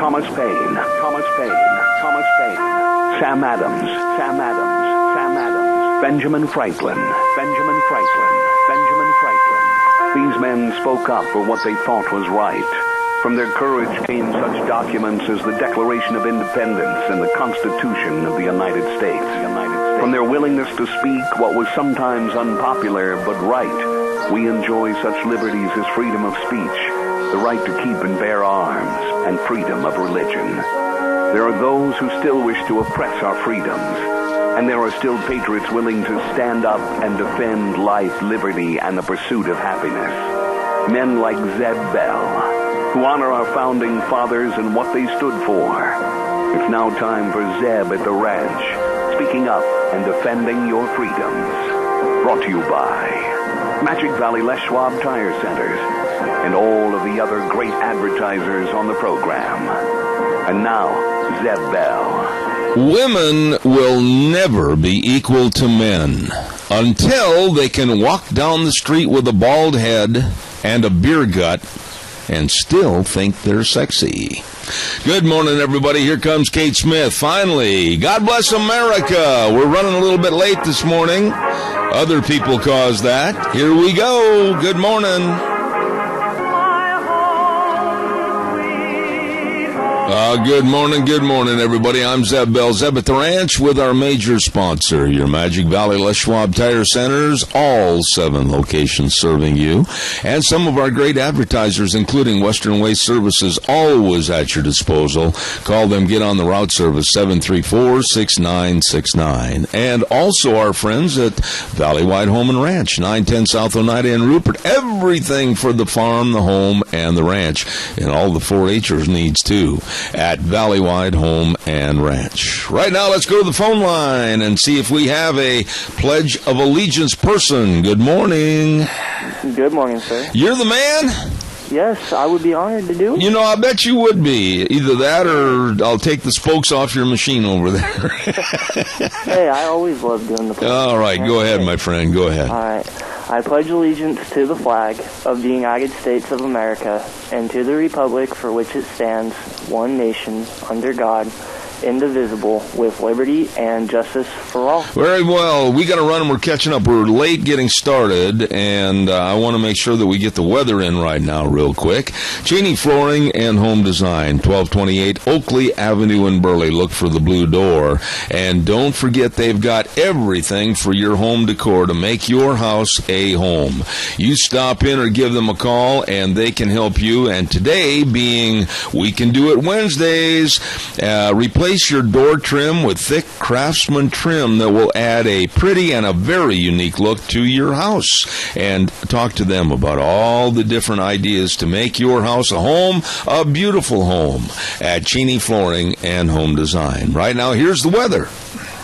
Thomas Paine, Sam Adams, Benjamin Franklin. These men spoke up for what they thought was right. From their courage came such documents as the Declaration of Independence and the Constitution of the United States. From their willingness to speak what was sometimes unpopular but right, we enjoy such liberties as freedom of speech, the right to keep and bear arms, and freedom of religion. There are those who still wish to oppress our freedoms, and there are still patriots willing to stand up and defend life, liberty, and the pursuit of happiness. Men like Zeb Bell, who honor our founding fathers and what they stood for. It's now time for Zeb at the Ranch, speaking up and defending your freedoms. Brought to you by Magic Valley Les Schwab Tire Centers and all of the other great advertisers on the program. And now, Zeb Bell. Women will never be equal to men until they can walk down the street with a bald head and a beer gut and still think they're sexy. Good morning, everybody. Here comes Kate Smith. Finally, God bless America. We're running a little bit late this morning. Other people caused that. Here we go. Good morning. Good morning, everybody. I'm Zeb Bell, Zeb at the Ranch, with our major sponsor, your Magic Valley Les Schwab Tire Centers, all 7 locations serving you, and some of our great advertisers, including Western Waste Services, always at your disposal. Call them, get on the route service, 734-6969. And also our friends at Valleywide Home and Ranch, 910 South Oneida in Rupert. Everything for the farm, the home, and the ranch, and all the 4-H'ers needs too, at Valleywide Home and Ranch. Right now, let's go to the phone line and see if we have a Pledge of Allegiance person. Good morning. Good morning, sir. You're the man? Yes, I would be honored to do it. You know, I bet you would be. Either that or I'll take the spokes off your machine over there. Hey, I always love doing the pledge. All right, go ahead, my friend. Go ahead. All right. I pledge allegiance to the flag of the United States of America and to the republic for which it stands, one nation, under God, indivisible, with liberty and justice for all. Very well. We got to run and we're catching up. We're late getting started, and I want to make sure that we get the weather in right now real quick. Cheney Flooring and Home Design, 1228 Oakley Avenue in Burley. Look for the blue door. And don't forget, they've got everything for your home decor to make your house a home. You stop in or give them a call, and they can help you. And today, being We Can Do It Wednesdays, replace your door trim with thick Craftsman trim that will add a pretty and a very unique look to your house. And talk to them about all the different ideas to make your house a home, a beautiful home, at Cheney Flooring and Home Design. Right now, here's the weather.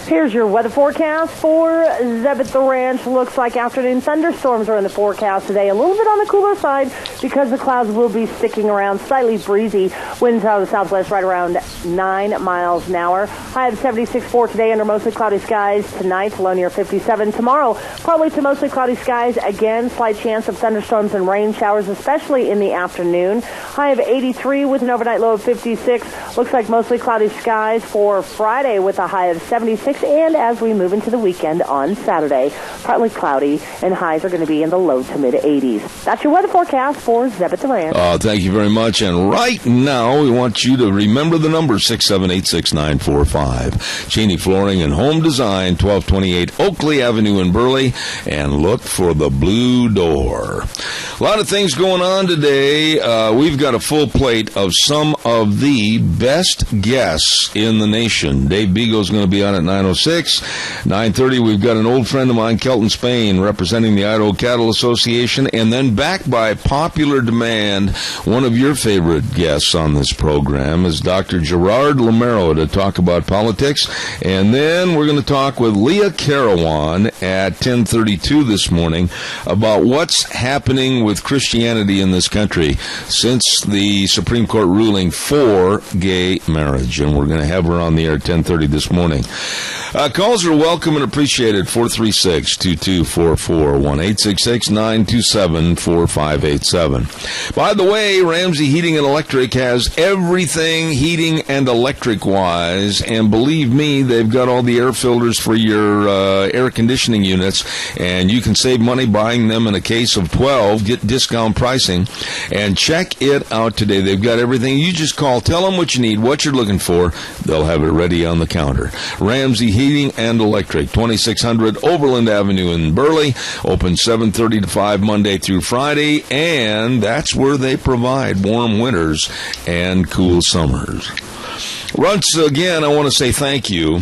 Here's your weather forecast for Zeb at the Ranch. Looks like afternoon thunderstorms are in the forecast today. A little bit on the cooler side because the clouds will be sticking around. Slightly breezy. Winds out of the southwest right around 9 miles an hour. High of 76 for today under mostly cloudy skies. Tonight, low near 57. Tomorrow, partly to mostly cloudy skies. Again, slight chance of thunderstorms and rain showers, especially in the afternoon. High of 83 with an overnight low of 56. Looks like mostly cloudy skies for Friday with a high of 76. And as we move into the weekend on Saturday, partly cloudy, and highs are going to be in the low to mid-80s. That's your weather forecast for Zeb at the Ranch. Thank you very much. And right now, we want you to remember the number 678-6945. Cheney Flooring and Home Design, 1228 Oakley Avenue in Burley, and look for the blue door. A lot of things going on today. We've got a full plate of some of the best guests in the nation. Dave Beagle's going to be on at 9:06. 9:30, we've got an old friend of mine, Kelton Spain, representing the Idaho Cattle Association, and then back by popular demand, one of your favorite guests on this program is Dr. Gerard Lamero to talk about politics, and then we're going to talk with Leah Carawan at 10:32 this morning about what's happening with Christianity in this country since the Supreme Court ruling for gay marriage, and we're going to have her on the air at 10:30 this morning. Calls are welcome and appreciated. 436-2244, 1-866-927-4587. By the way, Ramsey Heating and Electric has everything heating and electric-wise, and believe me, they've got all the air filters for your air conditioning units, and you can save money buying them in a case of 12. Get discount pricing, and check it out today. They've got everything. You just call, tell them what you need, what you're looking for. They'll have it ready on the counter. Ramsey Heating and Electric, 2600 Overland Avenue in Burley, open 7:30 to 5 Monday through Friday, and that's where they provide warm winters and cool summers. Once again, I want to say thank you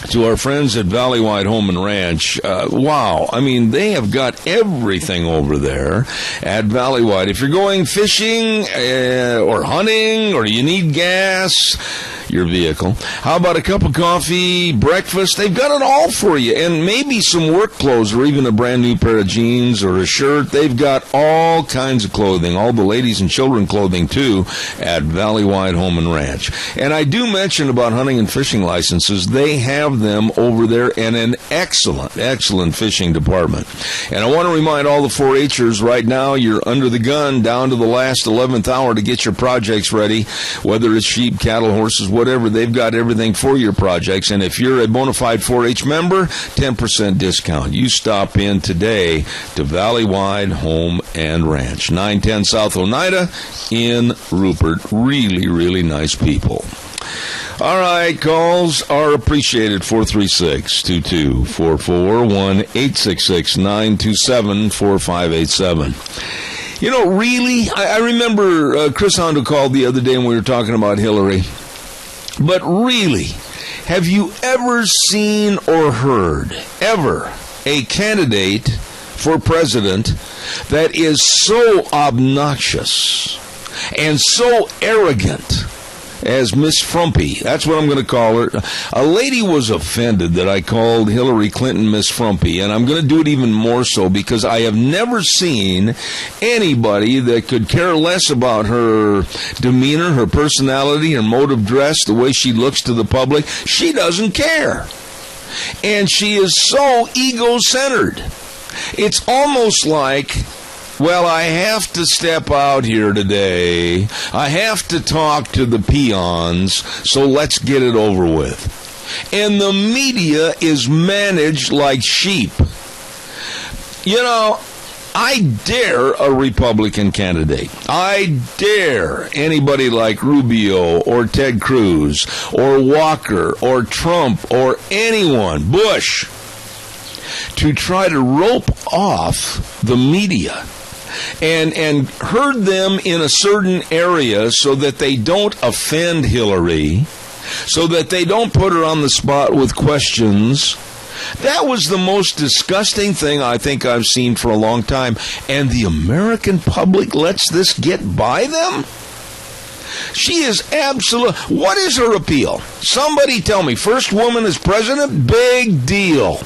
to our friends at Valleywide Home and Ranch. Wow, I mean, they have got everything over there at Valleywide. If you're going fishing or hunting or you need gas, your vehicle, how about a cup of coffee, breakfast? They've got it all for you, and maybe some work clothes or even a brand new pair of jeans or a shirt. They've got all kinds of clothing, all the ladies and children clothing too, at Valleywide Home and Ranch. And I do mention about hunting and fishing licenses. They have them over there, and an excellent fishing department. And I want to remind all the 4-H'ers right now, you're under the gun down to the last 11th hour to get your projects ready, whether it's sheep, cattle, horses, whatever. They've got everything for your projects. And if you're a bona fide 4-H member, 10% discount. You stop in today to Valleywide Home and Ranch, 910 South Oneida in Rupert. Really nice people. All right, calls are appreciated. 436-2244, 1-866-927-4587. You know, really, I remember Chris Hondo called the other day and we were talking about Hillary. But really, have you ever seen or heard, ever, a candidate for president that is so obnoxious and so arrogant as Miss Frumpy? That's what I'm going to call her. A lady was offended that I called Hillary Clinton Miss Frumpy, and I'm going to do it even more so because I have never seen anybody that could care less about her demeanor, her personality, her mode of dress, the way she looks to the public. She doesn't care. And she is so ego-centered. It's almost like, well, I have to step out here today. I have to talk to the peons, so let's get it over with. And the media is managed like sheep. You know, I dare a Republican candidate. I dare anybody like Rubio or Ted Cruz or Walker or Trump or anyone, Bush, to try to rope off the media and herd them in a certain area so that they don't offend Hillary, so that they don't put her on the spot with questions. That was the most disgusting thing I think I've seen for a long time. And the American public lets this get by them? She is absolute. What is her appeal? Somebody tell me. First woman as president? Big deal.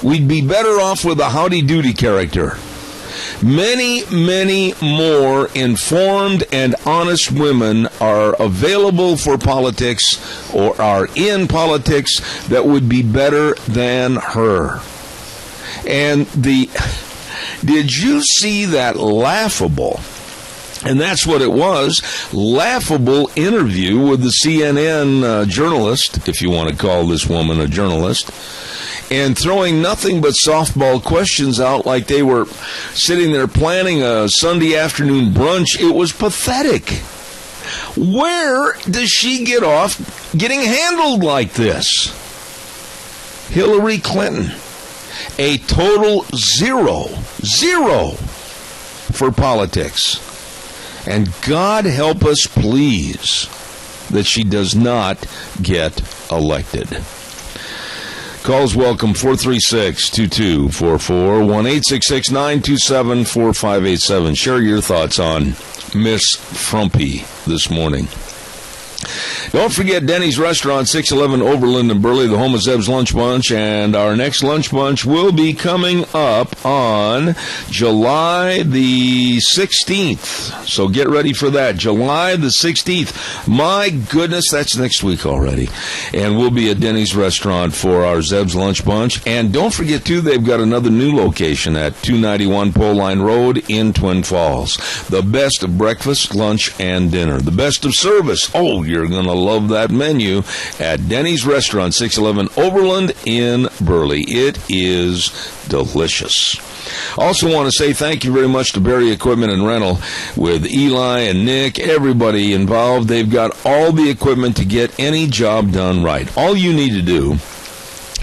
We'd be better off with a howdy doody character. Many more informed and honest women are available for politics or are in politics that would be better than her. And did you see that laughable, and that's what it was, laughable interview with the CNN journalist, if you want to call this woman a journalist, and throwing nothing but softball questions out like they were sitting there planning a Sunday afternoon brunch? It was pathetic. Where does she get off getting handled like this? Hillary Clinton, a total zero for politics. And God help us, please, that she does not get elected. Calls welcome, 436-2244, 1-866-927-4587. Share your thoughts on Miss Frumpy this morning. Don't forget Denny's Restaurant, 611 Overland in Burley, the home of Zeb's Lunch Bunch, and our next Lunch Bunch will be coming up on July the 16th. So get ready for that, July the 16th. My goodness, that's next week already. And we'll be at Denny's Restaurant for our Zeb's Lunch Bunch. And don't forget, too, they've got another new location at 291 Pole Line Road in Twin Falls. The best of breakfast, lunch, and dinner. The best of service. Oh, you're going to love that menu at Denny's Restaurant, 611 Overland in Burley. It is delicious. Also want to say thank you very much to Berry Equipment and Rental with Eli and Nick, everybody involved. They've got all the equipment to get any job done right. All you need to do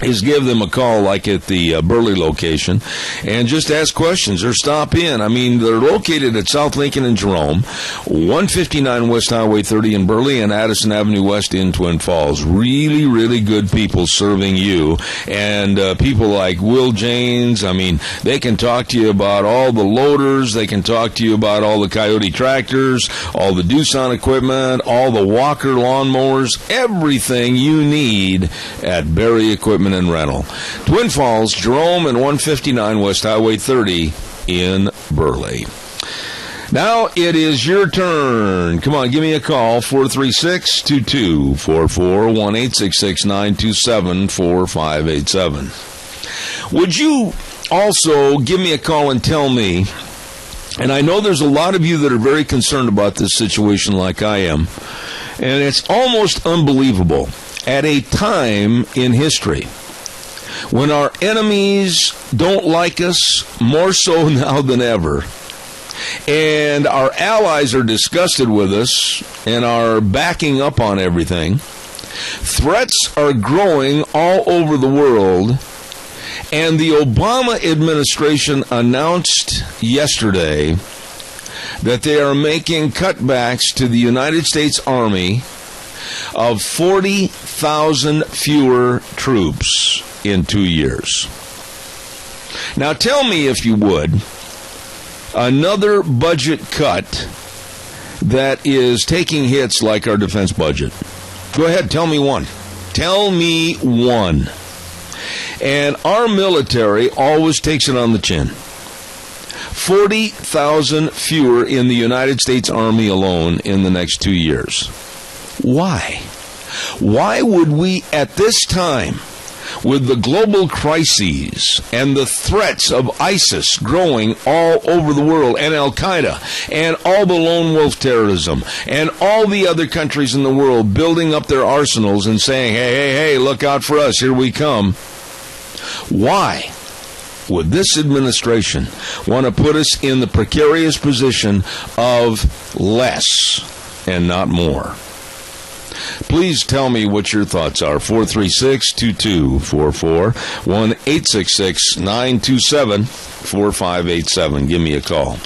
is give them a call like at the Burley location and just ask questions or stop in. I mean, they're located at South Lincoln and Jerome, 159 West Highway 30 in Burley and Addison Avenue West in Twin Falls. Really, really good people serving you. And people like Will Janes, I mean, they can talk to you about all the loaders. They can talk to you about all the Coyote tractors, all the Doosan equipment, all the Walker lawnmowers, everything you need at Berry Equipment and Rental. Twin Falls, Jerome, and 159 West Highway 30 in Burley. Now it is your turn. Come on, give me a call, 436-2244, 1-866-927-4587. Would you also give me a call and tell me, and I know there's a lot of you that are very concerned about this situation like I am, and it's almost unbelievable, at a time in history when our enemies don't like us more so now than ever, and our allies are disgusted with us and are backing up on everything, threats are growing all over the world, and the Obama administration announced yesterday that they are making cutbacks to the United States Army of 40,000 fewer troops in 2 years. Now tell me, if you would, another budget cut that is taking hits like our defense budget. Go ahead, tell me one. Tell me one. And our military always takes it on the chin. 40,000 fewer in the United States Army alone in the next 2 years. Why? Why would we, at this time, with the global crises and the threats of ISIS growing all over the world, and Al-Qaeda, and all the lone wolf terrorism, and all the other countries in the world building up their arsenals and saying, hey, look out for us, here we come. Why would this administration want to put us in the precarious position of less and not more? Please tell me what your thoughts are. 436-2244, 1-866-927-4587. Give me a call.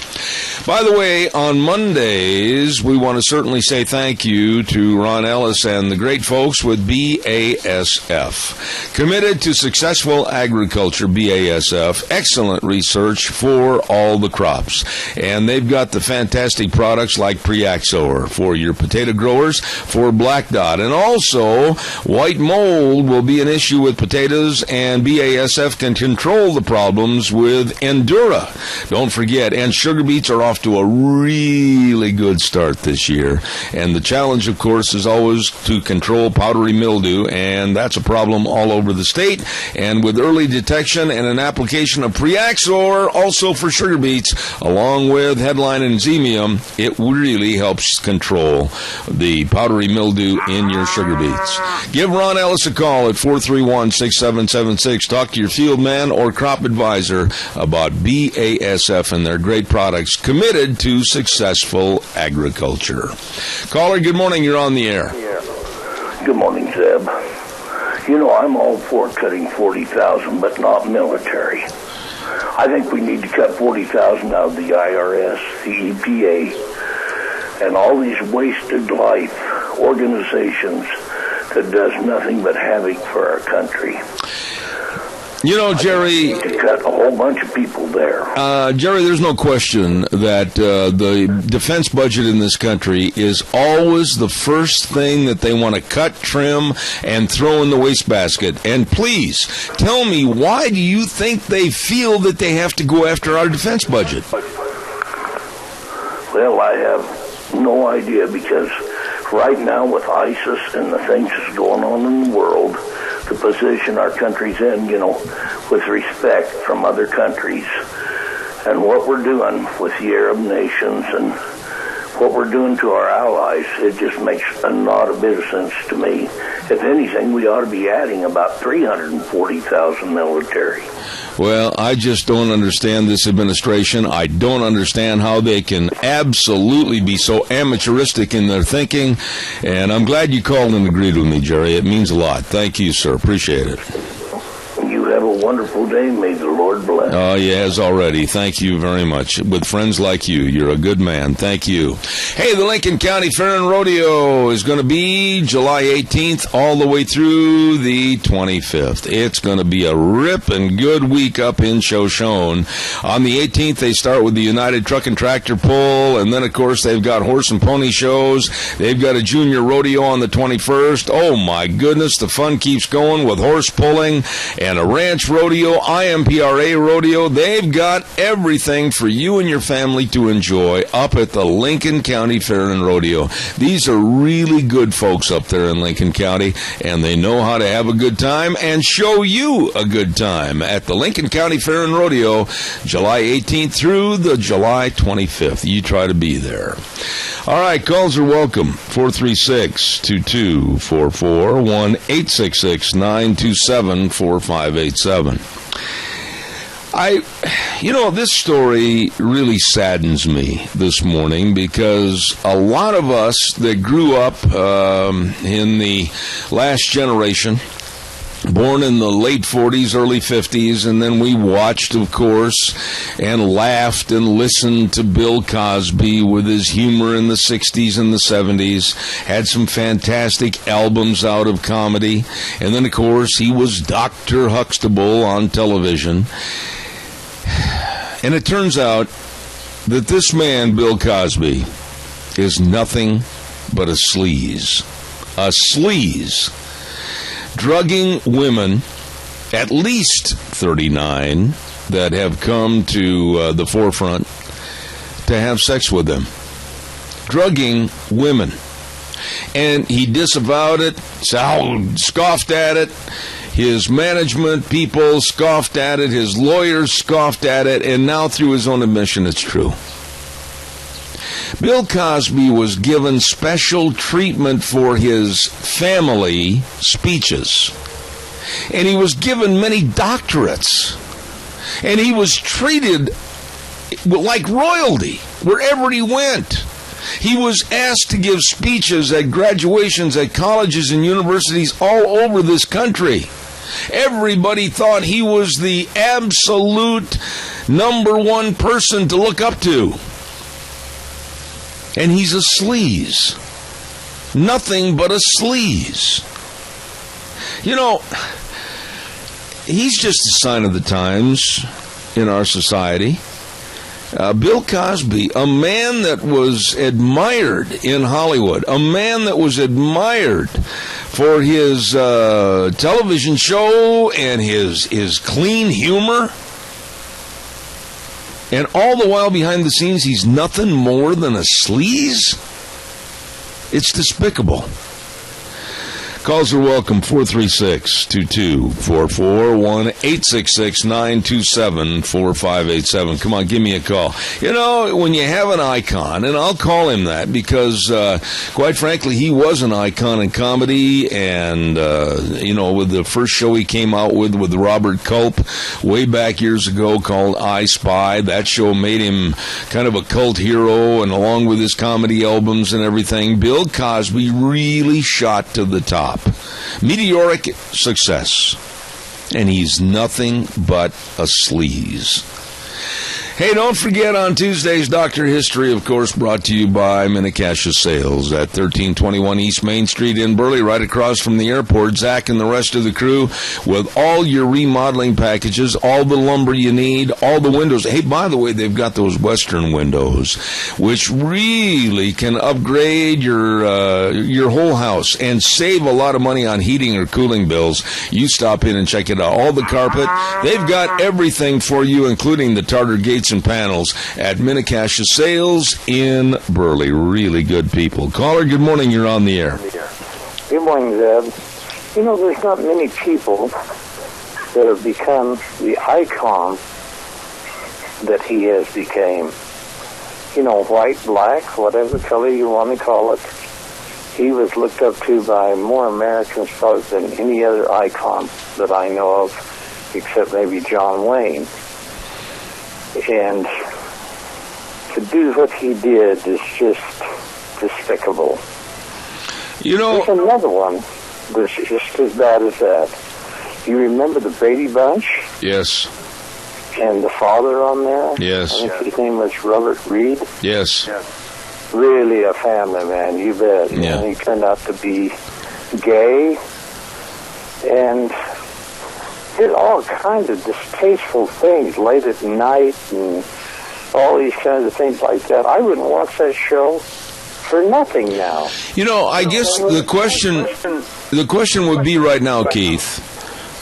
By the way, on Mondays, we want to certainly say thank you to Ron Ellis and the great folks with BASF. Committed to successful agriculture, BASF, excellent research for all the crops. And they've got the fantastic products like Preaxor for your potato growers, for Black Dot. And also, white mold will be an issue with potatoes, and BASF can control the problems with Endura. Don't forget, and sugar beets are off to a really good start this year. And the challenge, of course, is always to control powdery mildew, and that's a problem all over the state. And with early detection and an application of Preaxor, also for sugar beets, along with Headline and Xemium, it really helps control the powdery mildew in your sugar beets. Give Ron Ellis a call at 431-6776. Talk to your field man or crop advisor about BASF and their great products committed to successful agriculture. Caller, good morning. You're on the air. Yeah. Good morning, Zeb. You know, I'm all for cutting 40,000, but not military. I think we need to cut 40,000 out of the IRS, the EPA, and all these wasted life organizations that does nothing but havoc for our country. You know, Jerry, to cut a whole bunch of people there. Jerry, there's no question that the defense budget in this country is always the first thing that they want to cut, trim, and throw in the wastebasket. And please, tell me, why do you think they feel that they have to go after our defense budget? Well, I have no idea, because right now with ISIS and the things that's going on in the world, the position our country's in, with respect from other countries, and what we're doing with the Arab nations and what we're doing to our allies, it just makes not a bit of sense to me. If anything, we ought to be adding about 340,000 military. Well, I just don't understand this administration. I don't understand how they can absolutely be so amateuristic in their thinking. And I'm glad you called and agreed with me, Jerry. It means a lot. Thank you, sir. Appreciate it. You have a wonderful day. May the Lord bless. Oh, he has already. Thank you very much. With friends like you, you're a good man. Thank you. Hey, the Lincoln County Fair and Rodeo is going to be July 18th all the way through the 25th. It's going to be a ripping good week up in Shoshone. On the 18th, they start with the United Truck and Tractor Pull, and then, of course, they've got horse and pony shows. They've got a junior rodeo on the 21st. Oh, my goodness, the fun keeps going with horse pulling and a ranch rodeo, IMPRA rodeo. They've got everything for you and your family to enjoy up at the Lincoln County Fair and Rodeo. These are really good folks up there in Lincoln County, and they know how to have a good time and show you a good time at the Lincoln County Fair and Rodeo, July 18th through the July 25th. You try to be there. All right, calls are welcome. 436-2244, 1-866-927-4587. This story really saddens me this morning, because a lot of us that grew up in the last generation, born in the late 40s, early 50s, and then we watched, of course, and laughed and listened to Bill Cosby with his humor in the 60s and the 70s, had some fantastic albums out of comedy, and then, of course, he was Dr. Huxtable on television. And it turns out that this man, Bill Cosby, is nothing but a sleaze. A sleaze. Drugging women, at least 39, that have come to the forefront to have sex with them. Drugging women. And he disavowed it, scoffed at it. His management people scoffed at it. His lawyers scoffed at it. And now, through his own admission, it's true. Bill Cosby was given special treatment for his family speeches. And he was given many doctorates. And he was treated like royalty wherever he went. He was asked to give speeches at graduations at colleges and universities all over this country. Everybody thought he was the absolute number one person to look up to. And he's a sleaze. Nothing but a sleaze. He's just a sign of the times in our society. Bill Cosby, a man that was admired in Hollywood, a man that was admired for his television show and his clean humor. And all the while behind the scenes, he's nothing more than a sleaze? It's despicable. Calls are welcome, 436-2244, 1-866-927-4587. Come on, give me a call. When you have an icon, and I'll call him that because, quite frankly, he was an icon in comedy, and, with the first show he came out with Robert Culp way back years ago called I Spy, that show made him kind of a cult hero, and along with his comedy albums and everything, Bill Cosby really shot to the top. Meteoric success. And he's nothing but a sleaze. Hey, don't forget on Tuesdays, Dr. History, of course, brought to you by Minnecasia Sales at 1321 East Main Street in Burley, right across from the airport. Zach and the rest of the crew with all your remodeling packages, all the lumber you need, all the windows. Hey, by the way, they've got those Western windows, which really can upgrade your whole house and save a lot of money on heating or cooling bills. You stop in and check it out. All the carpet, they've got everything for you, including the Tartar gates and panels at Minnecasia Sales in Burley. Really good people. Caller, good morning. You're on the air. Good morning, Zeb. You know, there's not many people that have become the icon that he has became. You know, white, black, whatever color you want to call it. He was looked up to by more Americans probably than any other icon that I know of, except maybe John Wayne. And to do what he did is just despicable. You know, there's another one that's just as bad as that. You remember the Brady Bunch? Yes. And the father on there? Yes. I think his name was Robert Reed? Yes. Really a family man, you bet. Yeah. And he turned out to be gay and did all kinds of distasteful things late at night and all these kinds of things like that. I wouldn't watch that show for nothing now. You know, I guess the question would be right now, Keith,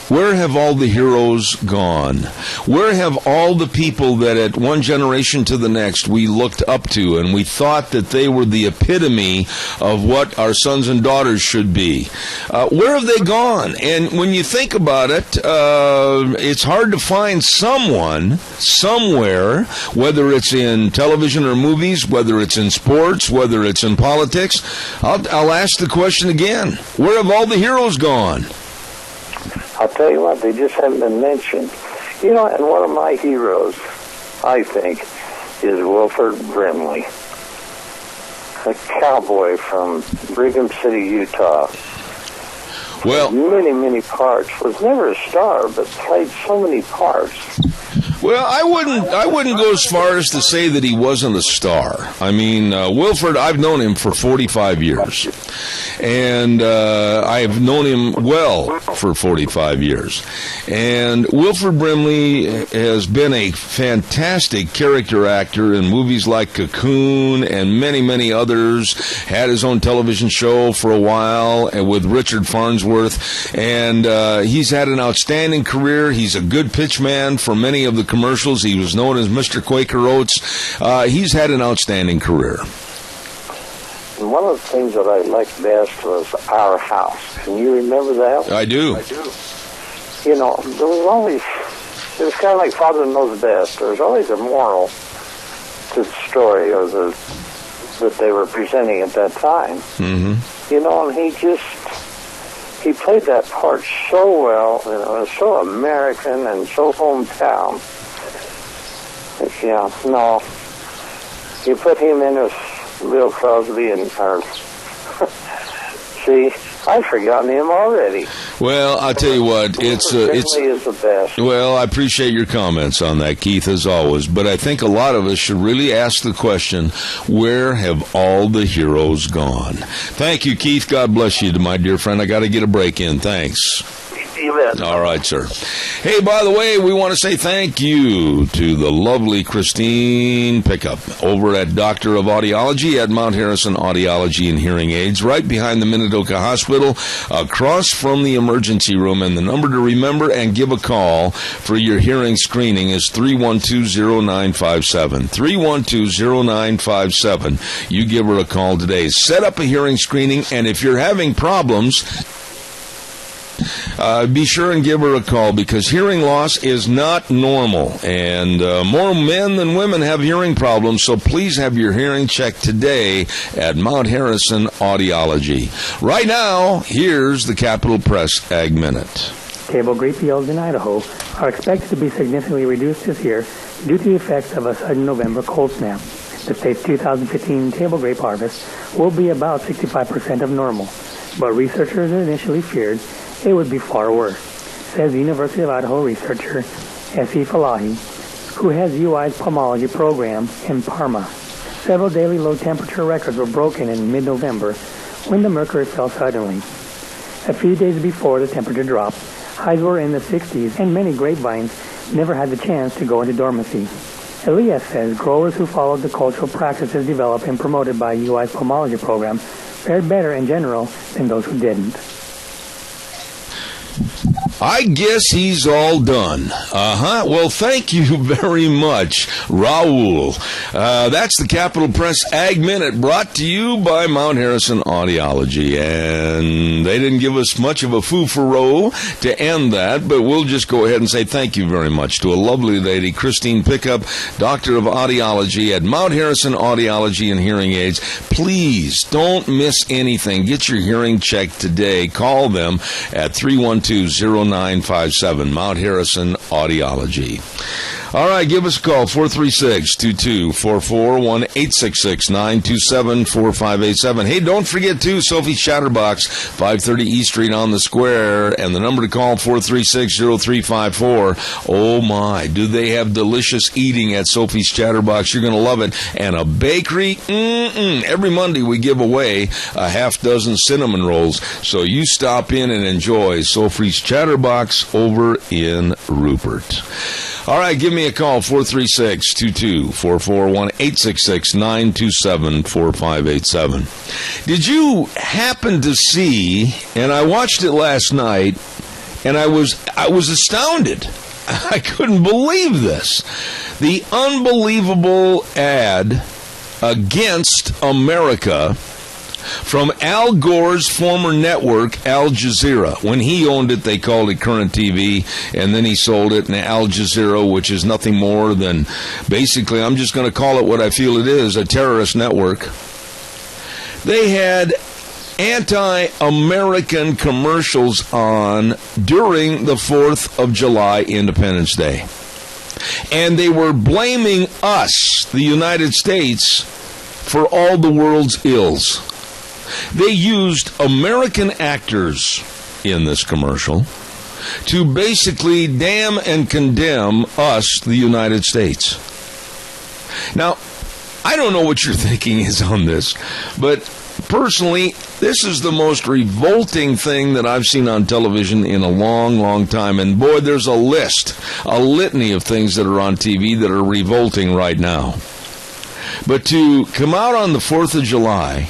where have all the heroes gone? Where have all the people that at one generation to the next we looked up to and we thought that they were the epitome of what our sons and daughters should be? Where have they gone? And when you think about it, it's hard to find someone, somewhere, whether it's in television or movies, whether it's in sports, whether it's in politics. I'll ask the question again. Where have all the heroes gone? I'll tell you what, they just haven't been mentioned. You know, and one of my heroes, I think, is Wilford Brimley, a cowboy from Brigham City, Utah. Well, many, many parts. Was never a star, but played so many parts. Well, I wouldn't go as far as to say that he wasn't a star. I mean, Wilford, I've known him for 45 years. And I've known him well for 45 years. And Wilford Brimley has been a fantastic character actor in movies like Cocoon and many, many others. Had his own television show for a while with Richard Farnsworth. And he's had an outstanding career. He's a good pitch man for many of the commercials. He was known as Mr. Quaker Oats. He's had an outstanding career. And one of the things that I liked best was Our House. Can you remember that? I do. You know, there was always, it was kind of like Father Knows Best. There was always a moral to the story or that they were presenting at that time. Mm-hmm. You know, and he played that part so well, and it was so American and so hometown. Yeah, no. You put him in as Bill Crosby and see, I've forgotten him already. Well, I'll tell you what, it's is the best. Well, I appreciate your comments on that, Keith, as always. But I think a lot of us should really ask the question, where have all the heroes gone? Thank you, Keith. God bless you, my dear friend. I got to get a break in. Thanks. All right, sir. Hey, by the way, we want to say thank you to the lovely Christine Pickup over at Doctor of Audiology at Mount Harrison Audiology and Hearing Aids, right behind the Minidoka Hospital, across from the emergency room. And the number to remember and give a call for your hearing screening is 312-0957. 312-0957. You give her a call today. Set up a hearing screening, and if you're having problems, be sure and give her a call, because hearing loss is not normal, and more men than women have hearing problems, so please have your hearing checked today at Mount Harrison Audiology. Right now, here's the Capital Press Ag Minute. Table grape yields in Idaho are expected to be significantly reduced this year due to the effects of a sudden November cold snap. The state's 2015 table grape harvest will be about 65% of normal, but researchers initially feared it would be far worse, says University of Idaho researcher S.E. Falahi, who has UI's pulmonology program in Parma. Several daily low temperature records were broken in mid-November when the mercury fell suddenly. A few days before the temperature dropped, highs were in the 60s, and many grapevines never had the chance to go into dormancy. Elias says growers who followed the cultural practices developed and promoted by UI's pulmonology program fared better in general than those who didn't. I guess he's all done. Well, thank you very much, Raul. That's the Capital Press Ag Minute, brought to you by Mount Harrison Audiology. And they didn't give us much of a foo-for-row to end that, but we'll just go ahead and say thank you very much to a lovely lady, Christine Pickup, Doctor of Audiology at Mount Harrison Audiology and Hearing Aids. Please don't miss anything. Get your hearing checked today. Call them at 312-0957, Mount Harrison Audiology. All right, give us a call, 436-2244, 1-866-927-4587. Hey, don't forget, too, Sophie's Chatterbox, 530 East Street on the Square, and the number to call, 436-0354. Oh, my, do they have delicious eating at Sophie's Chatterbox. You're going to love it. And a bakery, every Monday we give away a half dozen cinnamon rolls, so you stop in and enjoy Sophie's Chatterbox over in Rupert. All right, give me a call, 436-2244, 1-866-927-4587. Did you happen to see, and I watched it last night, and I was astounded. I couldn't believe this. The unbelievable ad against America from Al Gore's former network, Al Jazeera. When he owned it, they called it Current TV, and then he sold it, and Al Jazeera, which is nothing more than, basically, I'm just going to call it what I feel it is, a terrorist network. They had anti-American commercials on during the 4th of July Independence Day. And they were blaming us, the United States, for all the world's ills. They used American actors in this commercial to basically damn and condemn us, the United States. Now, I don't know what your thinking is on this, but personally, this is the most revolting thing that I've seen on television in a long, long time. And boy, there's a litany of things that are on TV that are revolting right now. But to come out on the 4th of July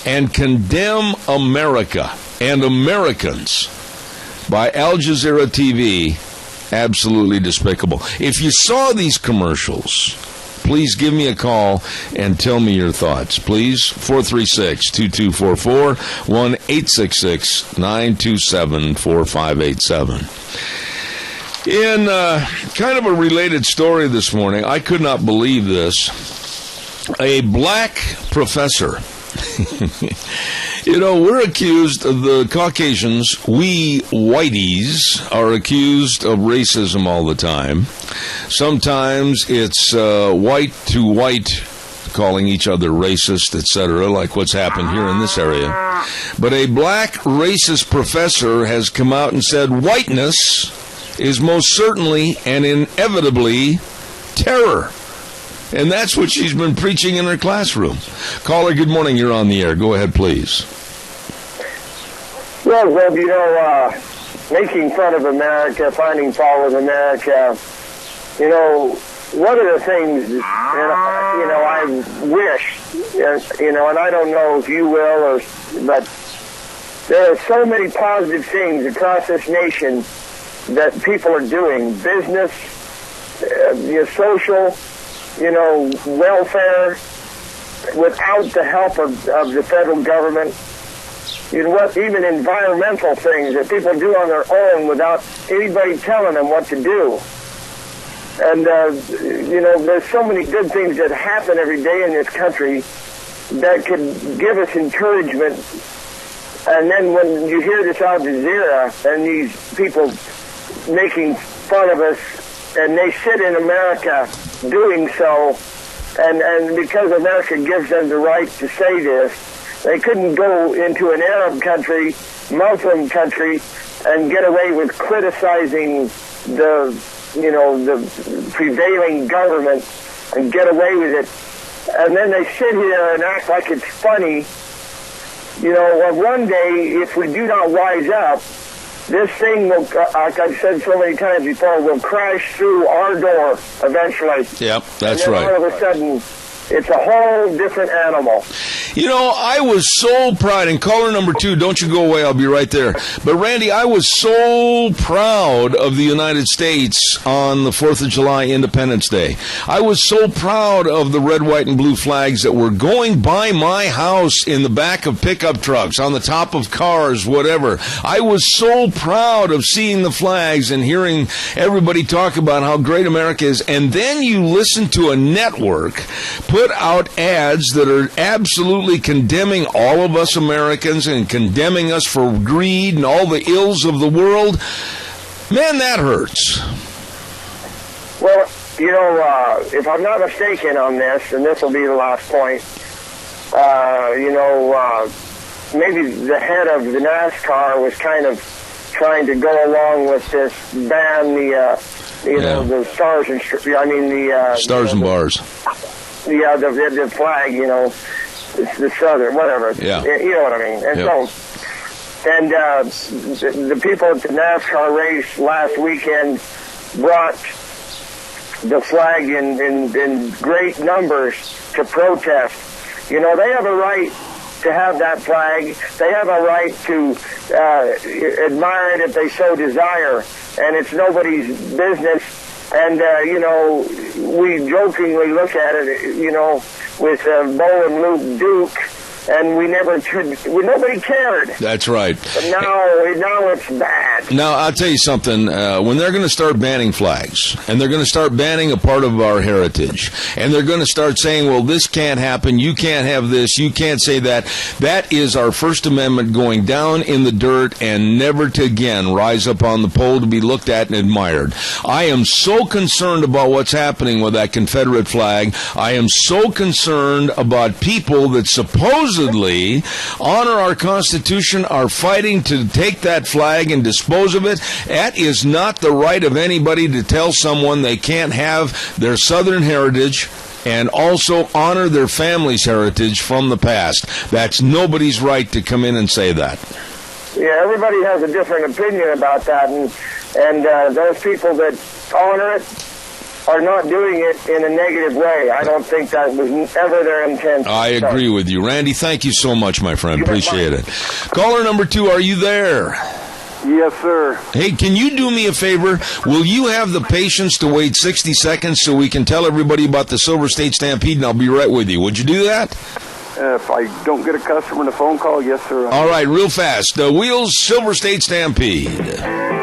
and condemn America and Americans by Al Jazeera TV, absolutely despicable. If you saw these commercials, please give me a call and tell me your thoughts. Please, 436-2244, 1-866-927-4587. In kind of a related story this morning, I could not believe this. A black professor. We're accused of the Caucasians, we whiteys, are accused of racism all the time. Sometimes it's white to white calling each other racist, etc., like what's happened here in this area. But a black racist professor has come out and said whiteness is most certainly and inevitably terror. And that's what she's been preaching in her classroom. Caller, good morning. You're on the air. Go ahead, please. Well, Zeb, making fun of America, finding fault with America, one of the things, I wish, and I don't know if you will, but there are so many positive things across this nation that people are doing. Business, social, welfare, without the help of the federal government. Even environmental things that people do on their own without anybody telling them what to do. And, there's so many good things that happen every day in this country that could give us encouragement. And then when you hear this Al Jazeera and these people making fun of us, and they sit in America doing so, and because America gives them the right to say this, they couldn't go into an Arab country, Muslim country, and get away with criticizing the the prevailing government and get away with it. And then they sit here and act like it's funny. Well, one day, if we do not wise up, this thing will, like I've said so many times before, will crash through our door eventually. Yep, that's and then right. all of a sudden, it's a whole different animal. I was so proud, and caller number 2, don't you go away, I'll be right there. But Randy, I was so proud of the United States on the 4th of July, Independence Day. I was so proud of the red, white, and blue flags that were going by my house in the back of pickup trucks, on the top of cars, whatever. I was so proud of seeing the flags and hearing everybody talk about how great America is. And then you listen to a network put out ads that are absolutely condemning all of us Americans and condemning us for greed and all the ills of the world. Man, that hurts. Well, if I'm not mistaken on this, and this will be the last point, maybe the head of the NASCAR was kind of trying to go along with this ban, the stars and stars and bars. Yeah, the flag, it's the southern, whatever. Yeah. You know what I mean. And so, the people at the NASCAR race last weekend brought the flag in great numbers to protest. They have a right to have that flag. They have a right to admire it if they so desire. And it's nobody's business. And, we jokingly look at it, with Bo and Luke Duke, and nobody cared. That's right. But now it's bad. Now, I'll tell you something. When they're going to start banning flags, and they're going to start banning a part of our heritage, and they're going to start saying, well, this can't happen, you can't have this, you can't say that, that is our First Amendment going down in the dirt and never to again rise up on the pole to be looked at and admired. I am so concerned about what's happening with that Confederate flag. I am so concerned about people that supposedly honor our Constitution, are fighting to take that flag and dispose of it. That is not the right of anybody to tell someone they can't have their Southern heritage and also honor their family's heritage from the past. That's nobody's right to come in and say that. Yeah, everybody has a different opinion about that, and those people that honor it are not doing it in a negative way. I don't think that was ever their intent. I agree with you. Randy, thank you so much, my friend. Appreciate it. Caller number 2, are you there? Yes, sir. Hey, can you do me a favor? Will you have the patience to wait 60 seconds so we can tell everybody about the Silver State Stampede, and I'll be right with you. Would you do that? If I don't get a customer in a phone call, yes, sir. All right, real fast. Wheels Silver State Stampede.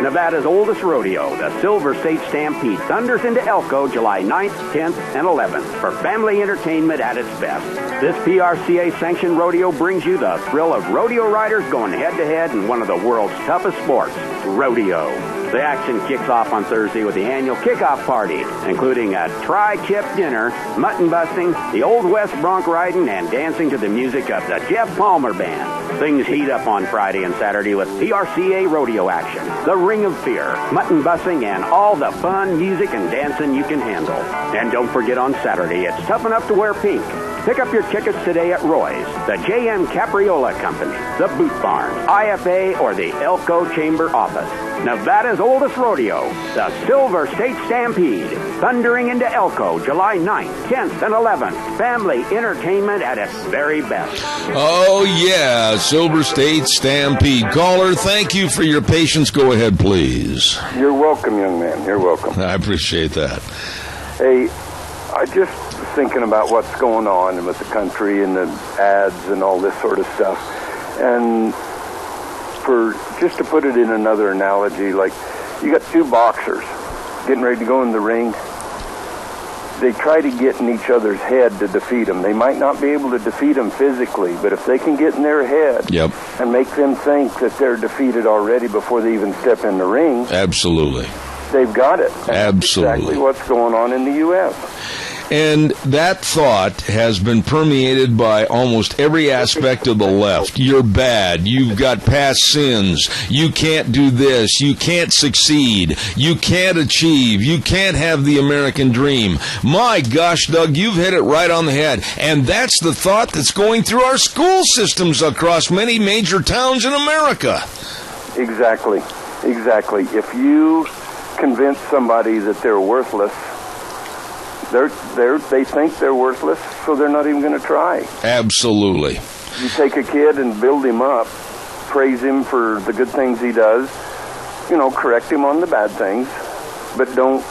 Nevada's oldest rodeo, the Silver State Stampede, thunders into Elko July 9th, 10th, and 11th for family entertainment at its best. This PRCA-sanctioned rodeo brings you the thrill of rodeo riders going head-to-head in one of the world's toughest sports, rodeo. The action kicks off on Thursday with the annual kickoff party, including a tri-tip dinner, mutton busting, the Old West bronc riding, and dancing to the music of the Jeff Palmer Band. Things heat up on Friday and Saturday with PRCA rodeo action, the Ring of Fear, mutton busing, and all the fun, music, and dancing you can handle. And don't forget on Saturday, it's tough enough to wear pink. Pick up your tickets today at Roy's, the J.M. Capriola Company, the Boot Barn, IFA, or the Elko Chamber Office. Nevada's oldest rodeo, the Silver State Stampede, thundering into Elko July 9th, 10th, and 11th. Family entertainment at its very best. Oh, yeah, Silver State Stampede. Caller, thank you for your patience. Go ahead, please. You're welcome, young man. You're welcome. I appreciate that. Hey, I just was thinking about what's going on with the country and the ads and all this sort of stuff. And just to put it in another analogy, like you got two boxers getting ready to go in the ring. They try to get in each other's head to defeat them. They might not be able to defeat them physically, but if they can get in their head and make them think that they're defeated already before they even step in the ring, absolutely, they've got it. Absolutely. Exactly what's going on in the U.S. And that thought has been permeated by almost every aspect of the left. You're bad. You've got past sins. You can't do this. You can't succeed. You can't achieve. You can't have the American dream. My gosh, Doug, you've hit it right on the head. And that's the thought that's going through our school systems across many major towns in America. Exactly. If you convince somebody that they're worthless, they think they're worthless, so they're not even going to try. Absolutely. You take a kid and build him up, praise him for the good things he does, correct him on the bad things, but don't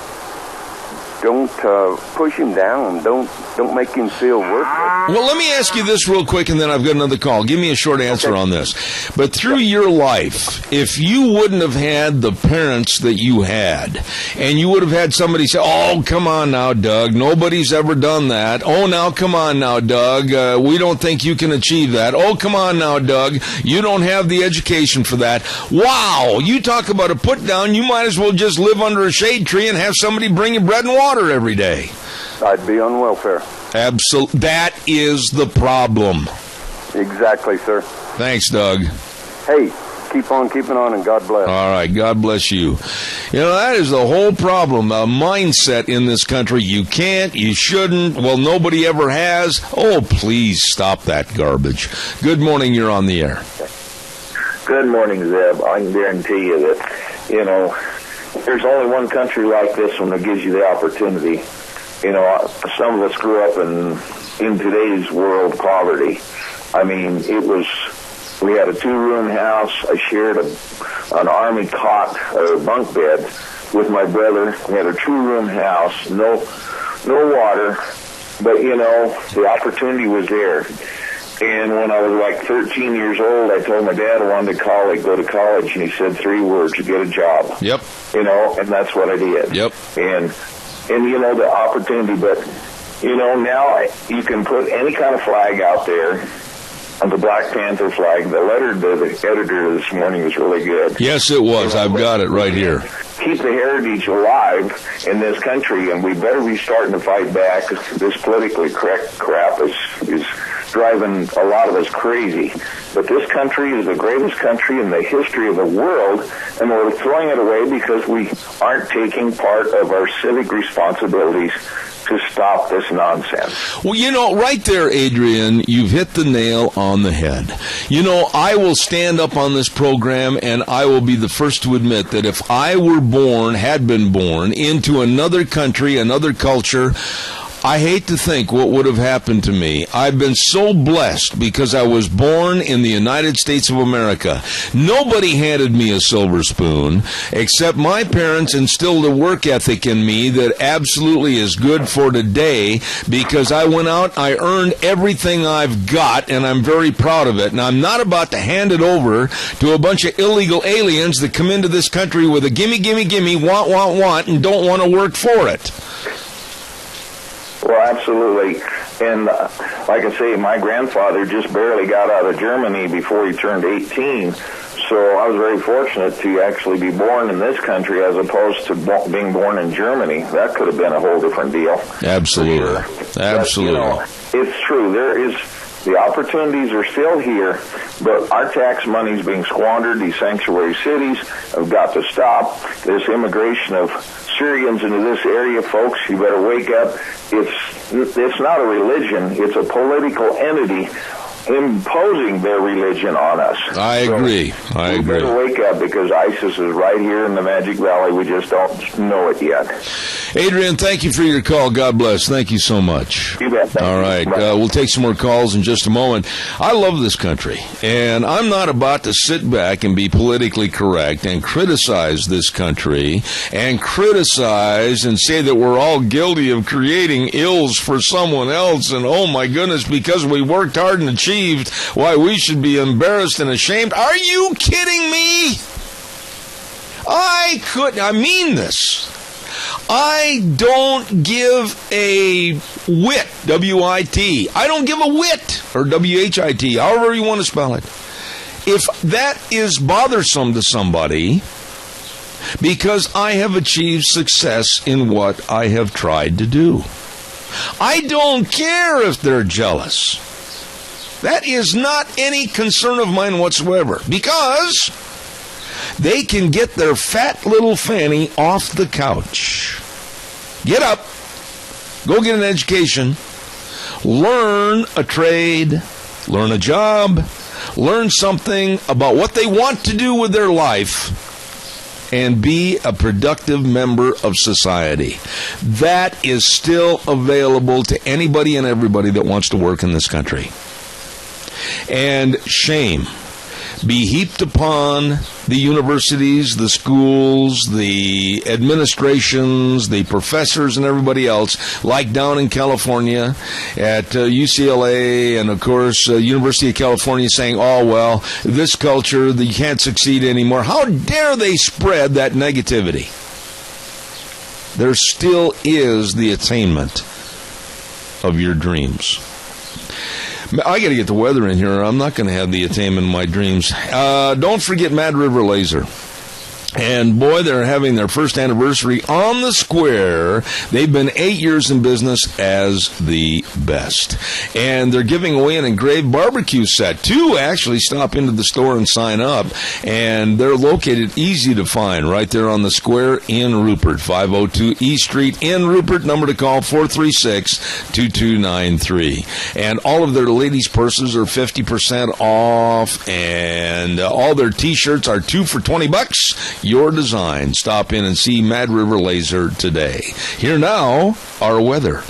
push him down. Don't make him feel worthless. Well, let me ask you this real quick, and then I've got another call. Give me a short answer on this. But through your life, if you wouldn't have had the parents that you had, and you would have had somebody say, "Oh, come on now, Doug, nobody's ever done that. Oh, now, come on now, Doug, we don't think you can achieve that. Oh, come on now, Doug, you don't have the education for that." Wow, you talk about a put down, you might as well just live under a shade tree and have somebody bring you bread and water every day. I'd be on welfare. Absolutely. That is the problem. Exactly, sir. Thanks, Doug. Hey, keep on keeping on, and God bless. All right, God bless you. That is the whole problem, a mindset in this country. You can't, you shouldn't, well, nobody ever has. Oh, please stop that garbage. Good morning, you're on the air. Good morning, Zeb. I can guarantee you that, there's only one country like this one that gives you the opportunity. Some of us grew up in today's world poverty. I mean, we had a 2-room house. I shared an army cot or bunk bed with my brother. We had a 2-room house, no water, but the opportunity was there. And when I was like 13 years old, I told my dad I wanted to go to college, and he said 3 words: you get a job. Yep. And that's what I did. Yep. And the opportunity, but now you can put any kind of flag out there. The Black Panther flag. The editor this morning was really good. Yes, it was. I've got it right here. Keep the heritage alive in this country, and we better be starting to fight back. This politically correct crap is driving a lot of us crazy. But this country is the greatest country in the history of the world, and we're throwing it away because we aren't taking part of our civic responsibilities to stop this nonsense. Well, right there, Adrian, you've hit the nail on the head. I will stand up on this program, and I will be the first to admit that if I had been born into another country, another culture, I hate to think what would have happened to me. I've been so blessed because I was born in the United States of America. Nobody handed me a silver spoon, except my parents instilled a work ethic in me that absolutely is good for today, because I went out, I earned everything I've got, and I'm very proud of it. And I'm not about to hand it over to a bunch of illegal aliens that come into this country with a gimme, gimme, gimme, want, and don't want to work for it. Well, absolutely. And like I say, my grandfather just barely got out of Germany before he turned 18. So I was very fortunate to actually be born in this country as opposed to being born in Germany. That could have been a whole different deal. Absolutely. Sure. Absolutely. But, it's true. The opportunities are still here, but our tax money is being squandered. These sanctuary cities have got to stop. This immigration of Syrians into this area, folks, you better wake up. It's not a religion. It's a political entity imposing their religion on us. I agree. We better wake up, because ISIS is right here in the Magic Valley. We just don't know it yet. Adrian, thank you for your call. God bless. Thank you so much. You bet. All right. We'll take some more calls in just a moment. I love this country, and I'm not about to sit back and be politically correct and criticize this country and criticize and say that we're all guilty of creating ills for someone else, and oh my goodness, because we worked hard and achieved, why we should be embarrassed and ashamed. Are you kidding me? I mean this. I don't give a whit, W-I-T. I don't give a whit, or W-H-I-T, however you want to spell it. If that is bothersome to somebody, because I have achieved success in what I have tried to do. I don't care if they're jealous. That is not any concern of mine whatsoever, because they can get their fat little fanny off the couch. Get up, go get an education, learn a trade, learn a job, learn something about what they want to do with their life, and be a productive member of society. That is still available to anybody and everybody that wants to work in this country. And shame be heaped upon the universities, the schools, the administrations, the professors, and everybody else, like down in California at UCLA and, of course, University of California, saying, oh, well, this culture, you can't succeed anymore. How dare they spread that negativity? There still is the attainment of your dreams. I got to get the weather in here. I'm not going to have the attainment of my dreams. Don't forget Mad River Laser. And boy, they're having their first anniversary on the square. They've been 8 years in business as the best. And they're giving away an engraved barbecue set. 2 actually stop into the store and sign up. And they're located easy to find right there on the square in Rupert. 502 East Street in Rupert. Number to call 436-2293. And all of their ladies' purses are 50% off. And all their T-shirts are 2 for $20. Your design. Stop in and see Mad River Laser today. Here now, our weather.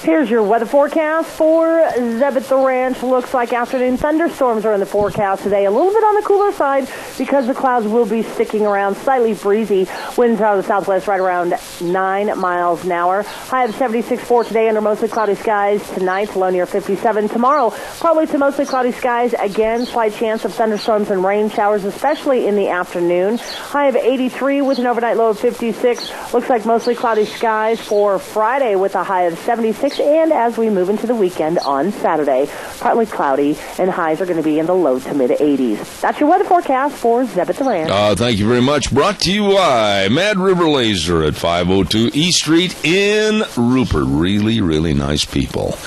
Here's your weather forecast for Zeb at the Ranch. Looks like afternoon thunderstorms are in the forecast today. A little bit on the cooler side because the clouds will be sticking around. Slightly breezy. Winds out of the southwest right around 9 miles an hour. High of 76.4 today under mostly cloudy skies. Tonight, low near 57. Tomorrow, probably to mostly cloudy skies. Again, slight chance of thunderstorms and rain showers, especially in the afternoon. High of 83 with an overnight low of 56. Looks like mostly cloudy skies for Friday with a high of 76. And as we move into the weekend on Saturday, partly cloudy, and highs are going to be in the low to mid-80s. That's your weather forecast for Zeb at the Ranch. Thank you very much. Brought to you by Mad River Laser at 502 East Street in Rupert. Really, really nice people.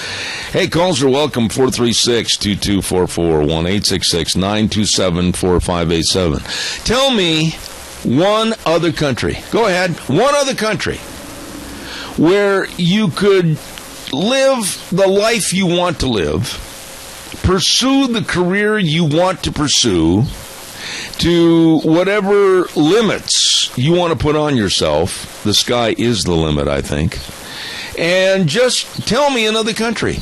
Hey, calls are welcome, 436-2244, 1-866-927-4587. Tell me one other country. Go ahead. One other country where you could live the life you want to live, pursue the career you want to pursue, to whatever limits you want to put on yourself. The sky is the limit, I think. And just tell me another country.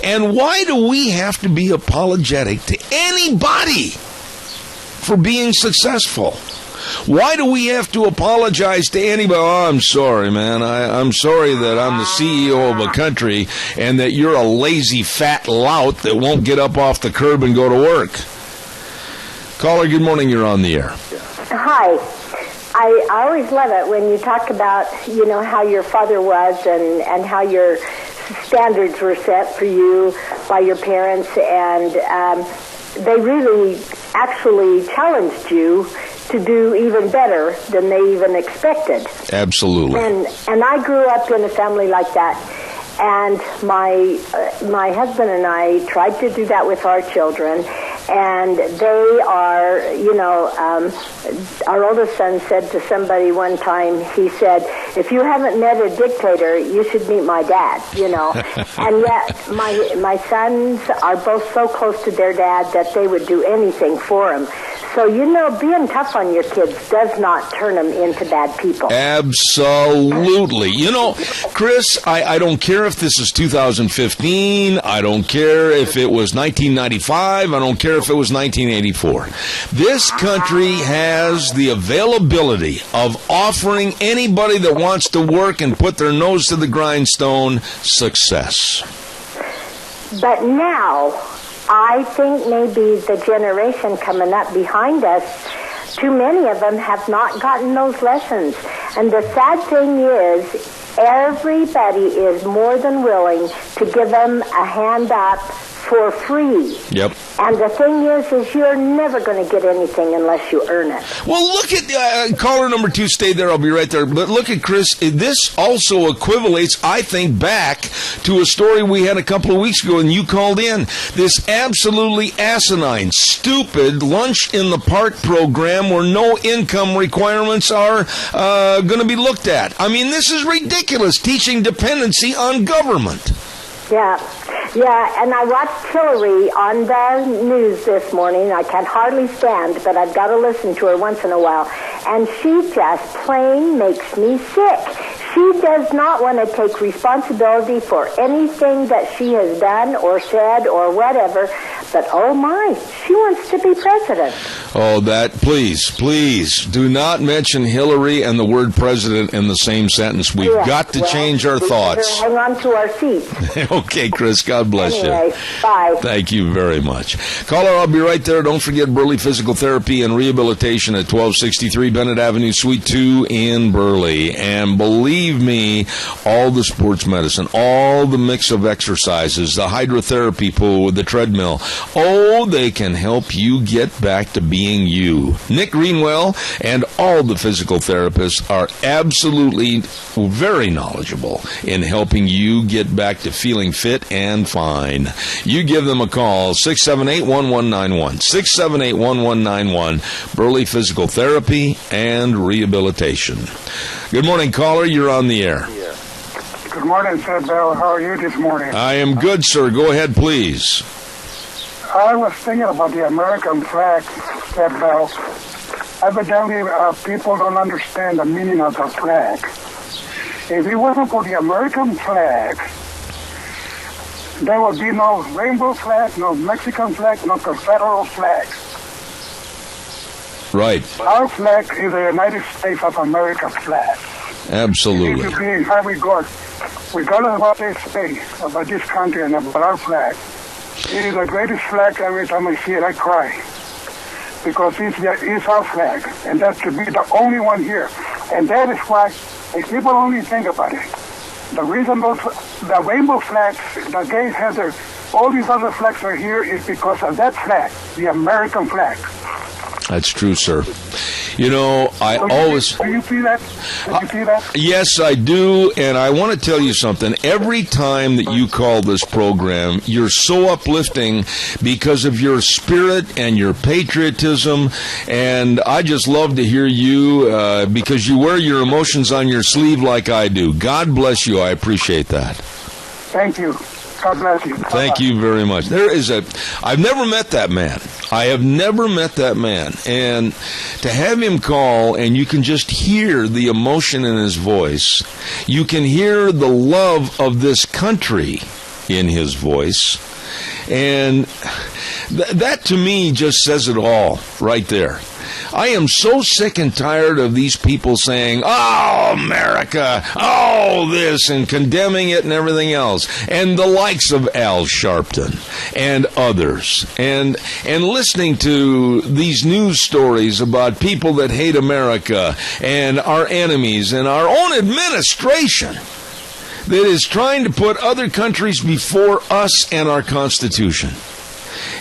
And why do we have to be apologetic to anybody for being successful? Why do we have to apologize to anybody? Oh, I'm sorry, man. I'm sorry that I'm the CEO of a country and that you're a lazy, fat lout that won't get up off the curb and go to work. Caller, good morning. You're on the air. Hi. I always love it when you talk about, how your father was and how your standards were set for you by your parents, and they really actually challenged you to do even better than they even expected. Absolutely. And I grew up in a family like that. And my husband and I tried to do that with our children. And they are, our oldest son said to somebody one time, he said, if you haven't met a dictator, you should meet my dad, And yet my sons are both so close to their dad that they would do anything for him. So, being tough on your kids does not turn them into bad people. Absolutely. Chris, I don't care if this is 2015. I don't care if it was 1995. I don't care if it was 1984. This country has the availability of offering anybody that wants to work and put their nose to the grindstone success. But now, I think maybe the generation coming up behind us, too many of them have not gotten those lessons. And the sad thing is, everybody is more than willing to give them a hand up for free. Yep. And the thing is you're never going to get anything unless you earn it. Well, look at caller number 2. Stay there. I'll be right there. But look at Chris. This also equivalates, I think, back to a story we had a couple of weeks ago, and you called in. This absolutely asinine, stupid lunch in the park program where no income requirements are going to be looked at. I mean, this is ridiculous. Teaching dependency on government. Yeah, and I watched Hillary on the news this morning. I can hardly stand, but I've got to listen to her once in a while. And she just plain makes me sick. She does not want to take responsibility for anything that she has done or said or whatever. But, oh my, she wants to be president. Oh, please, do not mention Hillary and the word president in the same sentence. We've got to change our thoughts. Hang on to our seats. Okay, Chris, God bless anyway, you. Bye. Thank you very much. Caller, I'll be right there. Don't forget Burley Physical Therapy and Rehabilitation at 1263 Bennett Avenue, Suite 2 in Burley. And believe me, all the sports medicine, all the mix of exercises, the hydrotherapy pool, the treadmill, they can help you get back to being you. Nick Greenwell and all the physical therapists are absolutely very knowledgeable in helping you get back to feeling fit and fine. You give them a call, 678-1191, 678-1191, Burley Physical Therapy and Rehabilitation. Good morning, caller. You're on the air. Good morning, Ted Bell. How are you this morning? I am good, sir. Go ahead, please. I was thinking about the American flag, Ted Bell. Evidently, people don't understand the meaning of the flag. If it wasn't for the American flag, there would be no rainbow flag, no Mexican flag, no Confederate flag. Right. Our flag is the United States of America flag. Absolutely. It needs to be in high regard, regardless of what they say about this country and about our flag. It is the greatest flag. Every time I see it, I cry. Because it's our flag, and that should be the only one here. And that is why, if people only think about it, the reason the rainbow flags, the gays have all these other flags are here is because of that flag, the American flag. That's true, sir. You know, I always... Do you see that? Do you see that? Yes, I do, and I want to tell you something. Every time that you call this program, you're so uplifting because of your spirit and your patriotism, and I just love to hear you because you wear your emotions on your sleeve like I do. God bless you. I appreciate that. Thank you. God bless you. Thank you very much. I've never met that man. I have never met that man. And to have him call, and you can just hear the emotion in his voice. You can hear the love of this country in his voice. And that to me just says it all right there. I am so sick and tired of these people saying, "Oh, America, oh, this," and condemning it and everything else. And the likes of Al Sharpton and others. And listening to these news stories about people that hate America and our enemies and our own administration that is trying to put other countries before us and our Constitution.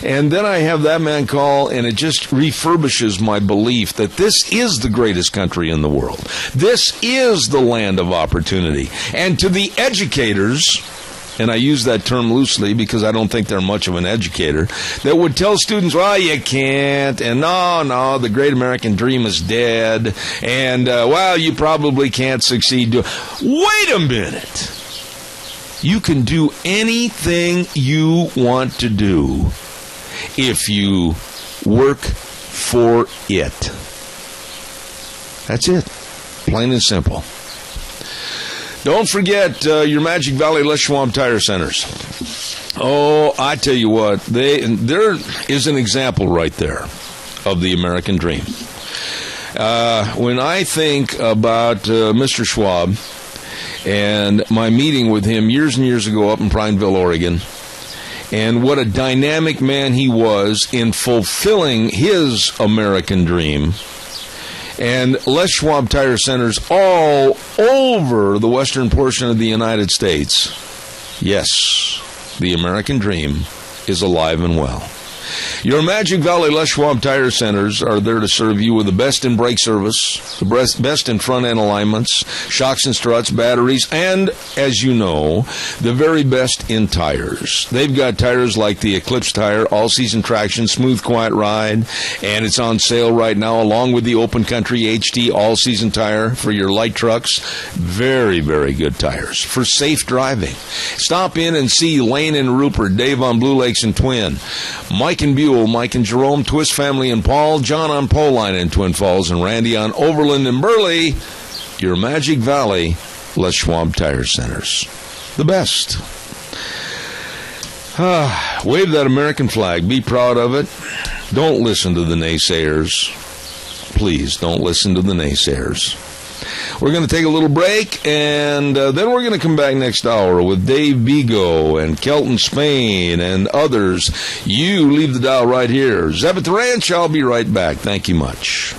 And then I have that man call, and it just refurbishes my belief that this is the greatest country in the world. This is the land of opportunity. And to the educators, and I use that term loosely because I don't think they're much of an educator, that would tell students, well, you can't, and no, the great American dream is dead, and, well, you probably can't succeed. Wait a minute. You can do anything you want to do if you work for it. That's it. Plain and simple. Don't forget your Magic Valley Les Schwab Tire Centers. Oh, I tell you what, there is an example right there of the American dream. When I think about Mr. Schwab and my meeting with him years and years ago up in Prineville, Oregon, and what a dynamic man he was in fulfilling his American dream. And Les Schwab Tire Centers all over the western portion of the United States. Yes, the American dream is alive and well. Your Magic Valley Les Schwab Tire Centers are there to serve you with the best in brake service, the best in front-end alignments, shocks and struts, batteries, and, as you know, the very best in tires. They've got tires like the Eclipse tire, all-season traction, smooth, quiet ride, and it's on sale right now along with the Open Country HT all-season tire for your light trucks. Very, very good tires for safe driving. Stop in and see Lane and Rupert, Dave on Blue Lakes and Twin, Mike and Buell, Mike and Jerome, Twist Family and Paul, John on Poline in Twin Falls, and Randy on Overland and Burley. Your Magic Valley Les Schwab Tire Centers. The best. Wave that American flag. Be proud of it. Don't listen to the naysayers. Please, don't listen to the naysayers. We're going to take a little break, and then we're going to come back next hour with Dave Vigo and Kelton Spain and others. You leave the dial right here. Zeb at the Ranch, I'll be right back. Thank you much.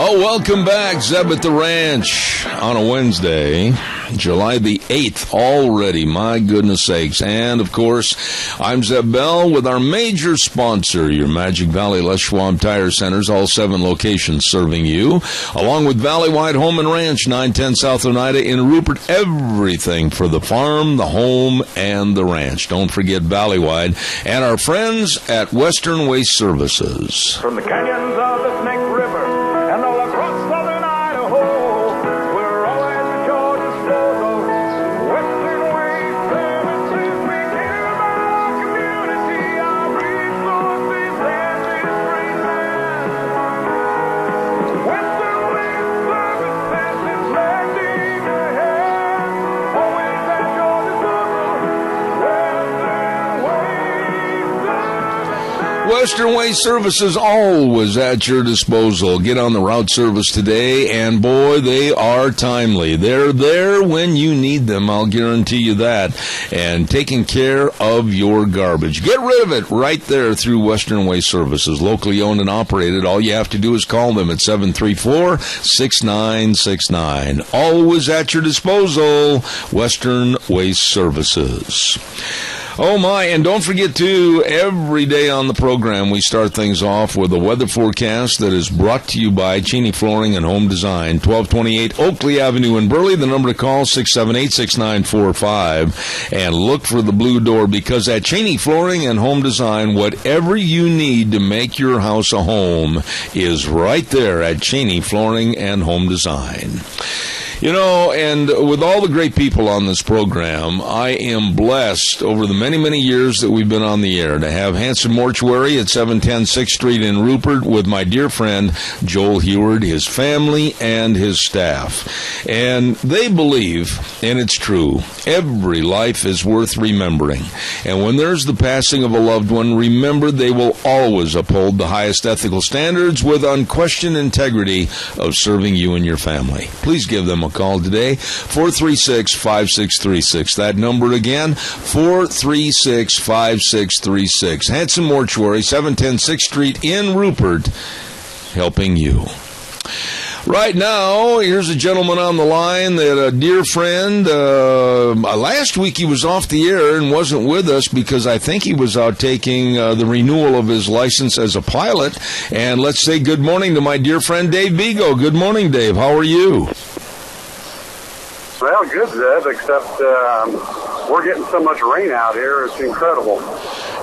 Oh, welcome back, Zeb at the Ranch on a Wednesday, July the 8th already, my goodness sakes. And, of course, I'm Zeb Bell with our major sponsor, your Magic Valley Les Schwab Tire Centers, all 7 locations serving you, along with Valley-Wide Home and Ranch, 910 South Oneida in Rupert. Everything for the farm, the home, and the ranch. Don't forget Valley-Wide and our friends at Western Waste Services. From the canyons of the Snake River and all across southern Idaho, we're always at your disposal. Western Waste Services, we care about our community, our resources, and this great land. Western Waste Services is lending a hand, always at your disposal. Western Waste Services, always at your disposal. Get on the route service today, and boy, they are timely. They're there when you need them, I'll guarantee you that. And taking care of your garbage. Get rid of it right there through Western Waste Services. Locally owned and operated. All you have to do is call them at 734-6969. Always at your disposal, Western Waste Services. Oh my, and don't forget too, every day on the program we start things off with a weather forecast that is brought to you by Cheney Flooring and Home Design, 1228 Oakley Avenue in Burley. The number to call, 678-6945, and look for the blue door, because at Cheney Flooring and Home Design, whatever you need to make your house a home is right there at Cheney Flooring and Home Design. You know, and with all the great people on this program, I am blessed over the many, many years that we've been on the air to have Hanson Mortuary at 710 6th Street in Rupert with my dear friend Joel Heward, his family, and his staff. And they believe, and it's true, every life is worth remembering. And when there's the passing of a loved one, remember they will always uphold the highest ethical standards with unquestioned integrity of serving you and your family. Please give them a call today, 436-5636. That number again, 436-5636. Hanson Mortuary, 710 6th Street in Rupert, helping you. Right now, here's a gentleman on the line that a dear friend, last week he was off the air and wasn't with us because I think he was out taking the renewal of his license as a pilot. And let's say good morning to my dear friend Dave Vigo. Good morning, Dave. How are you? Well, good, Zeb, except we're getting so much rain out here, it's incredible.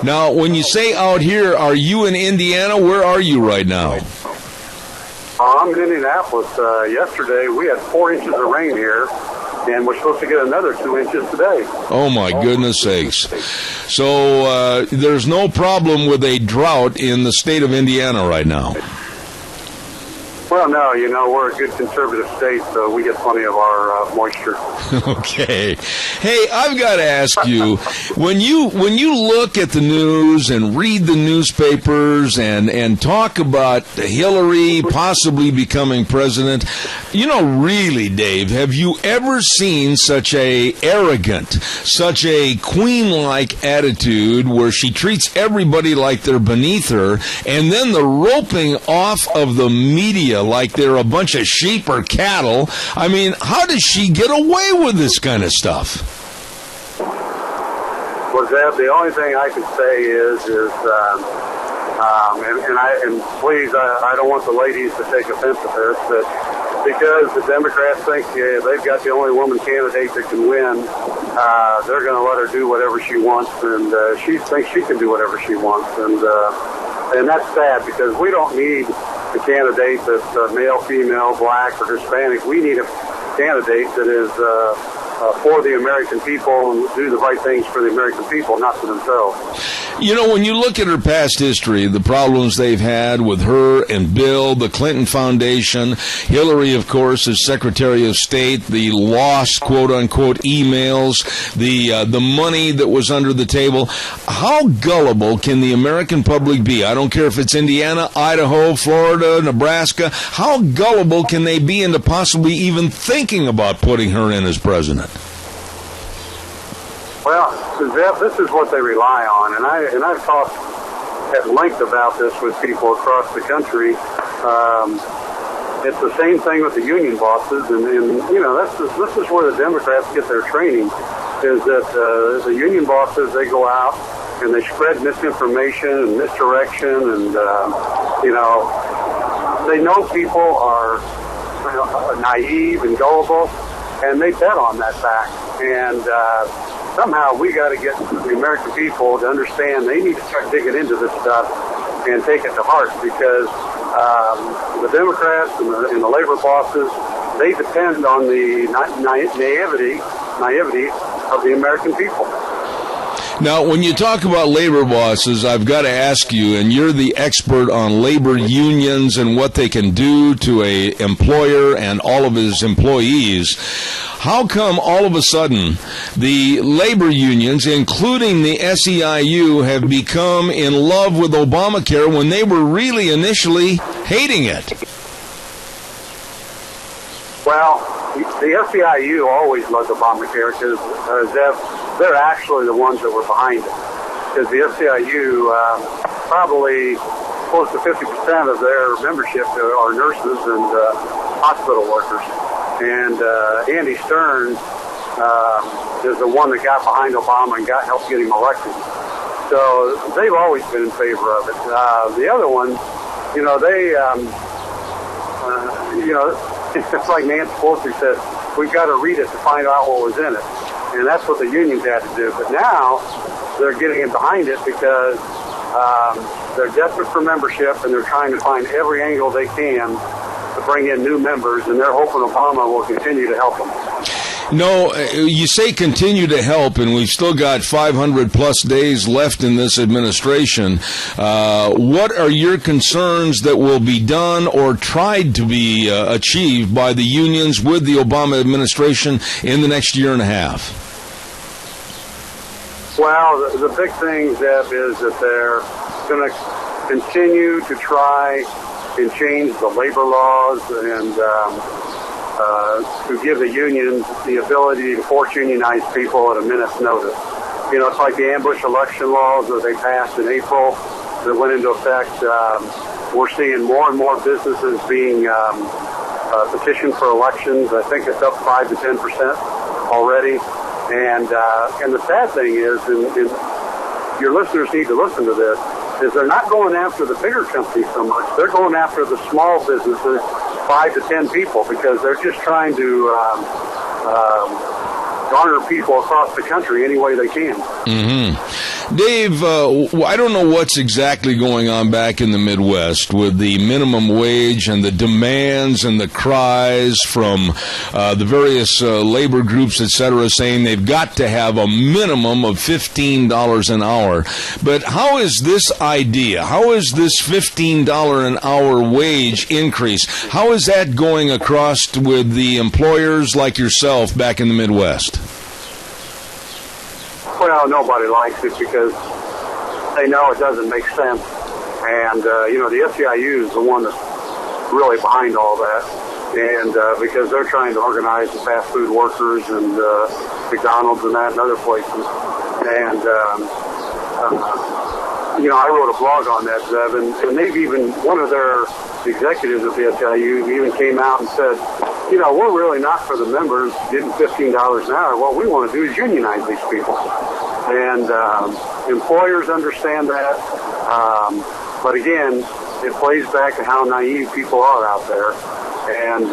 Now, when you say out here, are you in Indiana? Where are you right now? I'm in Indianapolis. Yesterday, we had 4 inches of rain here, and we're supposed to get another 2 inches today. Oh, my goodness sakes. So there's no problem with a drought in the state of Indiana right now? Well, no, you know, we're a good conservative state, so we get plenty of our moisture. Okay. Hey, I've got to ask you, when you look at the news and read the newspapers and talk about Hillary possibly becoming president, you know, really, Dave, have you ever seen such a arrogant, such a queen-like attitude where she treats everybody like they're beneath her, and then the roping off of the media media like they're a bunch of sheep or cattle. I mean, how does she get away with this kind of stuff? Well, Zeb, the only thing I can say is and please, I don't want the ladies to take offense to this, but because the Democrats think they've got the only woman candidate that can win, they're going to let her do whatever she wants, and she thinks she can do whatever she wants, and that's sad because we don't need a candidate that's male, female, black, or Hispanic. We need a candidate that is for the American people and do the right things for the American people, not for themselves. You know, when you look at her past history, the problems they've had with her and Bill, the Clinton Foundation, Hillary, of course, as Secretary of State, the lost, quote-unquote, emails, the money that was under the table, how gullible can the American public be? I don't care if it's Indiana, Idaho, Florida, Nebraska. How gullible can they be into possibly even thinking about putting her in as president? Well, Zeb, this is what they rely on, and I've talked at length about this with people across the country. It's the same thing with the union bosses, and you know, this is where the Democrats get their training, is that the union bosses, they go out and they spread misinformation and misdirection, and you know, they know people are naive and gullible, and they bet on that fact. And somehow we got to get the American people to understand they need to start digging into this stuff and take it to heart, because the Democrats and the labor bosses, they depend on the naivety of the American people. Now, when you talk about labor bosses, I've got to ask you, and you're the expert on labor unions and what they can do to a employer and all of his employees. How come all of a sudden the labor unions, including the SEIU, have become in love with Obamacare when they were really initially hating it? Well, the SEIU always loved Obamacare because they're actually the ones that were behind it. Because the SEIU, probably close to 50% of their membership are nurses and hospital workers. And Andy Stern is the one that got behind Obama and helped get him elected. So they've always been in favor of it. The other one, you know, they, you know, it's like Nancy Pelosi said, we've got to read it to find out what was in it. And that's what the unions had to do. But now they're getting in behind it because they're desperate for membership, and they're trying to find every angle they can to bring in new members, and they're hoping Obama will continue to help them. No, you say continue to help, and we've still got 500-plus days left in this administration. What are your concerns that will be done or tried to be achieved by the unions with the Obama administration in the next year and a half? Well, the big thing, Zeb, is that they're going to continue to try and change the labor laws and to give the unions the ability to force unionize people at a minute's notice. You know, it's like the ambush election laws that they passed in April that went into effect. We're seeing more and more businesses being petitioned for elections. I think it's up 5 to 10% already. And the sad thing is, and your listeners need to listen to this, is they're not going after the bigger companies so much. They're going after the small businesses, 5 to 10 people, because they're just trying to garner people across the country any way they can. Mm-hmm. Dave, I don't know what's exactly going on back in the Midwest with the minimum wage and the demands and the cries from the various labor groups, et cetera, saying they've got to have a minimum of $15 an hour. But how is this idea, how is this $15 an hour wage increase, how is that going across with the employers like yourself back in the Midwest? Well, nobody likes it because they know it doesn't make sense. And, you know, the SEIU is the one that's really behind all that. And because they're trying to organize the fast food workers and McDonald's and that and other places. And, I wrote a blog on that, Zev, and they've even, one of their executives at the SIU even came out and said, we're really not for the members getting $15 an hour. What we want to do is unionize these people. And employers understand that. But again, it plays back to how naive people are out there. And,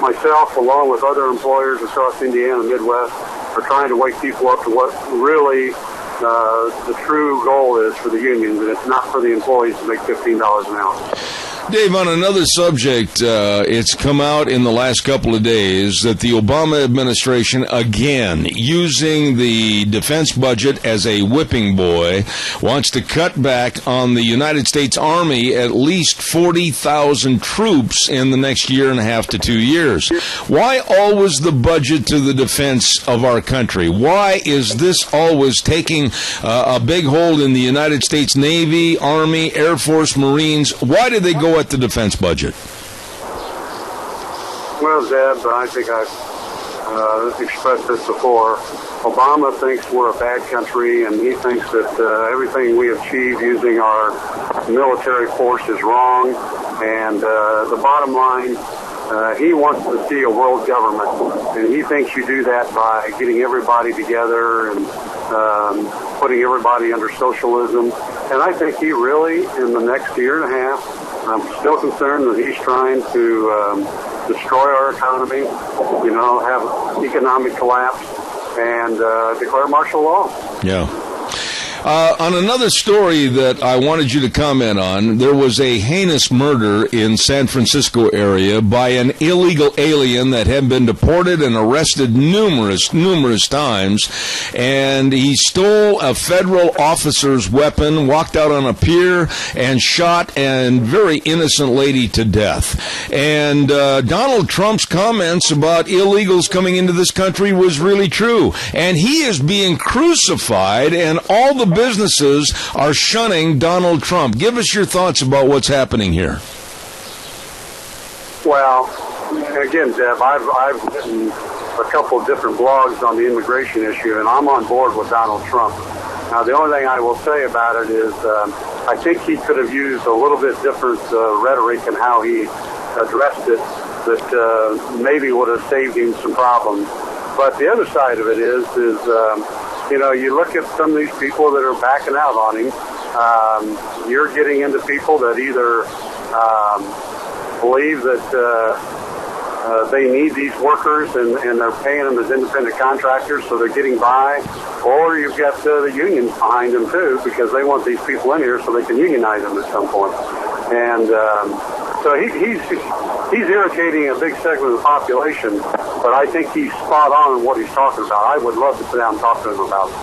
myself, along with other employers across Indiana and Midwest, are trying to wake people up to what really the true goal is for the unions, and it's not for the employees to make $15 an hour. Dave, on another subject, it's come out in the last couple of days that the Obama administration, again, using the defense budget as a whipping boy, wants to cut back on the United States Army at least 40,000 troops in the next year and a half to 2 years. Why always the budget to the defense of our country? Why is this always taking a big hold in the United States Navy, Army, Air Force, Marines? Why do they go at the defense budget? Well, Zeb, I think I've expressed this before. Obama thinks we're a bad country, and he thinks that everything we achieve using our military force is wrong. And the bottom line, he wants to see a world government, and he thinks you do that by getting everybody together and putting everybody under socialism. And I think he really, in the next year and a half, I'm still concerned that he's trying to destroy our economy, have economic collapse, and declare martial law. Yeah. On another story that I wanted you to comment on, there was a heinous murder in San Francisco area by an illegal alien that had been deported and arrested numerous times, and he stole a federal officer's weapon, walked out on a pier, and shot a very innocent lady to death. And Donald Trump's comments about illegals coming into this country was really true, and he is being crucified, and all the businesses are shunning Donald Trump. Give us your thoughts about what's happening here. Well, again, Deb, I've written a couple of different blogs on the immigration issue, and I'm on board with Donald Trump. Now, the only thing I will say about it is I think he could have used a little bit different rhetoric in how he addressed it that maybe would have saved him some problems. But the other side of it is you look at some of these people that are backing out on him. You're getting into people that either believe that they need these workers and they're paying them as independent contractors, so they're getting by. Or you've got the unions behind them, too, because they want these people in here so they can unionize them at some point. And so he's irritating a big segment of the population, but I think he's spot on in what he's talking about. I would love to sit down and talk to him about it.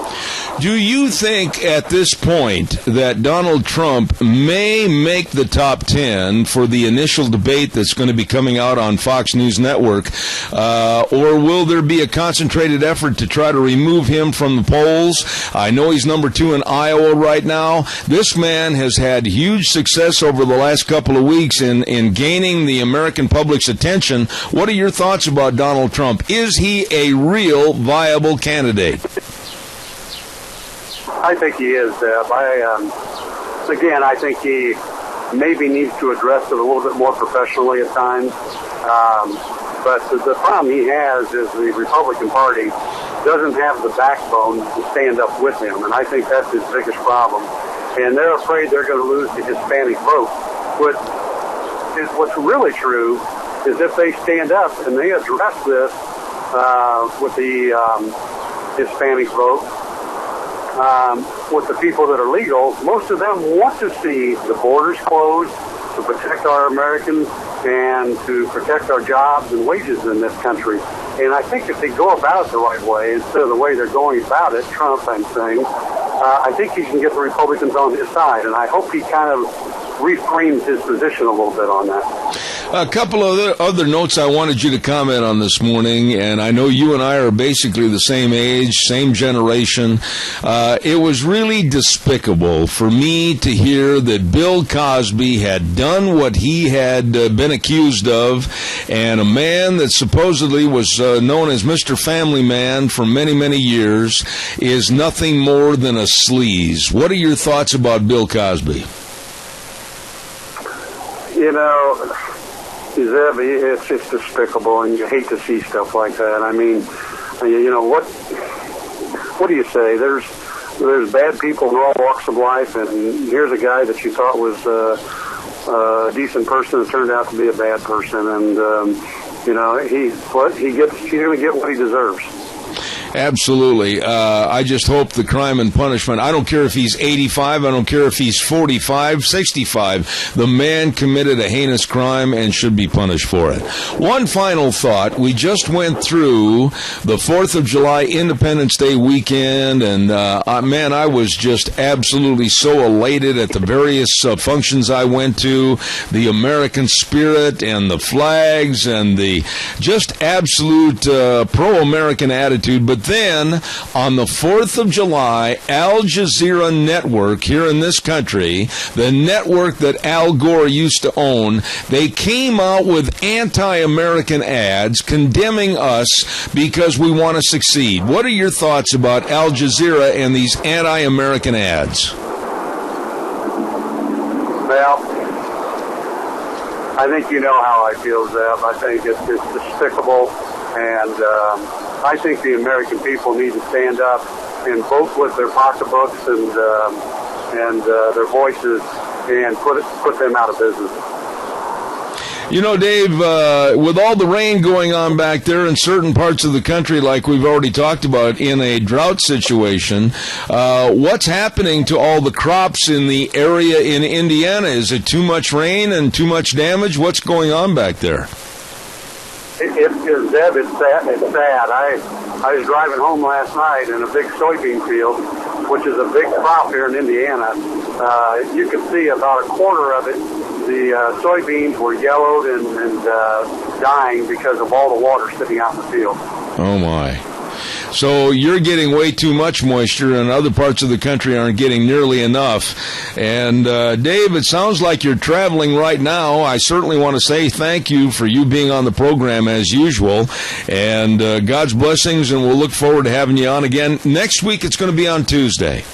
Do you think at this point that Donald Trump may make the top 10 for the initial debate that's going to be coming out on Fox News Network, or will there be a concentrated effort to try to remove him from the polls? I know he's number 2 in Iowa right now. This man has had huge success over the last couple of weeks in gaining the American public's attention. What are your thoughts about Donald Trump? Is he a real viable candidate? I think he is, Deb. I think he maybe needs to address it a little bit more professionally at times. But the problem he has is the Republican Party doesn't have the backbone to stand up with him, and I think that's his biggest problem. And they're afraid they're going to lose the Hispanic vote. What's really true is if they stand up and they address this with the Hispanic vote, with the people that are legal, most of them want to see the borders closed to protect our Americans and to protect our jobs and wages in this country. And I think if they go about it the right way, instead of the way they're going about it, Trump, I'm saying, I think he can get the Republicans on his side. And I hope he kind of reframes his position a little bit on that. A couple of other notes I wanted you to comment on this morning, and I know you and I are basically the same age, same generation. It was really despicable for me to hear that Bill Cosby had done what he had been accused of, and a man that supposedly was known as Mr. Family Man for many, many years is nothing more than a sleaze. What are your thoughts about Bill Cosby? You know, Zeb, it's just despicable, and you hate to see stuff like that. I mean, you know, what do you say? There's bad people in all walks of life, and here's a guy that you thought was a decent person that turned out to be a bad person, and you know, he's going to get what he deserves. Absolutely. I just hope the crime and punishment, I don't care if he's 85, I don't care if he's 45, 65, the man committed a heinous crime and should be punished for it. One final thought. We just went through the 4th of July Independence Day weekend, and man, I was just absolutely so elated at the various functions I went to, the American spirit and the flags and the just absolute pro-American attitude. But then, on the 4th of July, Al Jazeera Network here in this country, the network that Al Gore used to own, they came out with anti-American ads condemning us because we want to succeed. What are your thoughts about Al Jazeera and these anti-American ads? Well, I think you know how I feel, Zeb. I think it's despicable, and I think the American people need to stand up and vote with their pocketbooks and their voices and put them out of business. You know, Dave, with all the rain going on back there in certain parts of the country, like we've already talked about, in a drought situation, what's happening to all the crops in the area in Indiana? Is it too much rain and too much damage? What's going on back there? Zeb, it's sad. I was driving home last night in a big soybean field, which is a big crop here in Indiana. You could see about a quarter of it, the soybeans were yellowed and dying because of all the water sitting out in the field. Oh, my. So you're getting way too much moisture, and other parts of the country aren't getting nearly enough. And, Dave, it sounds like you're traveling right now. I certainly want to say thank you for you being on the program as usual. And God's blessings, and we'll look forward to having you on again. Next week, it's going to be on Tuesday.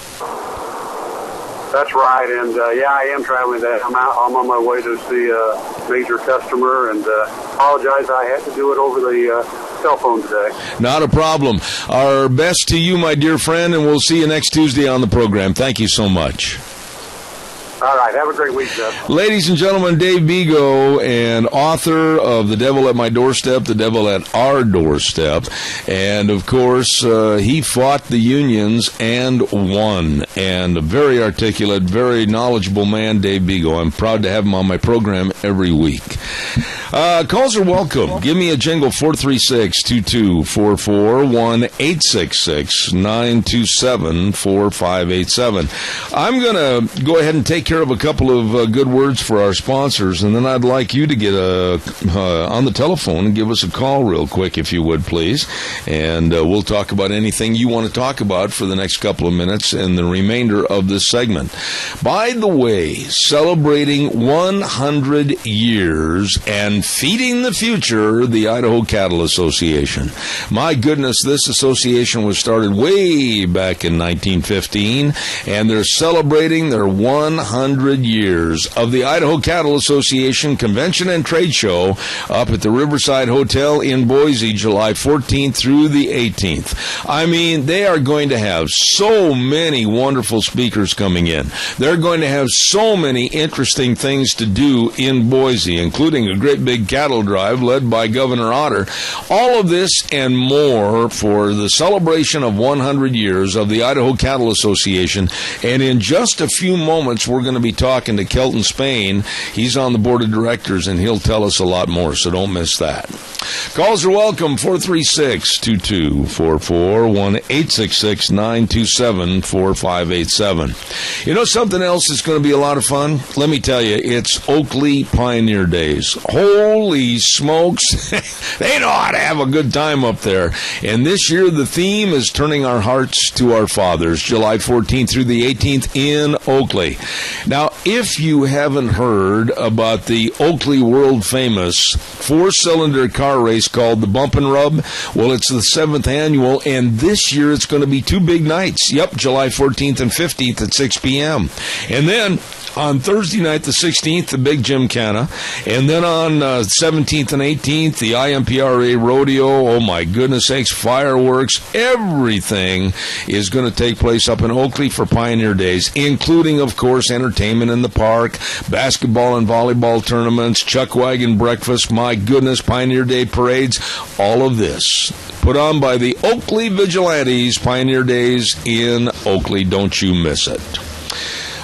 That's right, and yeah, I am traveling today. I'm on my way to see a major customer, and apologize I had to do it over the cell phone today. Not a problem. Our best to you, my dear friend, and we'll see you next Tuesday on the program. Thank you so much. All right, have a great week, Jeff. Ladies and gentlemen, Dave Bego, and author of The Devil at My Doorstep, The Devil at Our Doorstep. And, of course, he fought the unions and won. And a very articulate, very knowledgeable man, Dave Bego. I'm proud to have him on my program every week. Calls are welcome. Give me a jingle, 436-2244, 1-866-927-4587. I'm going to go ahead and take care of a couple of good words for our sponsors, and then I'd like you to get on the telephone and give us a call real quick, if you would, please. And we'll talk about anything you want to talk about for the next couple of minutes and the remainder of this segment. By the way, celebrating 100 years and feeding the future, the Idaho Cattle Association. My goodness, this association was started way back in 1915, and they're celebrating their 100 years of the Idaho Cattle Association Convention and Trade Show up at the Riverside Hotel in Boise, July 14th through the 18th. I mean, they are going to have so many wonderful speakers coming in. They're going to have so many interesting things to do in Boise, including a great big cattle drive led by Governor Otter. All of this and more for the celebration of 100 years of the Idaho Cattle Association. And in just a few moments, we're going to be talking to Kelton Spain. He's on the board of directors, and he'll tell us a lot more, so don't miss that. Calls are welcome, 436-2244, 1-866-927-4587. You know something else that's going to be a lot of fun? Let me tell you, it's Oakley Pioneer Days. Whole Holy smokes. They know how to have a good time up there. And this year the theme is Turning Our Hearts to Our Fathers, July 14th through the 18th in Oakley. Now, if you haven't heard about the Oakley world-famous four-cylinder car race called the Bump and Rub, well, it's the 7th annual, and this year it's going to be 2 big nights. Yep, July 14th and 15th at 6 p.m. And then on Thursday night, the 16th, the big Gymkhana. And then on 17th and 18th, the IMPRA Rodeo. Oh, my goodness sakes, fireworks. Everything is going to take place up in Oakley for Pioneer Days, including, of course, entertainment in the park, basketball and volleyball tournaments, chuck wagon breakfast, my goodness, Pioneer Day parades, all of this put on by the Oakley Vigilantes, Pioneer Days in Oakley. Don't you miss it.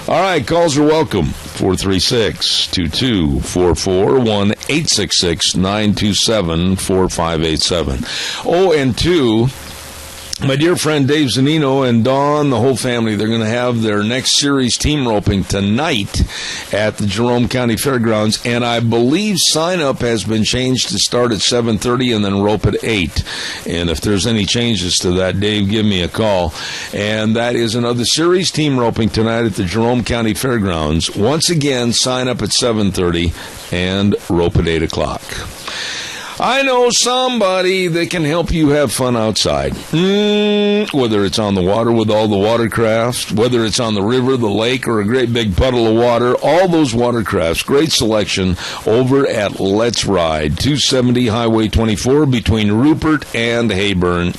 All right, calls are welcome. 436-2244, 1-866-927-4587. Oh, and two, my dear friend Dave Zanino and Dawn, the whole family, they're going to have their next series team roping tonight at the Jerome County Fairgrounds, and I believe sign-up has been changed to start at 7:30 and then rope at 8. And if there's any changes to that, Dave, give me a call. And that is another series team roping tonight at the Jerome County Fairgrounds. Once again, sign up at 7:30 and rope at 8 o'clock. I know somebody that can help you have fun outside. Whether it's on the water with all the watercraft, whether it's on the river, the lake, or a great big puddle of water, all those watercrafts, great selection over at Let's Ride, 270 Highway 24 between Rupert and Hayburn.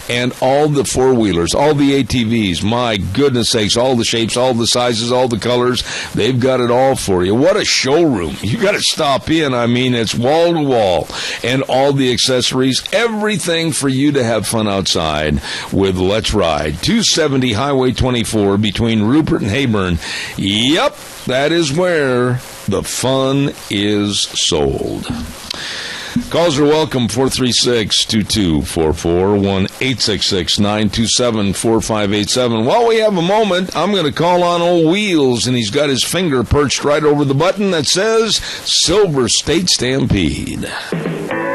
And all the four-wheelers, all the ATVs, my goodness sakes, all the shapes, all the sizes, all the colors, they've got it all for you. What a showroom. You got to stop in. I mean, it's wall to wall, and all the accessories, everything for you to have fun outside with Let's Ride. 270 Highway 24 between Rupert and Hayburn. Yep, that is where the fun is sold. Calls are welcome, 436-2244, 1-866-927-4587. While we have a moment, I'm going to call on old Wheels, and he's got his finger perched right over the button that says Silver State Stampede.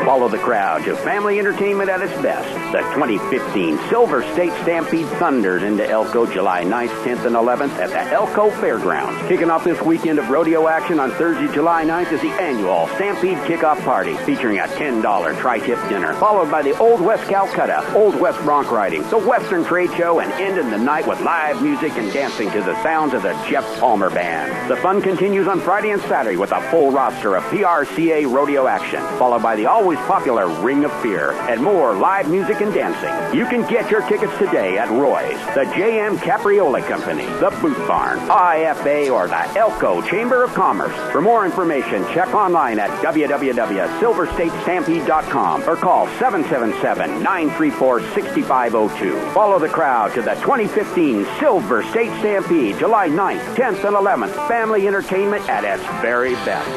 Follow the crowd to family entertainment at its best. The 2015 Silver State Stampede thunders into Elko July 9th, 10th, and 11th at the Elko Fairgrounds. Kicking off this weekend of rodeo action on Thursday, July 9th is the annual Stampede Kickoff Party, featuring a $10 tri-tip dinner, followed by the Old West Calcutta, Old West bronc riding, the Western Trade Show, and ending the night with live music and dancing to the sounds of the Jeff Palmer Band. The fun continues on Friday and Saturday with a full roster of PRCA rodeo action, followed by the always popular Ring of Fear, and more live music and dancing. You can get your tickets today at Roy's, the J.M. Capriola Company, the Boot Barn, IFA, or the Elko Chamber of Commerce. For more information, check online at www.silverstatestampede.com or call 777-934-6502. Follow the crowd to the 2015 Silver State Stampede, July 9th, 10th, and 11th. Family entertainment at its very best.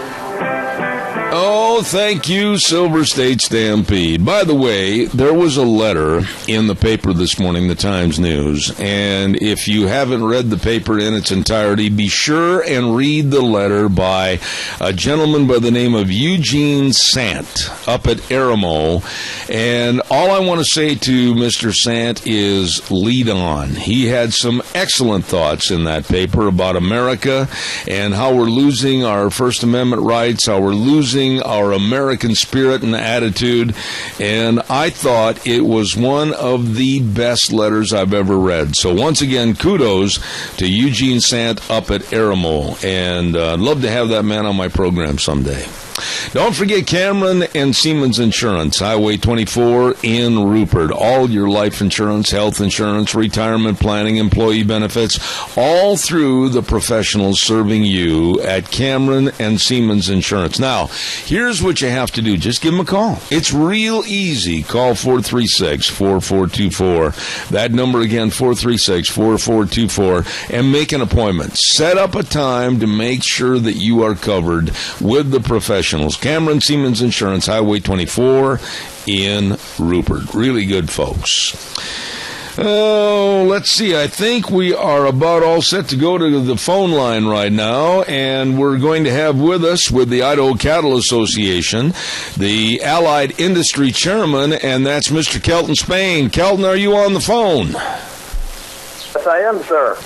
Oh, thank you, Silver State Stampede. By the way, there was a letter in the paper this morning, the Times News, and if you haven't read the paper in its entirety, be sure and read the letter by a gentleman by the name of Eugene Sant up at Aramo. And all I want to say to Mr. Sant is lead on. He had some excellent thoughts in that paper about America and how we're losing our First Amendment rights, how we're losing our American spirit and attitude, and I thought it was one of the best letters I've ever read. So once again, kudos to Eugene Sant up at Aramo, and I'd love to have that man on my program someday. Don't forget Cameron and Siemens Insurance, Highway 24 in Rupert. All your life insurance, health insurance, retirement planning, employee benefits, all through the professionals serving you at Cameron and Siemens Insurance. Now, here's what you have to do. Just give them a call. It's real easy. Call 436-4424. That number again, 436-4424, and make an appointment. Set up a time to make sure that you are covered with the professionals. Cameron Siemens Insurance, Highway 24 in Rupert. Really good folks. Oh, let's see. I think we are about all set to go to the phone line right now, and we're going to have with us, with the Idaho Cattle Association, the Allied Industry Chairman, and that's Mr. Kelton Spain. Kelton, are you on the phone? Yes, I am, sir.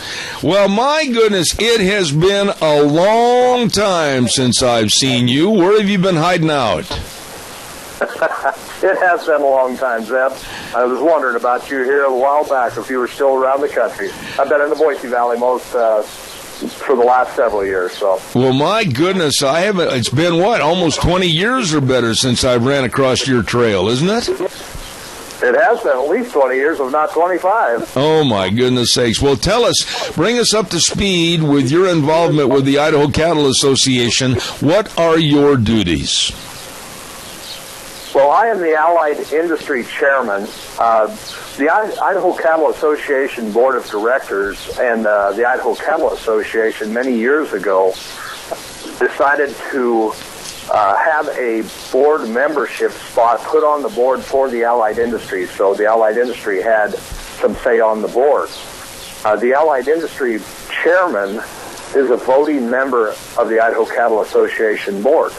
Well, my goodness, it has been a long time since I've seen you. Where have you been hiding out? It has been a long time, Zeb. I was wondering about you here a while back, if you were still around the country. I've been in the Boise Valley most for the last several years. So. Well, my goodness, I haven't. It's been what, almost 20 years or better since I ran across your trail, isn't it? It has been at least 20 years, if not 25. Oh, my goodness sakes. Well, tell us, bring us up to speed with your involvement with the Idaho Cattle Association. What are your duties? Well, I am the Allied Industry Chairman. The Idaho Cattle Association Board of Directors and the Idaho Cattle Association many years ago decided to have a board membership spot put on the board for the Allied Industry. So the Allied Industry had some say on the board. The Allied Industry Chairman is a voting member of the Idaho Cattle Association Board.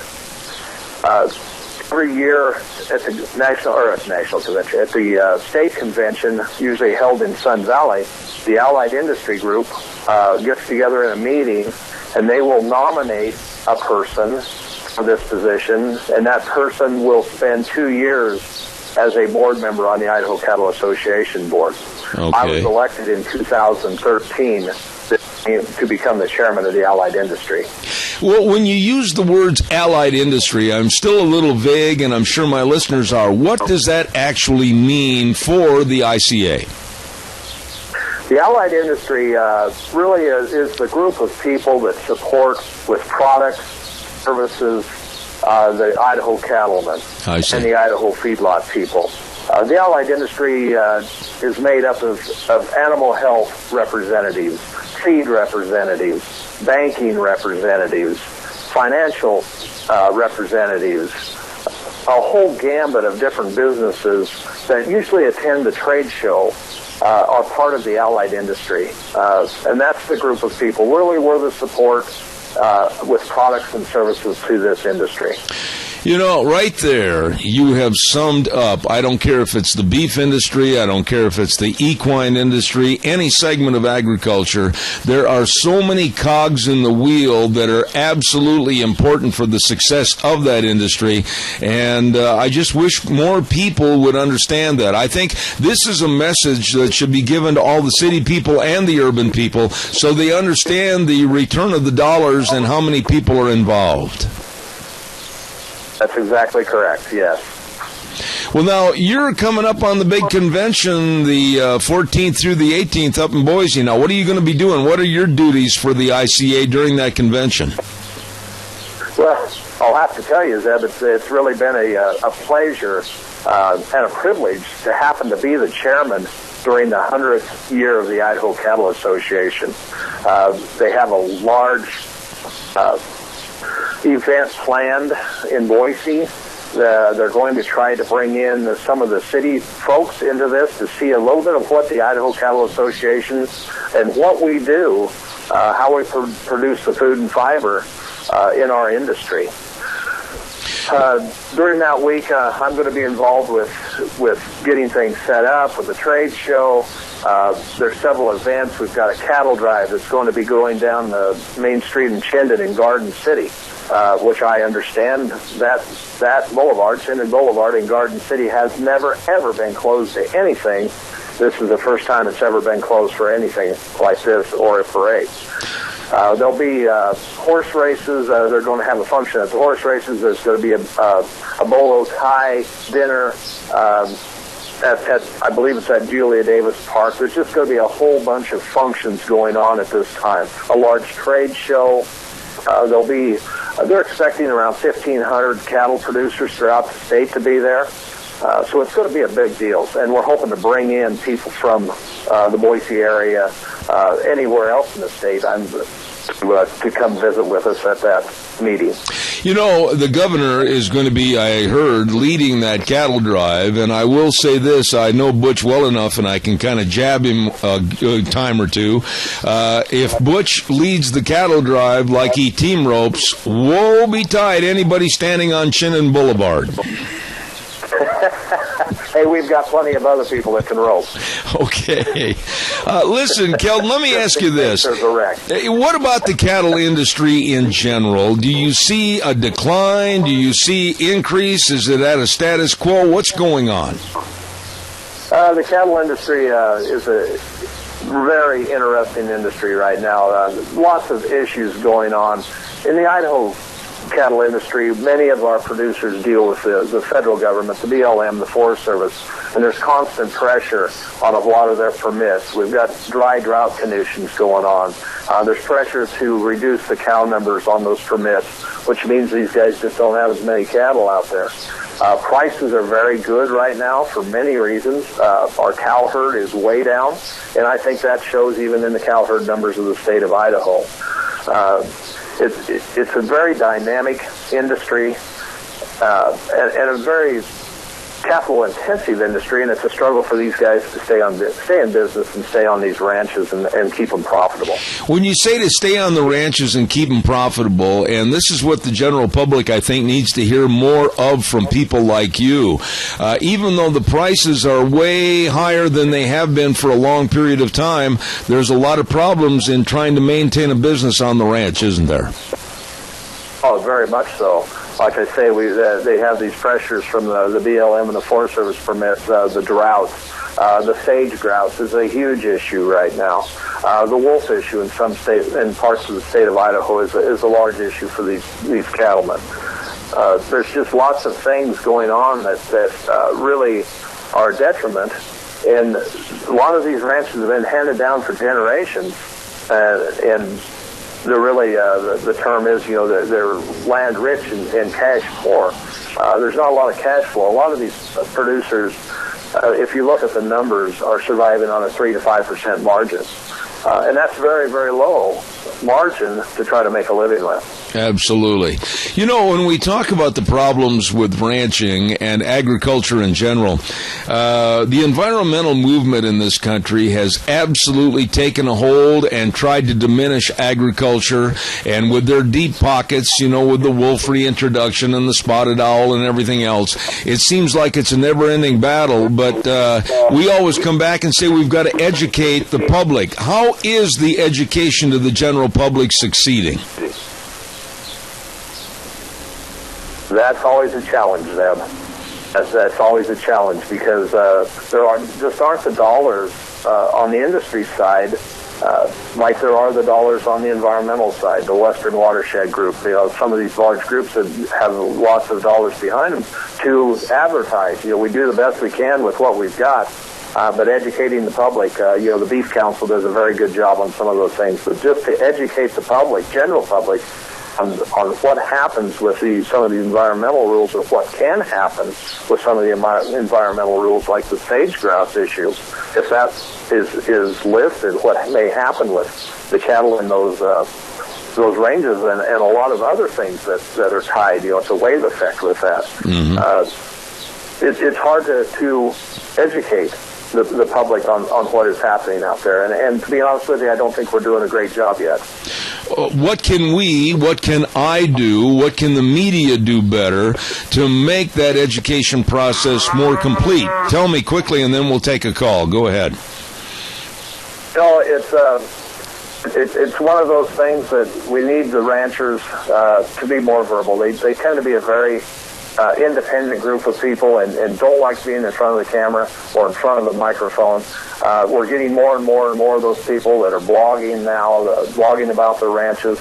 Every year at the national convention, at the state convention, usually held in Sun Valley, the Allied Industry Group gets together in a meeting, and they will nominate a person for this position, and that person will spend 2 years as a board member on the Idaho Cattle Association Board. Okay. I was elected in 2013 to become the chairman of the Allied Industry. Well, when you use the words Allied Industry, I'm still a little vague, and I'm sure my listeners are. What does that actually mean for the ICA? The Allied Industry really is the group of people that support with products, services, the Idaho cattlemen and the Idaho feedlot people. The Allied Industry is made up of animal health representatives, feed representatives, banking representatives, financial representatives, a whole gambit of different businesses that usually attend the trade show are part of the Allied Industry. And that's the group of people. Really, we're the support with products and services to this industry. You know, right there, you have summed up. I don't care if it's the beef industry, I don't care if it's the equine industry, any segment of agriculture. There are so many cogs in the wheel that are absolutely important for the success of that industry, and I just wish more people would understand that. I think this is a message that should be given to all the city people and the urban people so they understand the return of the dollars and how many people are involved. That's exactly correct, yes. Well, now, you're coming up on the big convention, the 14th through the 18th up in Boise. Now, what are you going to be doing? What are your duties for the ICA during that convention? Well, I'll have to tell you, Zeb, it's really been a pleasure and a privilege to happen to be the chairman during the 100th year of the Idaho Cattle Association. They have a large event planned in Boise. They're going to try to bring in some of the city folks into this to see a little bit of what the Idaho Cattle Association and what we do, how we produce the food and fiber in our industry. During that week, I'm going to be involved with getting things set up with the trade show. There's several events. We've got a cattle drive that's going to be going down the main street in Chinden in Garden City, which I understand that boulevard, Chinden Boulevard in Garden City, has never, ever been closed to anything. This is the first time it's ever been closed for anything like this or a parade. There'll be horse races. They're going to have a function at the horse races. There's going to be a bolo tie dinner at I believe it's at Julia Davis Park. There's just going to be a whole bunch of functions going on at this time. A large trade show. They're expecting around 1,500 cattle producers throughout the state to be there. So it's going to be a big deal, and we're hoping to bring in people from the Boise area, anywhere else in the state. to come visit with us at that meeting. You know, the governor is going to be, I heard, leading that cattle drive, and I will say this, I know Butch well enough, and I can kind of jab him a time or two. If Butch leads the cattle drive like he team ropes, woe betide anybody standing on Shinnon Boulevard. Hey, we've got plenty of other people that can rope. Okay. Listen, Keldon, let me ask you this. What about the cattle industry in general? Do you see a decline? Do you see increase? Is it at a status quo? What's going on? The cattle industry is a very interesting industry right now. Lots of issues going on. In the Idaho cattle industry, many of our producers deal with the federal government, the BLM, the Forest Service, and there's constant pressure on a lot of their permits. We've got drought conditions going on. There's pressure to reduce the cow numbers on those permits, which means these guys just don't have as many cattle out there. Prices are very good right now for many reasons. Our cow herd is way down, and I think that shows even in the cow herd numbers of the state of Idaho. It's a very dynamic industry and a very capital-intensive industry, and it's a struggle for these guys to stay in business and stay on these ranches and keep them profitable. When you say to stay on the ranches and keep them profitable, and this is what the general public, I think, needs to hear more of from people like you, even though the prices are way higher than they have been for a long period of time, there's a lot of problems in trying to maintain a business on the ranch, isn't there? Oh, very much so. Like I say, they have these pressures from the BLM and the Forest Service permits, the droughts. The sage grouse is a huge issue right now. The wolf issue in some states, in parts of the state of Idaho, is a large issue for these cattlemen. There's just lots of things going on that really are a detriment. And a lot of these ranches have been handed down for generations, and they're really, the term is, they're land rich and cash poor. There's not a lot of cash flow. A lot of these producers, if you look at the numbers, are surviving on a 3 to 5% margin. And that's very, very low margin to try to make a living with. Absolutely. You know, when we talk about the problems with ranching and agriculture in general, the environmental movement in this country has absolutely taken a hold and tried to diminish agriculture. And with their deep pockets, with the wolf reintroduction and the spotted owl and everything else, it seems like it's a never-ending battle. But we always come back and say we've got to educate the public. How is the education to the general public succeeding? That's always a challenge, Zeb. That's always a challenge because there aren't the dollars on the industry side like there are the dollars on the environmental side. The Western Watershed Group, some of these large groups that have lots of dollars behind them to advertise. We do the best we can with what we've got. But educating the public, the Beef Council does a very good job on some of those things. But just to educate the public, general public, on what happens with some of the environmental rules, or what can happen with some of the environmental rules, like the sage grouse issue. If that is listed, what may happen with the cattle in those ranges, and a lot of other things that are tied, it's a wave effect with that. Mm-hmm. It's hard to educate the public on what is happening out there. And to be honest with you, I don't think we're doing a great job yet. What can I do, what can the media do better to make that education process more complete? Tell me quickly, and then we'll take a call. Go ahead. It's one of those things that we need the ranchers to be more verbal. They tend to be a very independent group of people and don't like being in front of the camera or in front of the microphone. We're getting more and more and more of those people that are blogging now, blogging about their ranches.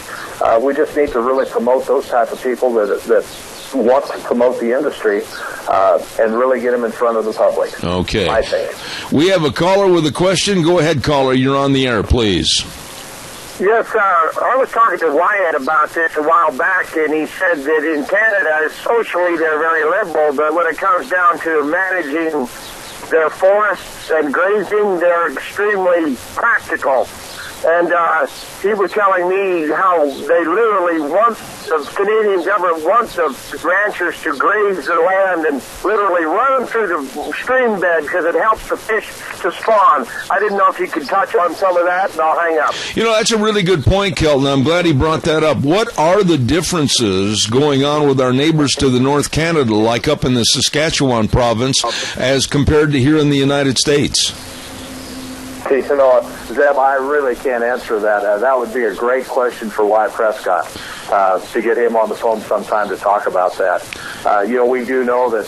We just need to really promote those type of people that want to promote the industry and really get them in front of the public. Okay. I think. We have a caller with a question. Go ahead, caller. You're on the air, please. Yes, I was talking to Wyatt about this a while back, and he said that in Canada, socially they're very liberal, but when it comes down to managing their forests and grazing, they're extremely practical. And he was telling me how they literally want, the Canadian government wants the ranchers to graze the land and literally run them through the stream bed because it helps the fish to spawn. I didn't know if you could touch on some of that, and I'll hang up. That's a really good point, Kelton. I'm glad he brought that up. What are the differences going on with our neighbors to the North Canada, like up in the Saskatchewan province, as compared to here in the United States? Zeb, I really can't answer that. That would be a great question for Wyatt Prescott, to get him on the phone sometime to talk about that. We do know that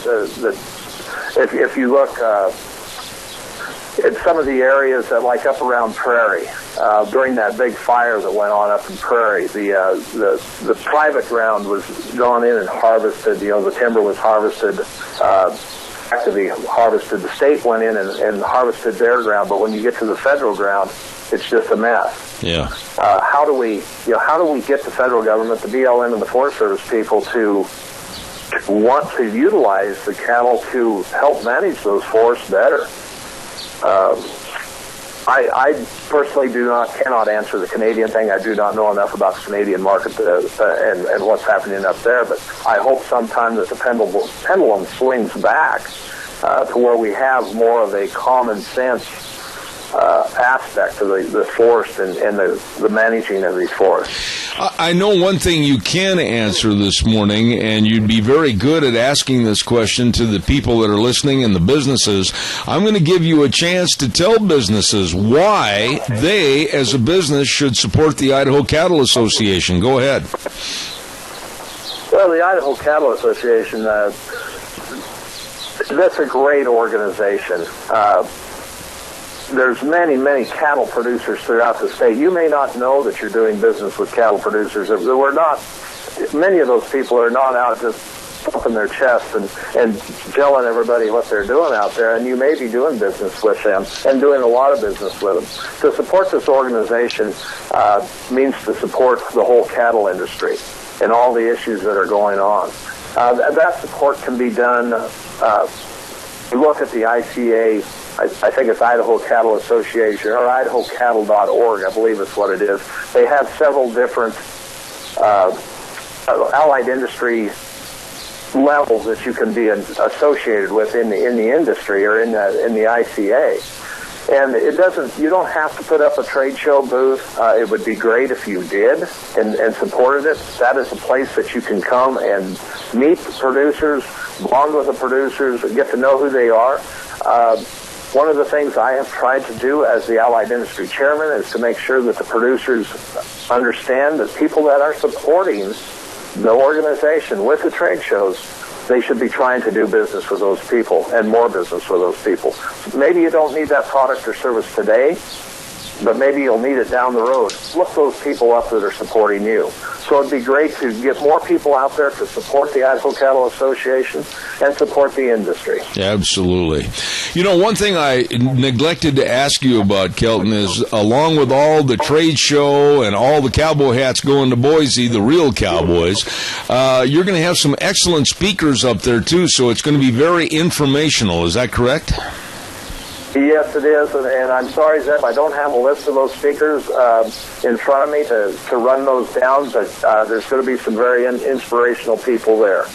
if you look at some of the areas that, like up around Prairie, during that big fire that went on up in Prairie, the private ground was gone in and harvested. The timber was harvested. Actively harvested. The state went in and harvested their ground, but when you get to the federal ground, it's just a mess. Yeah. How do we get the federal government, the BLM, and the Forest Service people to want to utilize the cattle to help manage those forests better? I personally cannot answer the Canadian thing. I do not know enough about the Canadian market and what's happening up there, but I hope sometime that the pendulum swings back to where we have more of a common sense aspect of the forest and the managing of these forests. I know one thing you can answer this morning, and you'd be very good at asking this question to the people that are listening and the businesses. I'm going to give you a chance to tell businesses why they, as a business, should support the Idaho Cattle Association. Go ahead. Well, the Idaho Cattle Association, that's a great organization. There's many, many cattle producers throughout the state. You may not know that you're doing business with cattle producers. Many of those people are not out just pumping their chest and telling everybody what they're doing out there, and you may be doing business with them and doing a lot of business with them. To support this organization means to support the whole cattle industry and all the issues that are going on. That support can be done. You look at the ICA, I think it's Idaho Cattle Association, or IdahoCattle.org, I believe it's what it is. They have several different allied industry levels that you can be associated with in the industry or in the ICA. And you don't have to put up a trade show booth. It would be great if you did and supported it. That is a place that you can come and meet the producers, bond with the producers, get to know who they are. One of the things I have tried to do as the Allied Industry Chairman is to make sure that the producers understand that people that are supporting the organization with the trade shows, they should be trying to do business with those people and more business with those people. Maybe you don't need that product or service today, but maybe you'll need it down the road. Look those people up that are supporting you. So it'd be great to get more people out there to support the Idaho Cattle Association and support the industry. Absolutely. One thing I neglected to ask you about, Kelton, is along with all the trade show and all the cowboy hats going to Boise, the real cowboys, you're going to have some excellent speakers up there, too, so it's going to be very informational. Is that correct? Yes, it is, and I'm sorry, Zeb, I don't have a list of those speakers in front of me to run those down, but there's going to be some very inspirational people there.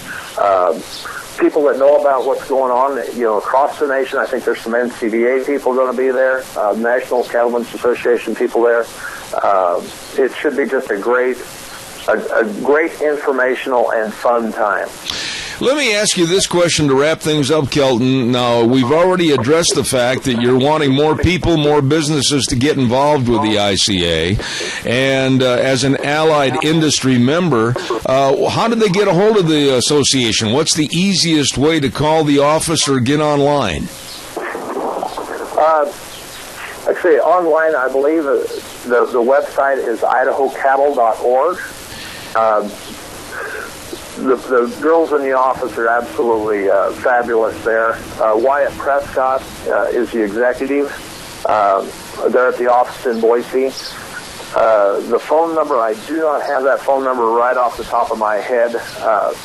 People that know about what's going on, across the nation. I think there's some NCBA people going to be there, National Cattlemen's Association people there. It should be just a great informational and fun time. Let me ask you this question to wrap things up, Kelton. Now, we've already addressed the fact that you're wanting more people, more businesses to get involved with the ICA. And as an allied industry member, how do they get a hold of the association? What's the easiest way to call the office or get online? Actually, online, I believe the website is IdahoCattle.org. The girls in the office are absolutely fabulous there. Wyatt Prescott is the executive. They're at the office in Boise. The phone number, I do not have that phone number right off the top of my head,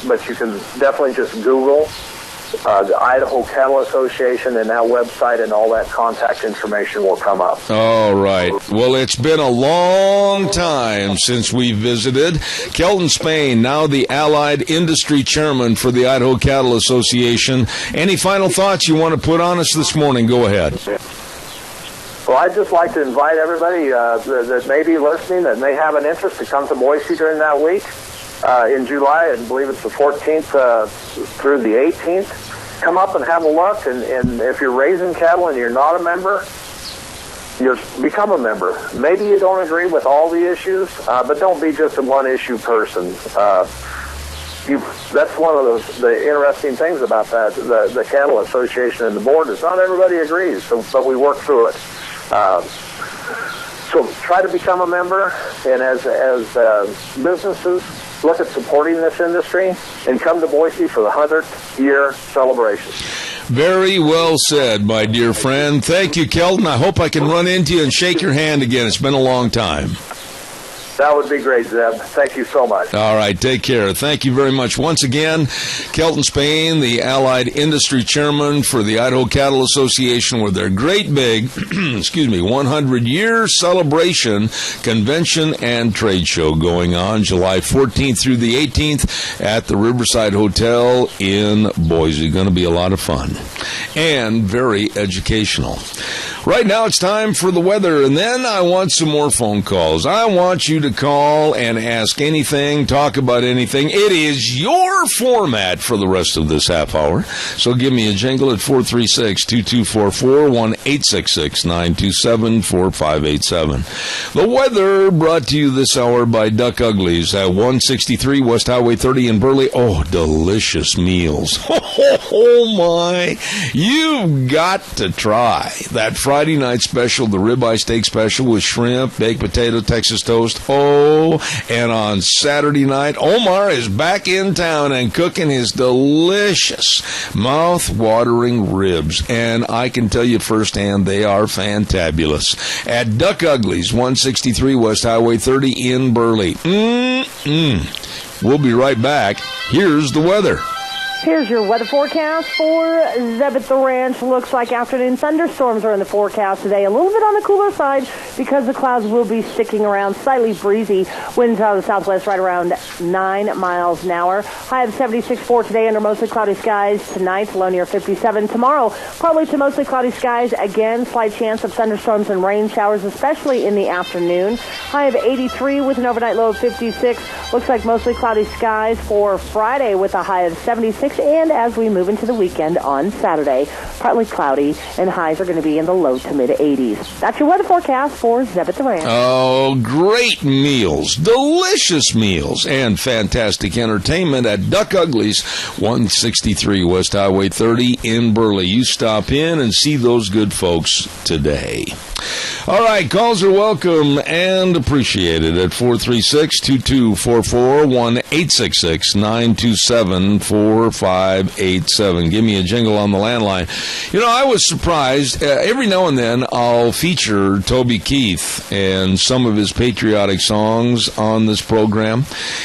but you can definitely just Google the Idaho Cattle Association, and our website, and all that contact information will come up. All right. Well, it's been a long time since we visited. Kelton Spain, now the Allied Industry Chairman for the Idaho Cattle Association. Any final thoughts you want to put on us this morning? Go ahead. Well, I'd just like to invite everybody that may be listening, that may have an interest, to come to Boise during that week in July. I believe it's the 14th through the 18th. Come up and have a look, and if you're raising cattle and you're not a member, you become a member. Maybe you don't agree with all the issues, but don't be just a one-issue person. That's one of the interesting things about that. The Cattle Association and the board is not everybody agrees, but we work through it. So try to become a member, and as businesses, look at supporting this industry, and come to Boise for the 100th year celebration. Very well said, my dear friend. Thank you, Kelton. I hope I can run into you and shake your hand again. It's been a long time. That would be great, Zeb. Thank you so much. All right, take care. Thank you very much. Once again, Kelton Spain, the Allied Industry Chairman for the Idaho Cattle Association, with their great big, 100-year celebration, convention, and trade show going on July 14th through the 18th at the Riverside Hotel in Boise. Going to be a lot of fun and very educational. Right now, it's time for the weather, and then I want some more phone calls. I want you to call and ask anything, talk about anything. It is your format for the rest of this half hour. So give me a jingle at 436-2244, 1-866-927-4587. The weather brought to you this hour by Duck Uglies at 163 West Highway 30 in Burley. Oh, delicious meals. Oh, my. You've got to try that Friday night special, the ribeye steak special with shrimp, baked potato, Texas toast. Oh, and on Saturday night, Omar is back in town and cooking his delicious, mouth-watering ribs. And I can tell you firsthand, they are fantabulous. At Duck Uglies, 163 West Highway 30 in Burley. We'll be right back. Here's the weather. Here's your weather forecast for Zeb at the Ranch. Looks like afternoon thunderstorms are in the forecast today. A little bit on the cooler side because the clouds will be sticking around. Slightly breezy. Winds out of the southwest right around 9 miles an hour. High of 76 for today under mostly cloudy skies. Tonight, low near 57. Tomorrow, probably to mostly cloudy skies. Again, slight chance of thunderstorms and rain showers, especially in the afternoon. High of 83 with an overnight low of 56. Looks like mostly cloudy skies for Friday with a high of 76. And as we move into the weekend on Saturday, partly cloudy, and highs are going to be in the low to mid-80s. That's your weather forecast for Zeb at the Ranch. Oh, great meals, delicious meals, and fantastic entertainment at Duck Uglies, 163 West Highway 30 in Burley. You stop in and see those good folks today. All right, calls are welcome and appreciated at 436-2244, 1-866-927-4587. Give me a jingle on the landline. You know, I was surprised. Every now and then I'll feature Toby Keith and some of his patriotic songs on this program.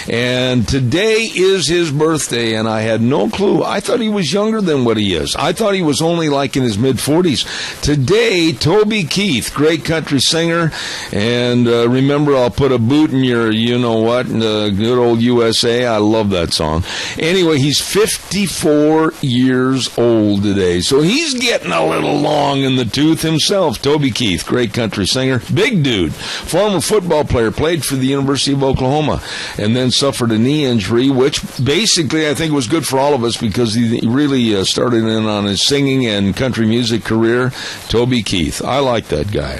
And today is his birthday, and I had no clue. I thought he was younger than what he is. I thought he was only like in his mid-40s. Today, Toby Keith, great country singer, and remember, I'll put a boot in your you-know-what, good old USA. I love that song. Anyway, he's 54 years old today, so he's getting a little long in the tooth himself. Toby Keith, great country singer, big dude, former football player, played for the University of Oklahoma, and then suffered a knee injury, which basically I think was good for all of us because he really started in on his singing and country music career. Toby Keith, I like that guy.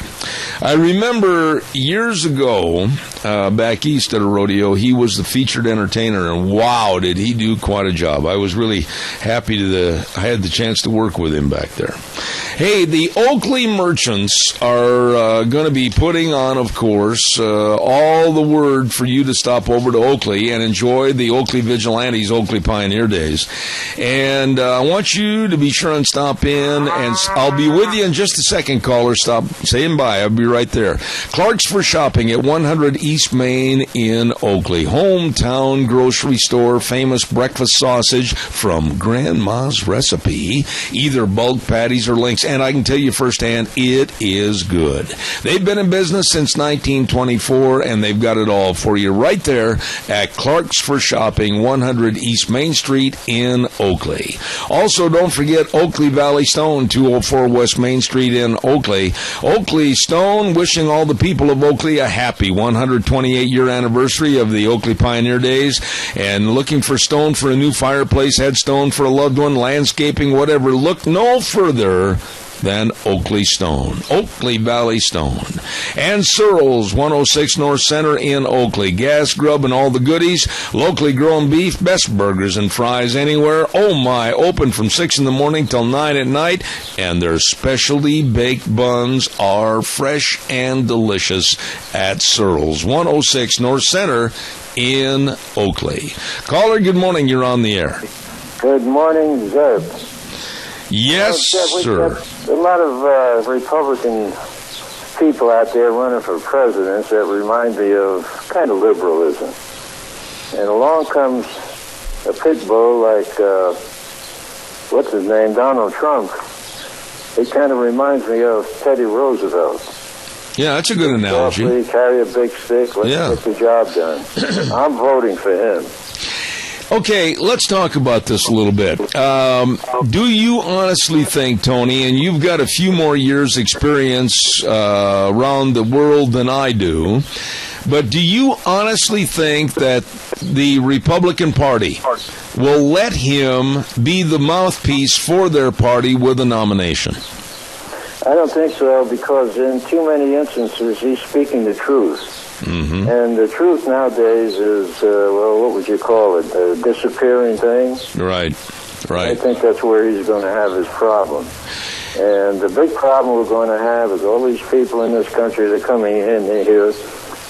I remember years ago, back east at a rodeo, he was the featured entertainer, and wow, did he do quite a job. I was really happy I had the chance to work with him back there. Hey, the Oakley Merchants are going to be putting on, of course, all the word for you to stop over to Oakley and enjoy the Oakley Vigilantes, Oakley Pioneer Days. And I want you to be sure and stop in, and I'll be with you in just a second, caller. Stop saying bye. I'll be right there. Clark's for Shopping at 100 East Main in Oakley. Hometown grocery store, famous breakfast sausage from Grandma's recipe, either bulk patties or links. And I can tell you firsthand, it is good. They've been in business since 1924, and they've got it all for you right there at Clark's for Shopping, 100 East Main Street in Oakley. Also, don't forget Oakley Valley Stone, 204 West Main Street in Oakley. Oakley Stone wishing all the people of Oakley a happy 128-year anniversary of the Oakley Pioneer Days, and looking for stone for a new fireplace, headstone for a loved one, landscaping, whatever. Look no further than Oakley Stone, Oakley Valley Stone. And Searles, 106 North Center in Oakley. Gas, grub, and all the goodies. Locally grown beef, best burgers and fries anywhere. Oh my, open from 6 in the morning till 9 at night. And their specialty baked buns are fresh and delicious at Searles, 106 North Center in Oakley. Caller, good morning. You're on the air. Good morning, Zeb. Yes, sir. A lot of Republican people out there running for presidents that remind me of kind of liberalism. And along comes a pit bull like, what's his name, Donald Trump. It kind of reminds me of Teddy Roosevelt. Yeah, that's a good analogy. Softly, carry a big stick, let's get the job done. I'm voting for him. Okay, let's talk about this a little bit. Do you honestly think, Tony, and you've got a few more years' experience around the world than I do, but do you honestly think that the Republican Party will let him be the mouthpiece for their party with a nomination? I don't think so, because in too many instances he's speaking the truth. Mm-hmm. And the truth nowadays is, well, what would you call it, a disappearing thing? Right. I think that's where he's going to have his problem. And the big problem we're going to have is all these people in this country that are coming in here,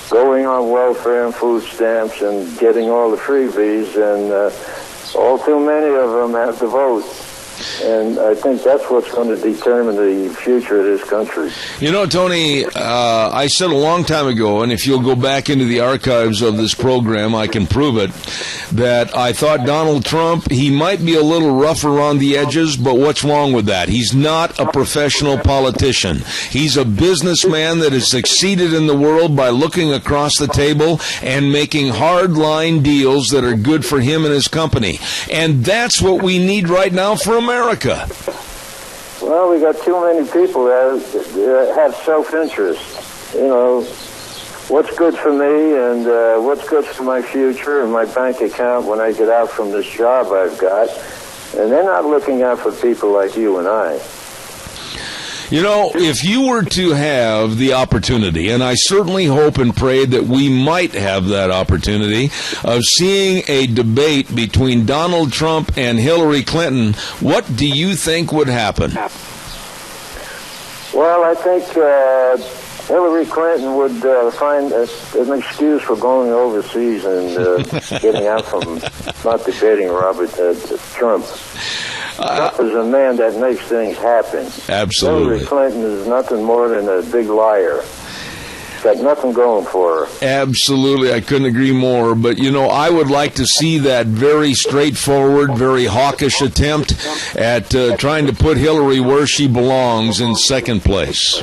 going on welfare and food stamps and getting all the freebies, and all too many of them have to vote. And I think that's what's going to determine the future of this country. You know, Tony, I said a long time ago, and if you'll go back into the archives of this program, I can prove it, that I thought Donald Trump, he might be a little rough around the edges, but what's wrong with that? He's not a professional politician. He's a businessman that has succeeded in the world by looking across the table and making hard-line deals that are good for him and his company. And that's what we need right now for America. Well, we got too many people that have self-interest. You know, what's good for me and what's good for my future and my bank account when I get out from this job I've got. And they're not looking out for people like you and I. You know, if you were to have the opportunity, and I certainly hope and pray that we might have that opportunity of seeing a debate between Donald Trump and Hillary Clinton, what do you think would happen? Well, I think Hillary Clinton would find an excuse for going overseas and getting out from not debating Trump. Trump is a man that makes things happen. Absolutely. Hillary Clinton is nothing more than a big liar. Got nothing going for her. Absolutely. I couldn't agree more. But, you know, I would like to see that very straightforward, very hawkish attempt at trying to put Hillary where she belongs in second place.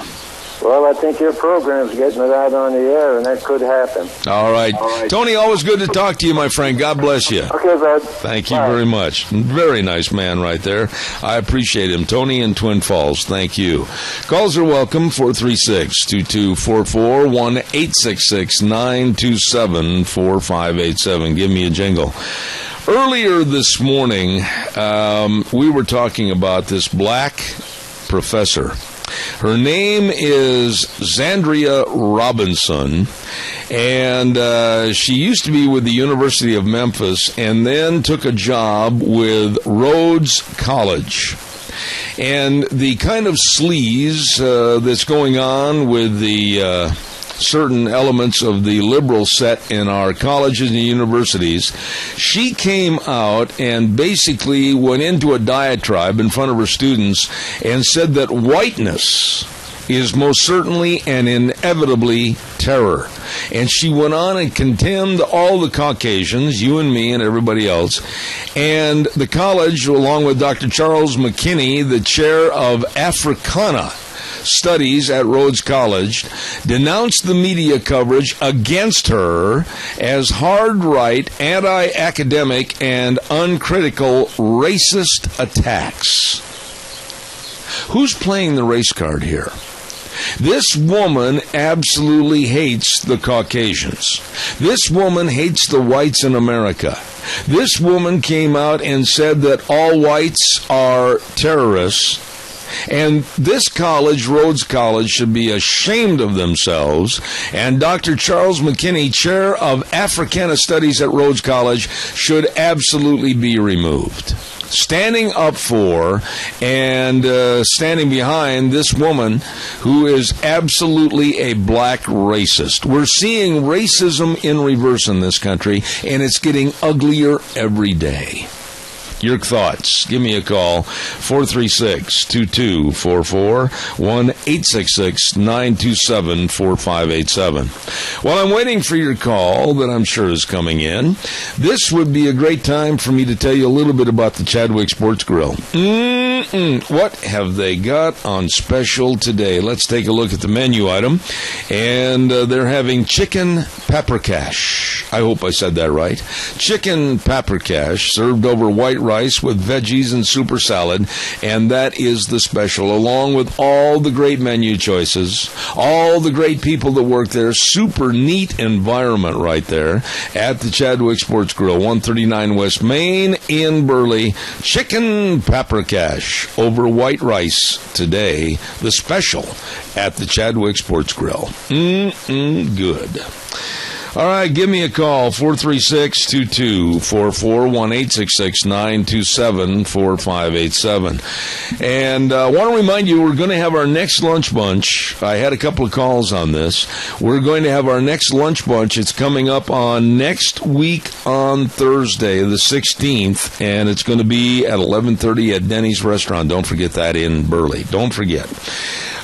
Well, I think your program's getting it out on the air, and that could happen. All right. Tony, always good to talk to you, my friend. God bless you. Okay, bud. Thank you very much. Very nice man right there. I appreciate him. Tony in Twin Falls, thank you. Calls are welcome, 436-2244, 1-866-927-4587. Give me a jingle. Earlier this morning, we were talking about this black professor. Her name is Zandria Robinson, and she used to be with the University of Memphis and then took a job with Rhodes College. And the kind of sleaze that's going on with the certain elements of the liberal set in our colleges and universities, she came out and basically went into a diatribe in front of her students and said that whiteness is most certainly and inevitably terror. And she went on and condemned all the Caucasians, you and me and everybody else. And the college, along with Dr. Charles McKinney, the chair of Africana Studies at Rhodes College, denounced the media coverage against her as hard-right, anti-academic, and uncritical racist attacks. Who's playing the race card here? This woman absolutely hates the Caucasians. This woman hates the whites in America. This woman came out and said that all whites are terrorists. And this college, Rhodes College, should be ashamed of themselves. And Dr. Charles McKinney, chair of Africana Studies at Rhodes College, should absolutely be removed. Standing up for and standing behind this woman who is absolutely a black racist. We're seeing racism in reverse in this country, and it's getting uglier every day. Your thoughts. Give me a call, 436-2244, 1-866-927-4587. While I'm waiting for your call that I'm sure is coming in, this would be a great time for me to tell you a little bit about the Chadwick Sports Grill. What have they got on special today? Let's take a look at the menu item. And they're having chicken paprikash. I hope I said that right. Chicken paprikash served over white rice with veggies and super salad, and that is the special, along with all the great menu choices, all the great people that work there. Super neat environment right there at the Chadwick Sports Grill, 139 West Main in Burley. Chicken paprikash over white rice today, the special at the Chadwick Sports Grill. Good. All right, give me a call, 436-2244, 1-866-927-4587. And I want to remind you, we're going to have our next lunch bunch. I had a couple of calls on this. We're going to have our next lunch bunch. It's coming up on next week on Thursday, the 16th, and it's going to be at 11:30 at Denny's Restaurant. Don't forget that in Burley. Don't forget.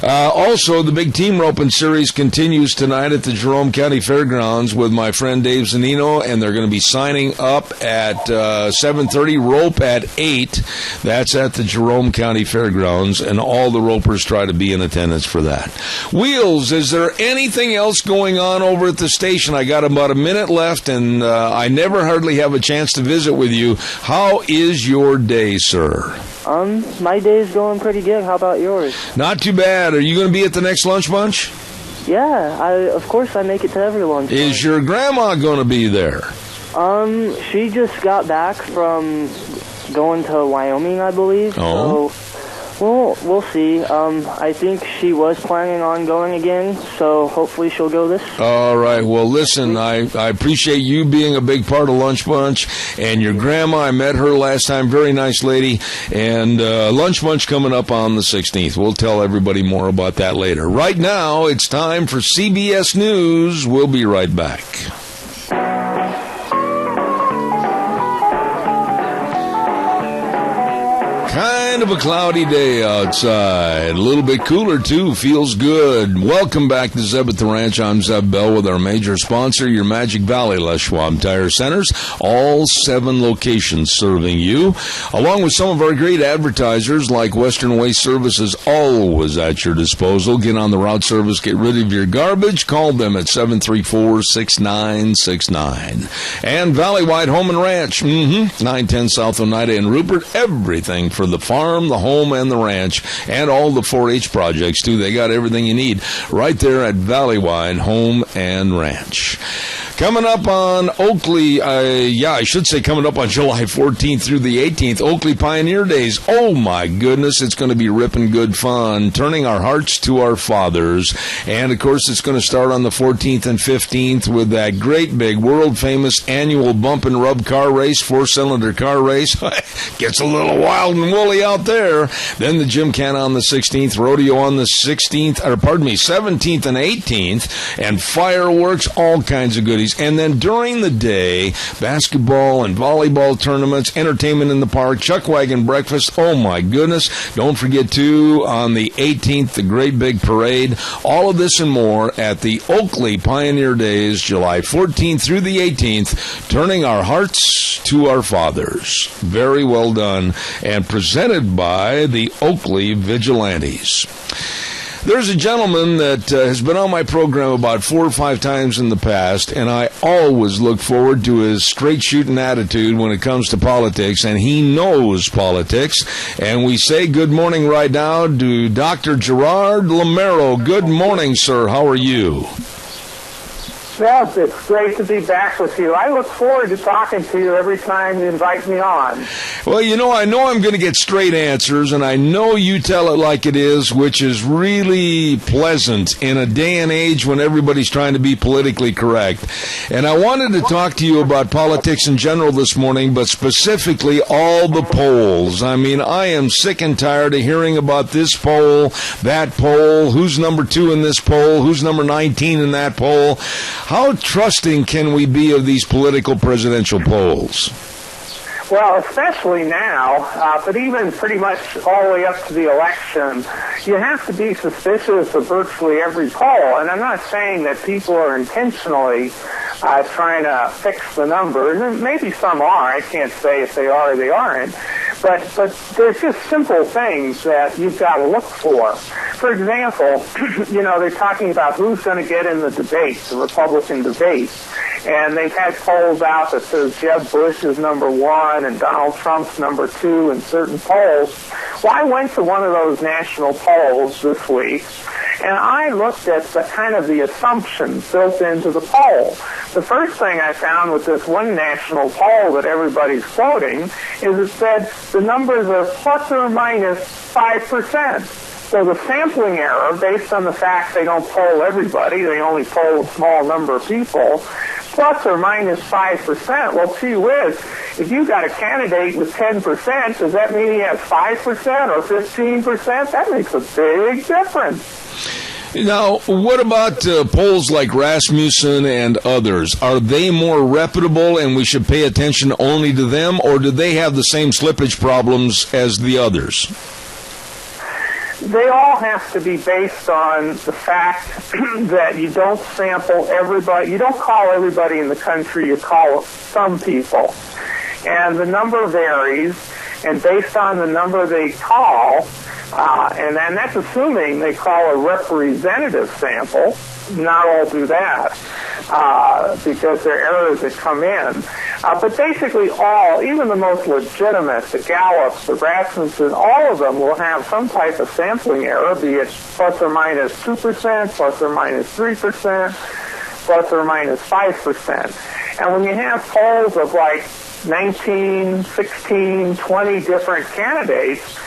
Also, the Big Team Roping Series continues tonight at the Jerome County Fairgrounds with my friend Dave Zanino, and they're going to be signing up at 7:30, rope at 8. That's at the Jerome County Fairgrounds, and all the ropers try to be in attendance for that. Wheels, is there anything else going on over at the station? I got about a minute left, and I never hardly have a chance to visit with you. How is your day, sir? My day's going pretty good. How about yours? Not too bad. Are you going to be at the next lunch bunch? Yeah, of course I make it to every lunch bunch. Is your grandma going to be there? She just got back from going to Wyoming, I believe. Oh. So, we'll see. I think she was planning on going again, so hopefully she'll go this. All right. Well, listen, I appreciate you being a big part of Lunch Bunch, and your grandma, I met her last time, very nice lady, and Lunch Bunch coming up on the 16th. We'll tell everybody more about that later. Right now, it's time for CBS News. We'll be right back. Kind of a cloudy day outside. A little bit cooler, too. Feels good. Welcome back to Zeb at the Ranch. I'm Zeb Bell with our major sponsor, your Magic Valley Les Schwab Tire Centers. All 7 locations serving you, along with some of our great advertisers like Western Waste Services, always at your disposal. Get on the route service. Get rid of your garbage. Call them at 734-6969. And Valleywide Home and Ranch. 910 South Oneida in Rupert. Everything for the farm, the home, and the ranch, and all the 4-H projects, too. They got everything you need right there at Valleywide Home and Ranch. Coming up on Oakley, I should say coming up on July 14th through the 18th, Oakley Pioneer Days. Oh, my goodness, it's going to be ripping good fun, turning our hearts to our fathers. And, of course, it's going to start on the 14th and 15th with that great big world-famous annual bump and rub car race, 4-cylinder car race. Gets a little wild and woolly out there. Then the Gymkhana on the 16th, rodeo on the 17th and 18th, and fireworks, all kinds of goodies. activities. And then during the day, basketball and volleyball tournaments, entertainment in the park, chuck wagon breakfast. Oh, my goodness. Don't forget, too, on the 18th, the great big parade. All of this and more at the Oakley Pioneer Days, July 14th through the 18th, turning our hearts to our fathers. Very well done, and presented by the Oakley Vigilantes. There's a gentleman that has been on my program about 4 or 5 times in the past, and I always look forward to his straight-shooting attitude when it comes to politics, and he knows politics. And we say good morning right now to Dr. Gerard Lamero. Good morning, sir. How are you? Yes, it's great to be back with you. I look forward to talking to you every time you invite me on. Well, I know I'm going to get straight answers, and I know you tell it like it is, which is really pleasant in a day and age when everybody's trying to be politically correct. And I wanted to talk to you about politics in general this morning, but specifically all the polls. I mean, I am sick and tired of hearing about this poll, that poll, who's number 2 in this poll, who's number 19 in that poll. How trusting can we be of these political presidential polls? Well, especially now, but even pretty much all the way up to the election, you have to be suspicious of virtually every poll. And I'm not saying that people are intentionally trying to fix the numbers. Maybe some are. I can't say if they are or they aren't. But there's just simple things that you've got to look for. For example, they're talking about who's going to get in the debate, the Republican debate. And they've had polls out that says Jeb Bush is number 1 and Donald Trump's number 2 in certain polls. Well, I went to one of those national polls this week, and I looked at the assumptions built into the poll. The first thing I found with this one national poll that everybody's quoting is it said the numbers are plus or minus 5%. So the sampling error, based on the fact they don't poll everybody, they only poll a small number of people, plus or minus 5%. Well, gee whiz, if you've got a candidate with 10%, does that mean he has 5% or 15%? That makes a big difference. Now, what about polls like Rasmussen and others? Are they more reputable and we should pay attention only to them, or do they have the same slippage problems as the others? They all have to be based on the fact that you don't sample everybody. You don't call everybody in the country. You call some people. And the number varies, and based on the number they call, and that's assuming they call a representative sample. Not all do that because there are errors that come in. But basically all, even the most legitimate, the Gallups, the Rasmussen, all of them will have some type of sampling error, be it plus or minus 2%, plus or minus 3%, plus or minus 5%. And when you have polls of like 19, 16, 20 different candidates,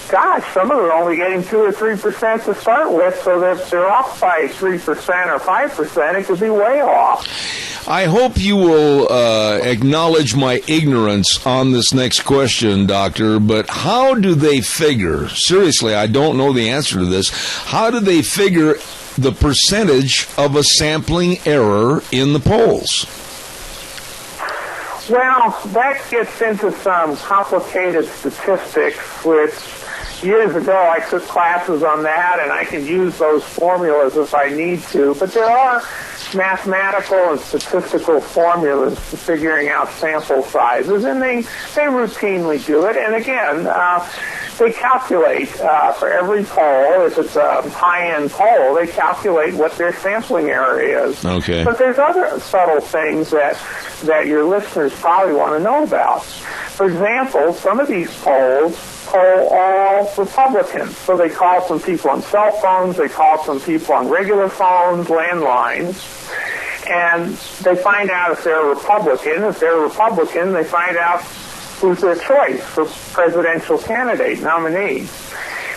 gosh, some of them are only getting 2 or 3% to start with, so that they're off by 3% or 5%, it could be way off. I hope you will acknowledge my ignorance on this next question, Doctor, but how do they figure, seriously, I don't know the answer to this, how do they figure the percentage of a sampling error in the polls? Well, that gets into some complicated statistics, which years ago I took classes on that, and I can use those formulas if I need to. But there are mathematical and statistical formulas for figuring out sample sizes, and they routinely do it. And again, they calculate for every poll, if it's a high-end poll, they calculate what their sampling area is. Okay. But there's other subtle things that your listeners probably want to know about. For example, some of these polls poll all Republicans. So they call some people on cell phones, they call some people on regular phones, landlines, and they find out if they're a Republican. If they're a Republican, they find out who's their choice for presidential candidate nominee.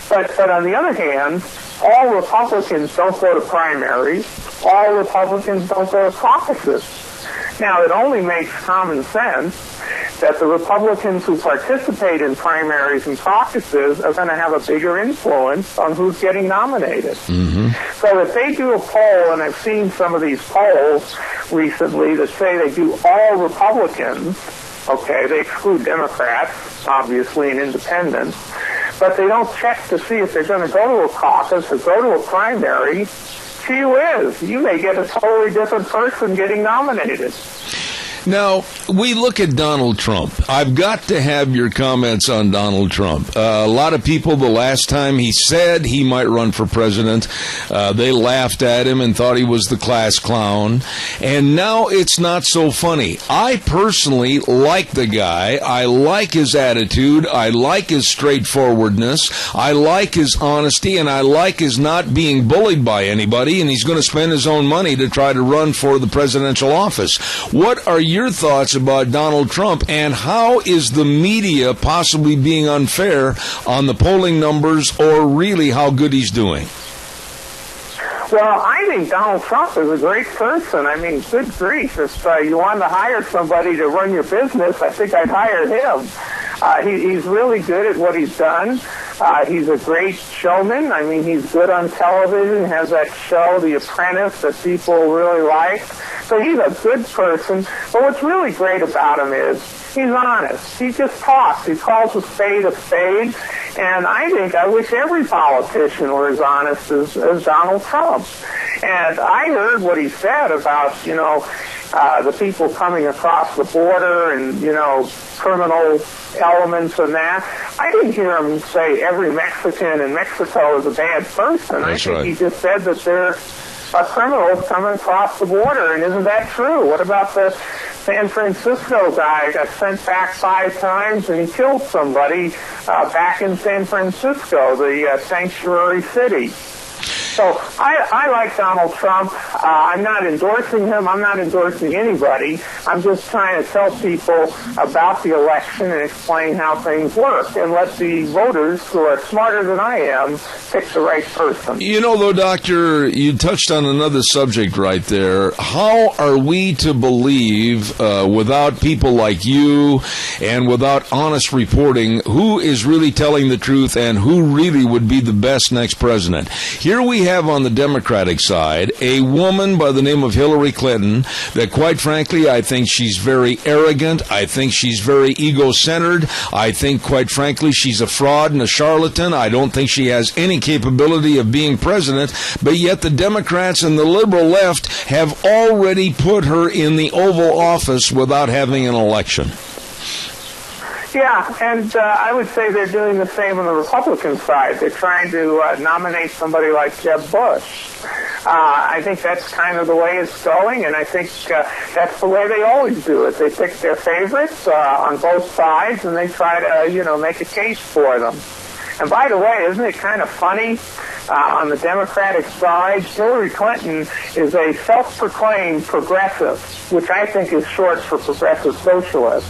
But on the other hand, all Republicans don't go to primaries. All Republicans don't go to caucuses. Now, it only makes common sense that the Republicans who participate in primaries and caucuses are going to have a bigger influence on who's getting nominated. Mm-hmm. So if they do a poll, and I've seen some of these polls recently that say they do all Republicans. Okay, they exclude Democrats, obviously, and independents, but they don't check to see if they're going to go to a caucus or go to a primary. Gee whiz, you may get a totally different person getting nominated. Now, we look at Donald Trump. I've got to have your comments on Donald Trump. A lot of people, the last time he said he might run for president, they laughed at him and thought he was the class clown. And now it's not so funny. I personally like the guy. I like his attitude. I like his straightforwardness. I like his honesty. And I like his not being bullied by anybody. And he's going to spend his own money to try to run for the presidential office. What are your thoughts about Donald Trump, and how is the media possibly being unfair on the polling numbers, or really how good he's doing? Well, I think Donald Trump is a great person. I mean, good grief. If you wanted to hire somebody to run your business, I think I'd hire him. He's really good at what he's done. He's a great showman. I mean, he's good on television, has that show, The Apprentice, that people really like. So he's a good person. But what's really great about him is he's honest. He just talks. He calls a spade a spade. And I wish every politician were as honest as Donald Trump. And I heard what he said about, the people coming across the border and, criminal elements and that. I didn't hear him say every Mexican in Mexico is a bad person. That's I think right. He just said that there are criminals coming across the border, and isn't that true? What about the San Francisco guy got sent back 5 times and he killed somebody back in San Francisco, the sanctuary city? So I like Donald Trump. I'm not endorsing him. I'm not endorsing anybody. I'm just trying to tell people about the election and explain how things work and let the voters, who are smarter than I am, pick the right person. Though, Doctor, you touched on another subject right there. How are we to believe, without people like you and without honest reporting, who is really telling the truth and who really would be the best next president? Here we have on the Democratic side a woman by the name of Hillary Clinton that, quite frankly, I think she's very arrogant. I think she's very ego-centered. I think, quite frankly, she's a fraud and a charlatan. I don't think she has any capability of being president, but yet the Democrats and the liberal left have already put her in the Oval Office without having an election. Yeah, and I would say they're doing the same on the Republican side. They're trying to nominate somebody like Jeb Bush. I think that's kind of the way it's going, and I think that's the way they always do it. They pick their favorites on both sides, and they try to, make a case for them. And by the way, isn't it kind of funny? On the Democratic side, Hillary Clinton is a self-proclaimed progressive, which I think is short for progressive socialist.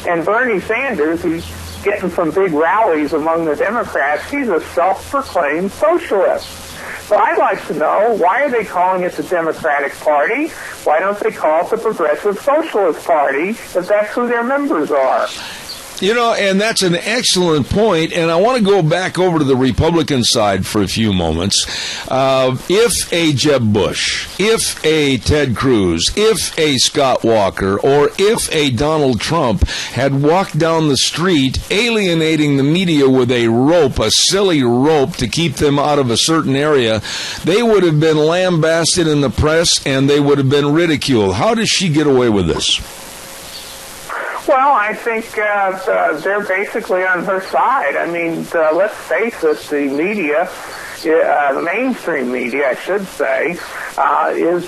And Bernie Sanders, who's getting some big rallies among the Democrats, he's a self-proclaimed socialist. So I'd like to know, why are they calling it the Democratic Party? Why don't they call it the Progressive Socialist Party, if that's who their members are? And that's an excellent point, and I want to go back over to the Republican side for a few moments. If a Jeb Bush, if a Ted Cruz, if a Scott Walker, or if a Donald Trump had walked down the street alienating the media with a rope, a silly rope to keep them out of a certain area, they would have been lambasted in the press and they would have been ridiculed. How does she get away with this? Well, I think they're basically on her side. I mean, let's face it, the media, the mainstream media, I should say, is,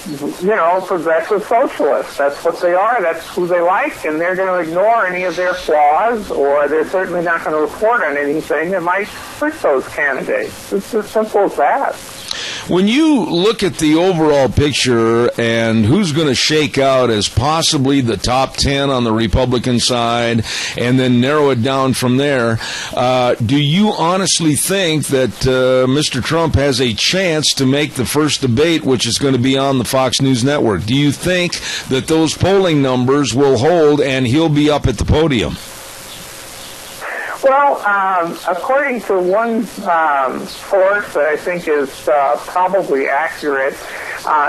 progressive socialists. That's what they are. That's who they like, and they're going to ignore any of their flaws, or they're certainly not going to report on anything that might hurt those candidates. It's as simple as that. When you look at the overall picture and who's going to shake out as possibly the top 10 on the Republican side and then narrow it down from there, do you honestly think that Mr. Trump has a chance to make the first debate, which is going to be on the Fox News network? Do you think that those polling numbers will hold and he'll be up at the podium? Well, according to one source that I think is probably accurate,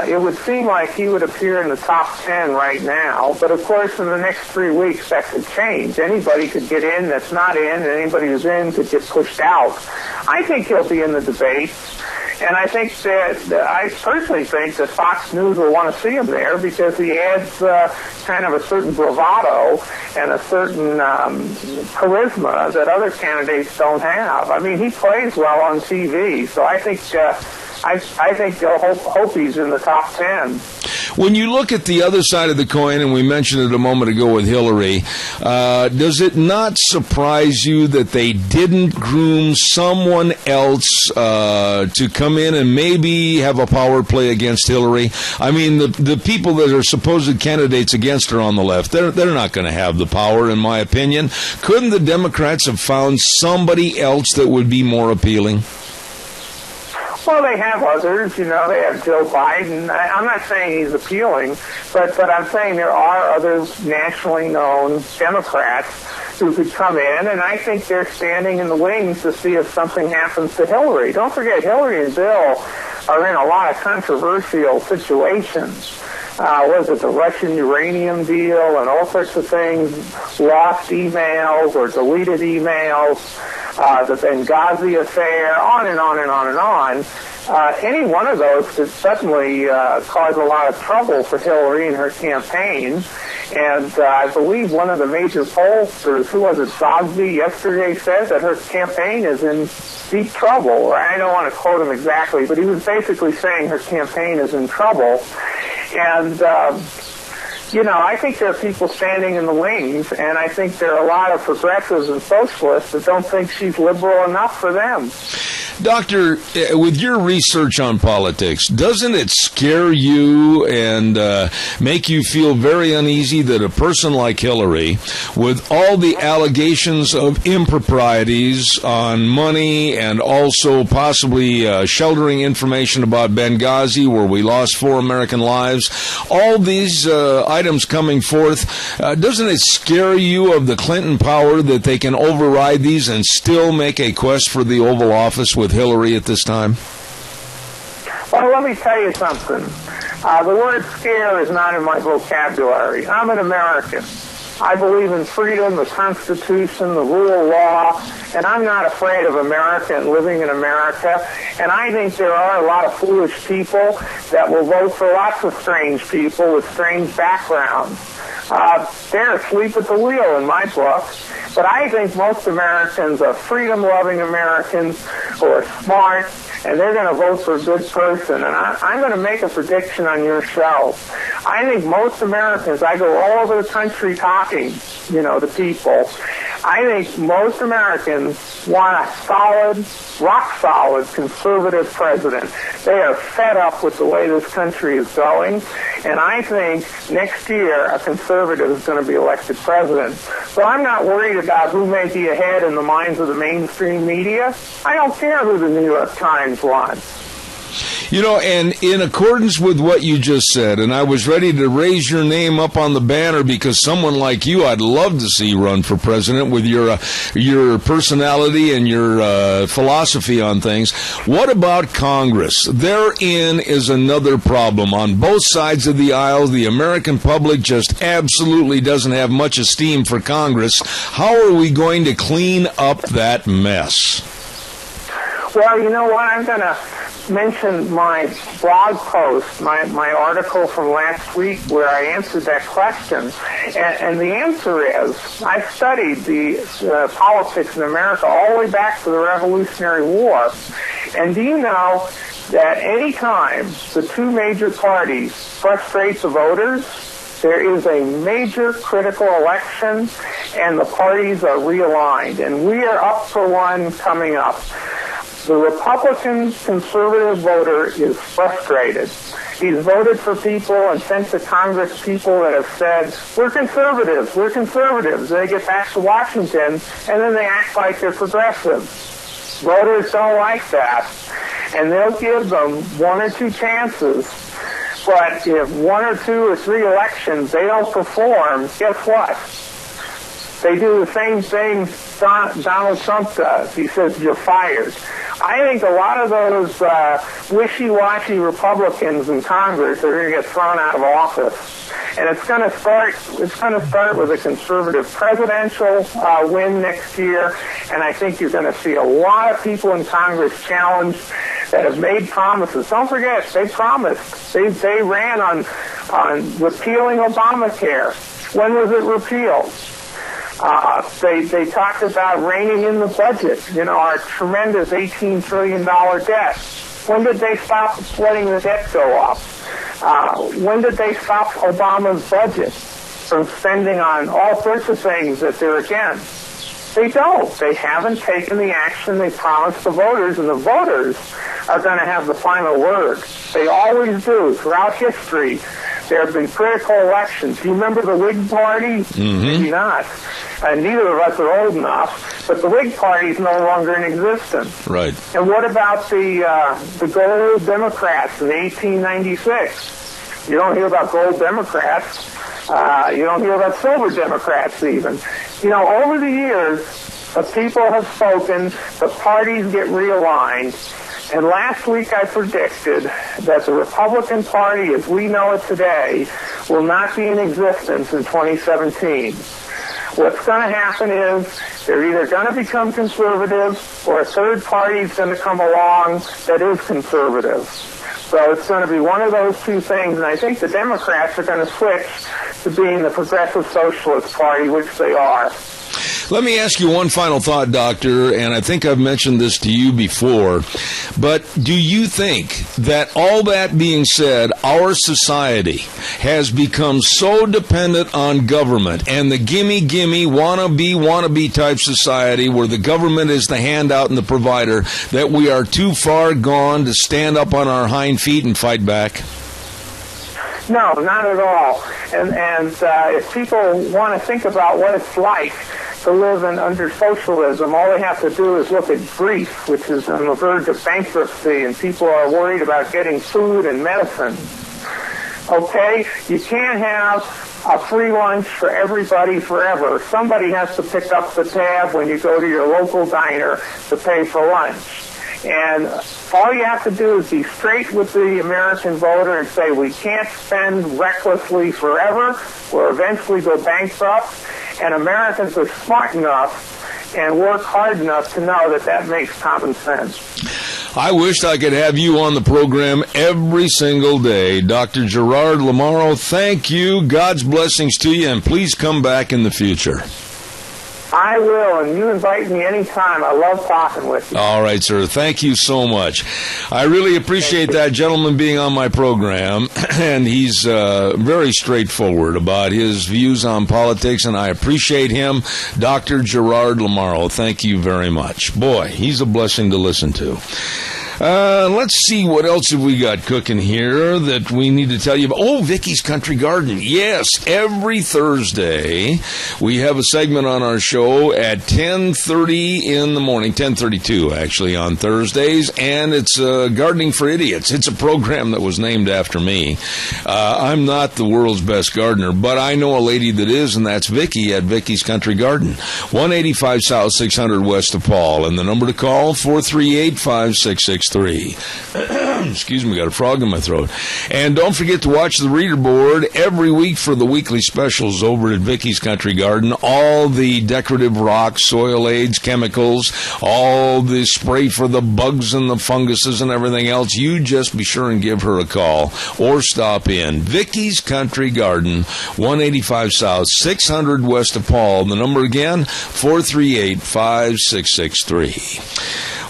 it would seem like he would appear in the top 10 right now. But, of course, in the next 3 weeks, that could change. Anybody could get in that's not in, and anybody who's in could get pushed out. I think he'll be in the debates. And I think I personally think that Fox News will want to see him there because he adds kind of a certain bravado and a certain charisma that other candidates don't have. I mean, he plays well on TV, so I think they'll hope he's in the top 10. When you look at the other side of the coin, and we mentioned it a moment ago with Hillary, does it not surprise you that they didn't groom someone else to come in and maybe have a power play against Hillary? I mean, the people that are supposed candidates against her on the left, they're not going to have the power, in my opinion. Couldn't the Democrats have found somebody else that would be more appealing? Well, they have others, They have Joe Biden. I'm not saying he's appealing, but I'm saying there are other nationally known Democrats who could come in, and I think they're standing in the wings to see if something happens to Hillary. Don't forget, Hillary and Bill are in a lot of controversial situations. Was it the Russian uranium deal and all sorts of things, lost emails or deleted emails, the Benghazi affair, on and on and on and on. Any one of those could suddenly cause a lot of trouble for Hillary and her campaign. And I believe one of the major pollsters, who was it, Sogsby, yesterday said that her campaign is in deep trouble. Or I don't want to quote him exactly, but he was basically saying her campaign is in trouble. And, I think there are people standing in the wings, and I think there are a lot of progressives and socialists that don't think she's liberal enough for them. Doctor, with your research on politics, doesn't it scare you and make you feel very uneasy that a person like Hillary, with all the allegations of improprieties on money and also possibly sheltering information about Benghazi, where we lost 4 American lives, all these items coming forth, doesn't it scare you of the Clinton power that they can override these and still make a quest for the Oval Office with Hillary at this time? Well, let me tell you something. The word scare is not in my vocabulary. I'm an American. I believe in freedom, the Constitution, the rule of law, and I'm not afraid of America and living in America. And I think there are a lot of foolish people that will vote for lots of strange people with strange backgrounds. They're asleep at the wheel in my book. But I think most Americans are freedom-loving Americans who are smart, and they're going to vote for a good person. And I'm going to make a prediction on your show. I think most Americans, I go all over the country talking, to people. I think most Americans want a solid, rock-solid conservative president. They are fed up with the way this country is going, and I think next year a conservative is going to be elected president. So I'm not worried about who may be ahead in the minds of the mainstream media. I don't care who the New York Times wants. And in accordance with what you just said, and I was ready to raise your name up on the banner because someone like you I'd love to see run for president with your personality and your philosophy on things. What about Congress? Therein is another problem. On both sides of the aisle, the American public just absolutely doesn't have much esteem for Congress. How are we going to clean up that mess? Well, you know what? I'm going to mention my blog post, my article from last week where I answered that question. And the answer is, I studied the politics in America all the way back to the Revolutionary War. And do you know that any time the two major parties frustrate the voters, there is a major critical election and the parties are realigned. And we are up for one coming up. The Republican conservative voter is frustrated. He's voted for people and sent to Congress people that have said, we're conservatives. They get back to Washington, and then they act like they're progressives. Voters don't like that. And they'll give them 1 or 2 chances. But if 1 or 2 or 3 elections they don't perform, guess what? They do the same thing Donald Trump does. He says, you're fired. I think a lot of those wishy-washy Republicans in Congress are going to get thrown out of office. And it's going to start with a conservative presidential win next year. And I think you're going to see a lot of people in Congress challenged that have made promises. Don't forget, they promised. They ran on repealing Obamacare. When was it repealed? They talked about reining in the budget, our tremendous $18 trillion debt. When did they stop letting the debt go up? When did they stop Obama's budget from spending on all sorts of things that they're against? They don't. They haven't taken the action they promised the voters, and the voters are going to have the final word. They always do. Throughout history, there have been critical elections. Do you remember the Whig Party? Mm-hmm. Maybe not. Neither of us are old enough, but the Whig Party is no longer in existence. Right. And what about the gold Democrats in 1896? You don't hear about gold Democrats. You don't hear about silver Democrats even. Over the years, the people have spoken, the parties get realigned, and last week I predicted that the Republican Party, as we know it today, will not be in existence in 2017. What's going to happen is they're either going to become conservative or a third party is going to come along that is conservative. So it's going to be one of those two things, and I think the Democrats are going to switch to being the Progressive Socialist Party, which they are. Let me ask you one final thought, Doctor, and I think I've mentioned this to you before, but do you think that all that being said, our society has become so dependent on government and the gimme, wannabe type society where the government is the handout and the provider that we are too far gone to stand up on our hind feet and fight back? No, not at all. And if people want to think about what it's like to live under socialism, all they have to do is look at Greece, which is on the verge of bankruptcy, and people are worried about getting food and medicine. Okay? You can't have a free lunch for everybody forever. Somebody has to pick up the tab when you go to your local diner to pay for lunch. And all you have to do is be straight with the American voter and say, we can't spend recklessly forever. We'll eventually go bankrupt. And Americans are smart enough and work hard enough to know that that makes common sense. I wished I could have you on the program every single day. Dr. Gerard Lamaro, thank you. God's blessings to you, and please come back in the future. I will, and you invite me anytime. I love talking with you. All right, sir. Thank you so much. I really appreciate that gentleman being on my program, and he's very straightforward about his views on politics, and I appreciate him. Dr. Gerard Lamaro, thank you very much. Boy, he's a blessing to listen to. Let's see, what else have we got cooking here that we need to tell you about? Oh, Vicky's Country Garden. Yes, every Thursday we have a segment on our show at 10:30 in the morning, 10:32 actually on Thursdays, and it's Gardening for Idiots. It's a program that was named after me. I'm not the world's best gardener, but I know a lady that is, and that's Vicky at Vicky's Country Garden. 185 South, 600 West of Paul, and the number to call, 438-5663. Excuse me, got a frog in my throat. And don't forget to watch the reader board every week for the weekly specials over at Vicky's Country Garden. All the decorative rocks, soil aids, chemicals, all the spray for the bugs and the funguses and everything else. You just be sure and give her a call or stop in. Vicky's Country Garden, 185 South, 600 West of Paul. The number again, 438-5663.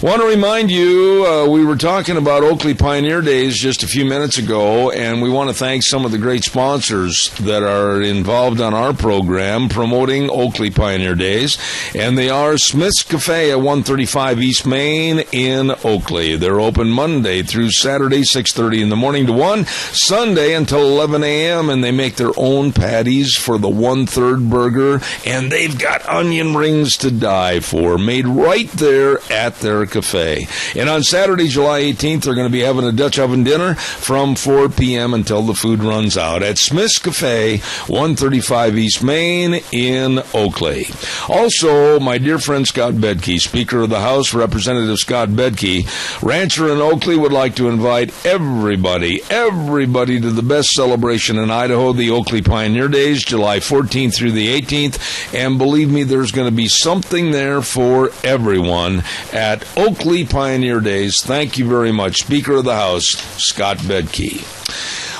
Want to remind you, we were talking about Oakley Pioneer Days just a few minutes ago, and we want to thank some of the great sponsors that are involved on our program promoting Oakley Pioneer Days, and they are Smith's Cafe at 135 East Main in Oakley. They're open Monday through Saturday, 6:30 in the morning to 1, Sunday until 11 a.m., and they make their own patties for the 1/3 burger, and they've got onion rings to die for, made right there at their Cafe. And on Saturday, July 18th, they're going to be having a Dutch oven dinner from 4 p.m. until the food runs out at Smith's Cafe, 135 East Main in Oakley. Also, my dear friend Scott Bedke, Speaker of the House, Representative Scott Bedke, rancher in Oakley, would like to invite everybody to the best celebration in Idaho, the Oakley Pioneer Days, July 14th through the 18th. And believe me, there's going to be something there for everyone at Oakley Pioneer Days. Thank you very much, Speaker of the House, Scott Bedke.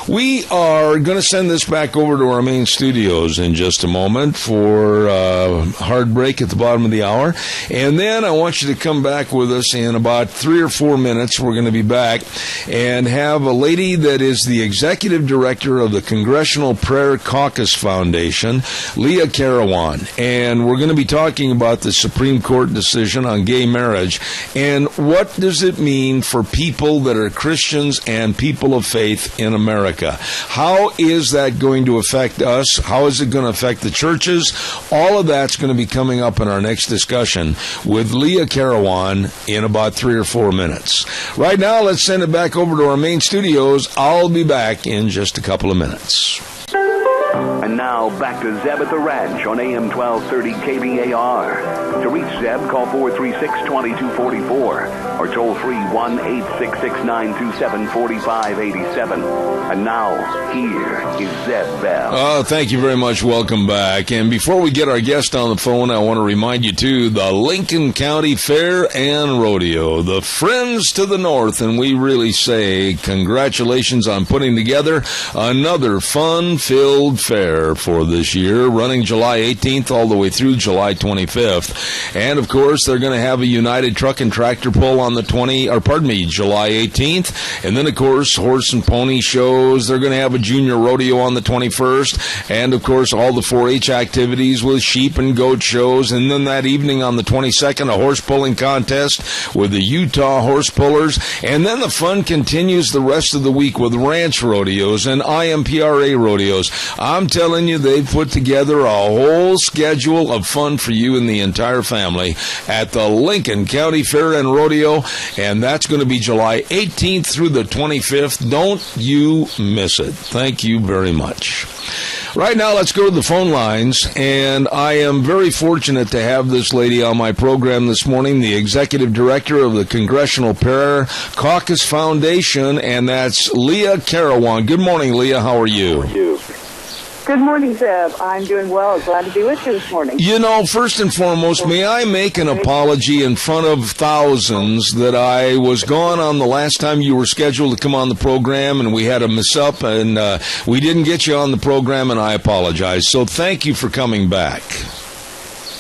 We are going to send this back over to our main studios in just a moment for a hard break at the bottom of the hour. And then I want you to come back with us in about 3 or 4 minutes. We're going to be back and have a lady that is the executive director of the Congressional Prayer Caucus Foundation, Leah Carawan. And we're going to be talking about the Supreme Court decision on gay marriage and what does it mean for people that are Christians and people of faith in America. How is that going to affect us? How is it going to affect the churches? All of that's going to be coming up in our next discussion with Leah Carawan in about 3 or 4 minutes. Right now, let's send it back over to our main studios. I'll be back in just a couple of minutes. And now, back to Zeb at the Ranch on AM 1230 KBAR. To reach Zeb, call 436-2244 or toll free 1-866-927-4587. And now, here is Zeb Bell. Oh, thank you very much. Welcome back. And before we get our guest on the phone, I want to remind you, too, the Lincoln County Fair and Rodeo, the Friends to the North. And we really say congratulations on putting together another fun-filled fair for this year, running July 18th all the way through July 25th. And, of course, they're going to have a United Truck and Tractor Pull on the July 18th. And then, of course, horse and pony shows. They're going to have a junior rodeo on the 21st. And, of course, all the 4-H activities with sheep and goat shows. And then that evening on the 22nd, a horse pulling contest with the Utah horse pullers. And then the fun continues the rest of the week with ranch rodeos and IMPRA rodeos. I'm telling you, they've put together a whole schedule of fun for you and the entire family at the Lincoln County Fair and Rodeo, and that's going to be July 18th through the 25th. Don't you miss it. Thank you very much. Right now, let's go to the phone lines, and I am very fortunate to have this lady on my program this morning, the executive director of the Congressional Prayer Caucus Foundation, and that's Leah Carawan. Good morning, Leah. How are you? Good morning, Zeb. I'm doing well. Glad to be with you this morning. You know, first and foremost, may I make an apology in front of thousands that I was gone on the last time you were scheduled to come on the program, and we had a mess-up, and we didn't get you on the program, and I apologize. So thank you for coming back.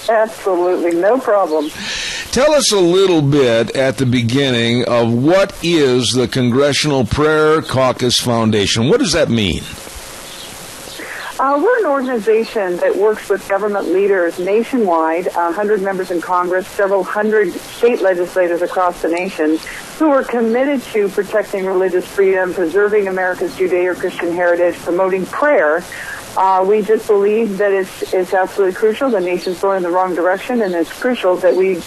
Absolutely, no problem. Tell us a little bit at the beginning of what is the Congressional Prayer Caucus Foundation. What does that mean? We're an organization that works with government leaders nationwide, 100 members in Congress, several hundred state legislators across the nation, who are committed to protecting religious freedom, preserving America's Judeo-Christian heritage, promoting prayer. We just believe that it's absolutely crucial. The nation's going in the wrong direction, and it's crucial that we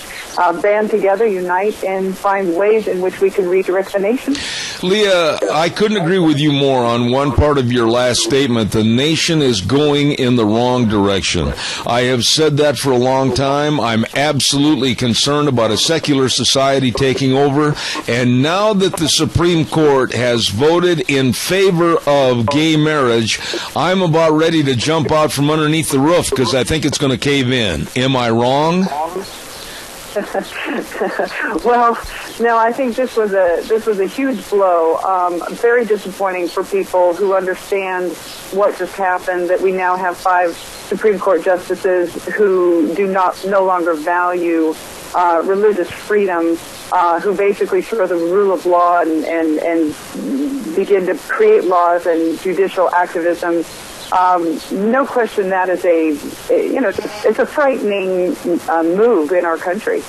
band together, unite, and find ways in which we can redirect the nation. Leah, I couldn't agree with you more on one part of your last statement. The nation is going in the wrong direction. I have said that for a long time. I'm absolutely concerned about a secular society taking over. And now that the Supreme Court has voted in favor of gay marriage, I'm about ready to jump out from underneath the roof because I think it's going to cave in. Am I wrong? Well, no, I think this was a huge blow. Very disappointing for people who understand what just happened. That we now have 5 Supreme Court justices who no longer value religious freedom, who basically throw the rule of law and begin to create laws and judicial activism. No question that is it's a frightening move in our country.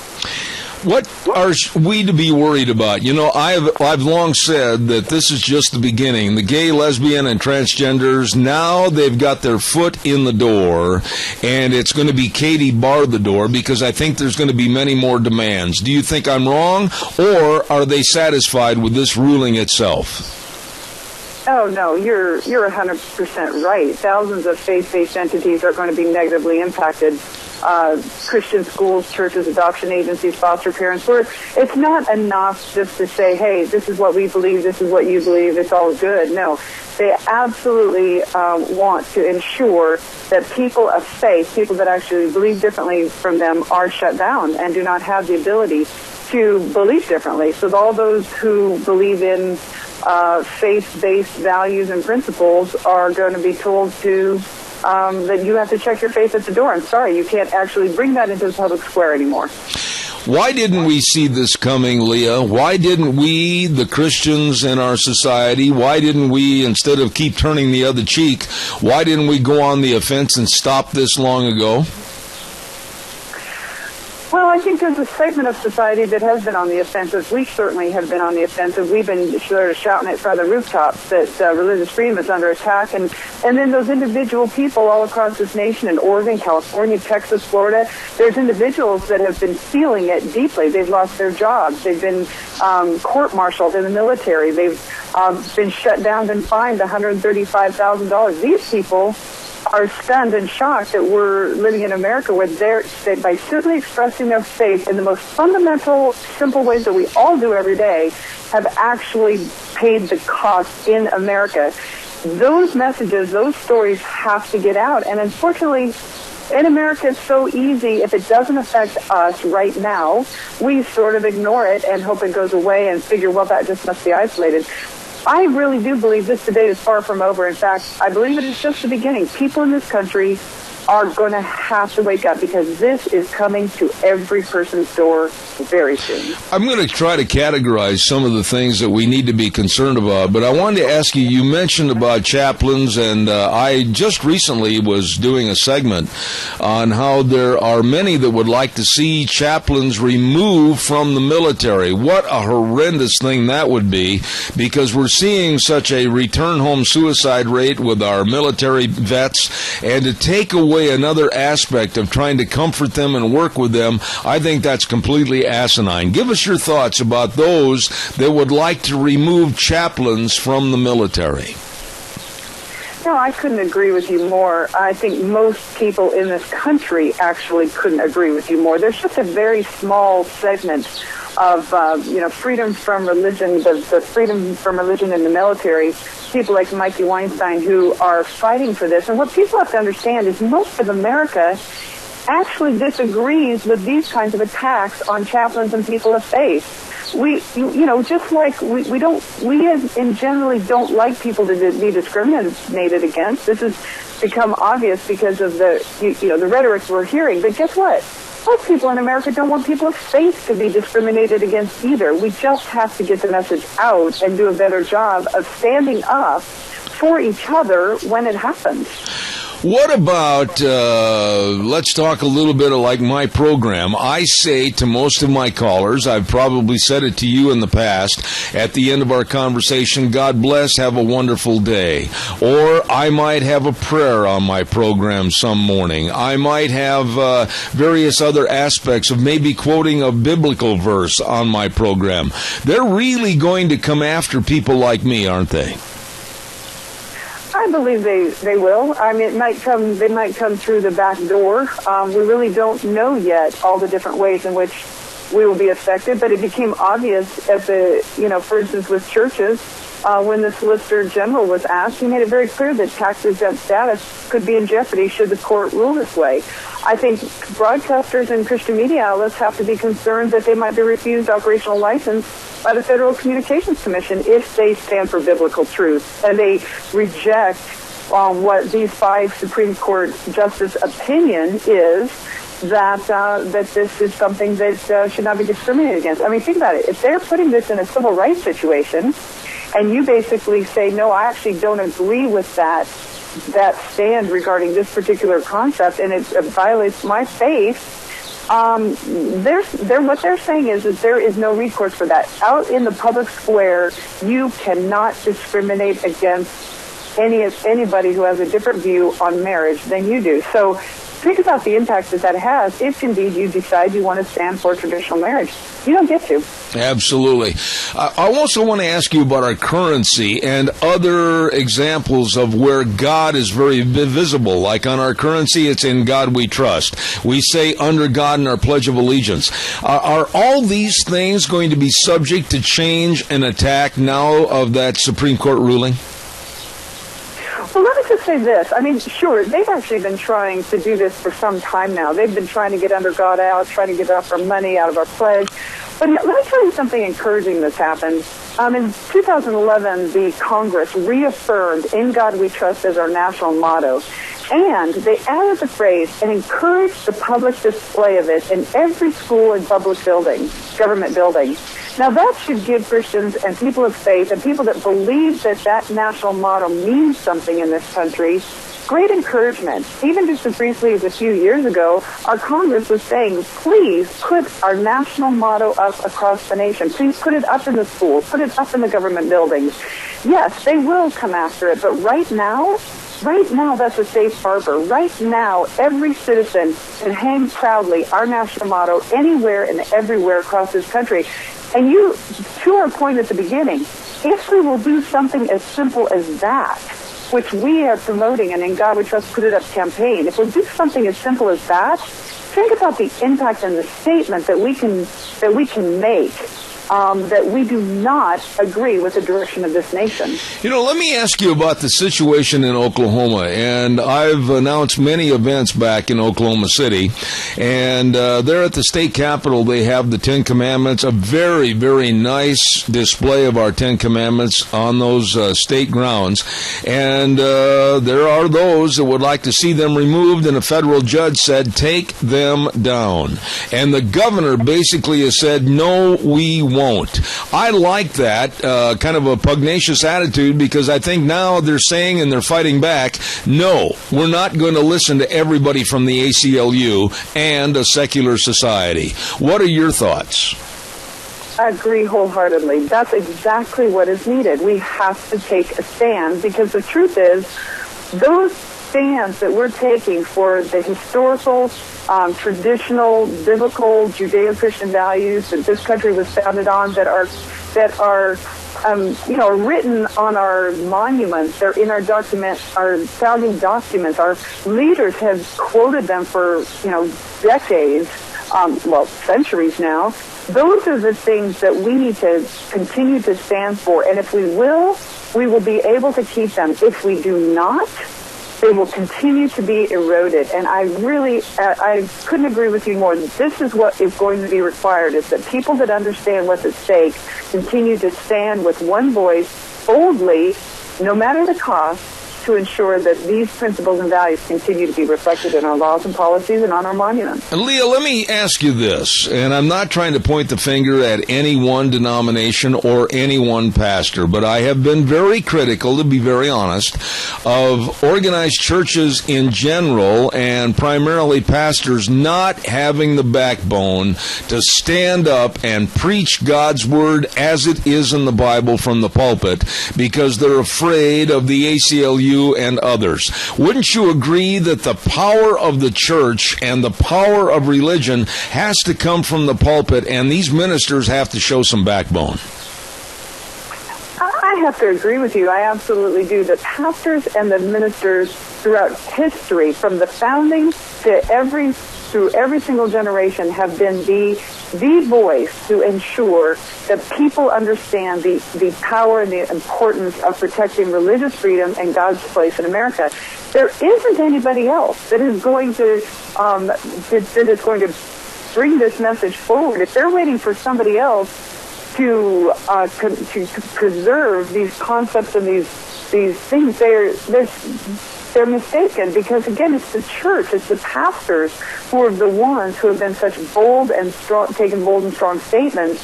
What are we to be worried about? You know, I've long said that this is just the beginning. The gay, lesbian, and transgenders, now they've got their foot in the door, and it's going to be Katie bar the door, because I think there's going to be many more demands. Do you think I'm wrong, or are they satisfied with this ruling itself? Oh, no, you're 100% right. Thousands of faith-based entities are going to be negatively impacted. Christian schools, churches, adoption agencies, foster parents. It's not enough just to say, hey, this is what we believe, this is what you believe, it's all good. No, they absolutely want to ensure that people of faith, people that actually believe differently from them, are shut down and do not have the ability to believe differently. So all those who believe in faith-based values and principles are going to be told to that you have to check your faith at the door. I'm sorry, you can't actually bring that into the public square anymore. Why didn't we see this coming, Leah? Why didn't we, the Christians in our society, why didn't we, instead of keep turning the other cheek, why didn't we go on the offense and stop this long ago? Well, I think there's a segment of society that has been on the offensive. We certainly have been on the offensive. We've been sort of shouting it from the rooftops that religious freedom is under attack. And then those individual people all across this nation in Oregon, California, Texas, Florida, there's individuals that have been feeling it deeply. They've lost their jobs. They've been court-martialed in the military. They've been shut down and fined $135,000. These people are stunned and shocked that we're living in America where they by simply expressing their faith in the most fundamental, simple ways that we all do every day, have actually paid the cost in America. Those messages, those stories have to get out. And unfortunately, in America, it's so easy. If it doesn't affect us right now, we sort of ignore it and hope it goes away and figure, well, that just must be isolated. I really do believe this debate is far from over. In fact, I believe it is just the beginning. People in this country are going to have to wake up because this is coming to every person's door very soon. I'm going to try to categorize some of the things that we need to be concerned about, but I wanted to ask you, you mentioned about chaplains, and I just recently was doing a segment on how there are many that would like to see chaplains removed from the military. What a horrendous thing that would be, because we're seeing such a return home suicide rate with our military vets, and to take away another aspect of trying to comfort them and work with them, I think that's completely asinine. Give us your thoughts about those that would like to remove chaplains from the military. No, I couldn't agree with you more. I think most people in this country actually couldn't agree with you more. There's just a very small segment of, freedom from religion, the freedom from religion in the military, people like Mikey Weinstein who are fighting for this. And what people have to understand is most of America actually disagrees with these kinds of attacks on chaplains and people of faith. We just like we generally don't like people to be discriminated against. This has become obvious because of the rhetoric we're hearing. But guess what? Most people in America don't want people of faith to be discriminated against either. We just have to get the message out and do a better job of standing up for each other when it happens. What about, let's talk a little bit of like my program. I say to most of my callers, I've probably said it to you in the past, at the end of our conversation, God bless, have a wonderful day. Or I might have a prayer on my program some morning. I might have various other aspects of maybe quoting a biblical verse on my program. They're really going to come after people like me, aren't they? I believe they will. I mean, they might come through the back door. We really don't know yet all the different ways in which we will be affected, but it became obvious at for instance, with churches, when the Solicitor General was asked, he made it very clear that tax-exempt status could be in jeopardy should the court rule this way. I think broadcasters and Christian media outlets have to be concerned that they might be refused operational license by the Federal Communications Commission if they stand for biblical truth and they reject what these 5 Supreme Court justice opinion is, that this is something that should not be discriminated against. I mean, think about it. If they're putting this in a civil rights situation, and you basically say, no, I actually don't agree with that stand regarding this particular concept, and it violates my faith, What they're saying is that there is no recourse for that. Out in the public square, you cannot discriminate against anybody who has a different view on marriage than you do. So think about the impact that has if indeed you decide you want to stand for traditional marriage. You don't get to. Absolutely. I also want to ask you about our currency and other examples of where God is very visible. Like on our currency, it's in God we trust. We say under God in our Pledge of Allegiance. Are all these things going to be subject to change and attack now of that Supreme Court ruling? Well, let me just say this. I mean, sure, they've actually been trying to do this for some time now. They've been trying to get under God out, trying to get our money out of our pledge. But let me tell you something encouraging that's happened. In 2011, the Congress reaffirmed "In God We Trust" as our national motto. And they added the phrase and encouraged the public display of it in every school and public building, government building. Now that should give Christians and people of faith and people that believe that national motto means something in this country great encouragement. Even just as briefly as a few years ago, our Congress was saying, please put our national motto up across the nation. Please put it up in the schools. Put it up in the government buildings. Yes, they will come after it, but right now, that's a safe harbor. Right now, every citizen can hang proudly our national motto anywhere and everywhere across this country. And to our point at the beginning, if we will do something as simple as that, which we are promoting, and In God We Trust Put It Up campaign, if we'll do something as simple as that, think about the impact and the statement that we can make. That we do not agree with the direction of this nation. Let me ask you about the situation in Oklahoma. And I've announced many events back in Oklahoma City. And there at the state capitol, they have the Ten Commandments, a very, very nice display of our Ten Commandments on those state grounds. And there are those that would like to see them removed, and a federal judge said, take them down. And the governor basically has said, no, we won't. I like that kind of a pugnacious attitude, because I think now they're saying and they're fighting back, no, we're not going to listen to everybody from the ACLU and a secular society. What are your thoughts? I agree wholeheartedly. That's exactly what is needed. We have to take a stand, because the truth is, those stands that we're taking for the historical, traditional, biblical, Judeo-Christian values that this country was founded on, that are written on our monuments. They're in our documents, our founding documents. Our leaders have quoted them for decades, centuries now. Those are the things that we need to continue to stand for, and if we will be able to keep them. If we do not, they will continue to be eroded. And I couldn't agree with you more. This is what is going to be required, is that people that understand what's at stake continue to stand with one voice, boldly, no matter the cost, to ensure that these principles and values continue to be reflected in our laws and policies and on our monuments. Leah, let me ask you this, and I'm not trying to point the finger at any one denomination or any one pastor, but I have been very critical, to be very honest, of organized churches in general, and primarily pastors not having the backbone to stand up and preach God's word as it is in the Bible from the pulpit, because they're afraid of the ACLU and others. Wouldn't you agree that the power of the church and the power of religion has to come from the pulpit, and these ministers have to show some backbone? I have to agree with you. I absolutely do. The pastors and the ministers throughout history, from the founding to through every single generation, have been the voice to ensure that people understand the power and the importance of protecting religious freedom and God's place in America. There isn't anybody else that is going to bring this message forward. If they're waiting for somebody else to preserve these concepts and these things, they're mistaken, because again, it's the church, it's the pastors who are the ones who have been such bold and strong, taken bold and strong stands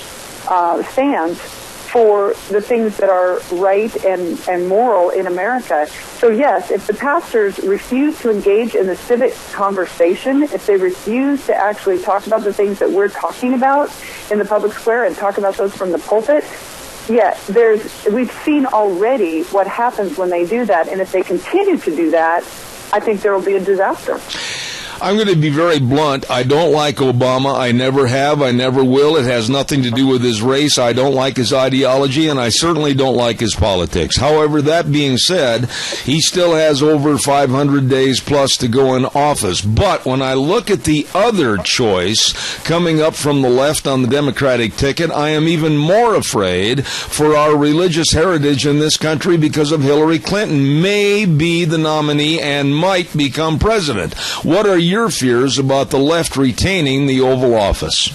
for the things that are right and moral in America. So yes, if the pastors refuse to engage in the civic conversation, if they refuse to actually talk about the things that we're talking about in the public square and talk about those from the pulpit, yeah, we've seen already what happens when they do that, and if they continue to do that, I think there will be a disaster. I'm going to be very blunt. I don't like Obama. I never have. I never will. It has nothing to do with his race. I don't like his ideology, and I certainly don't like his politics. However, that being said, he still has over 500 days plus to go in office. But when I look at the other choice coming up from the left on the Democratic ticket, I am even more afraid for our religious heritage in this country because of Hillary Clinton may be the nominee and might become president. What are your fears about the left retaining the Oval Office?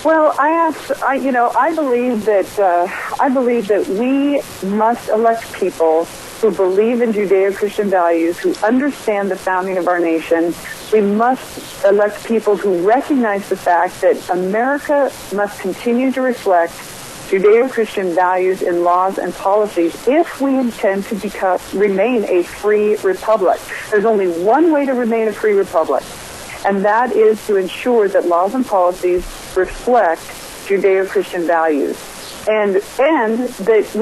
Well, I believe that we must elect people who believe in Judeo-Christian values, who understand the founding of our nation. We must elect people who recognize the fact that America must continue to reflect Judeo-Christian values in laws and policies if we intend to remain a free republic. There's only one way to remain a free republic, and that is to ensure that laws and policies reflect Judeo-Christian values. And that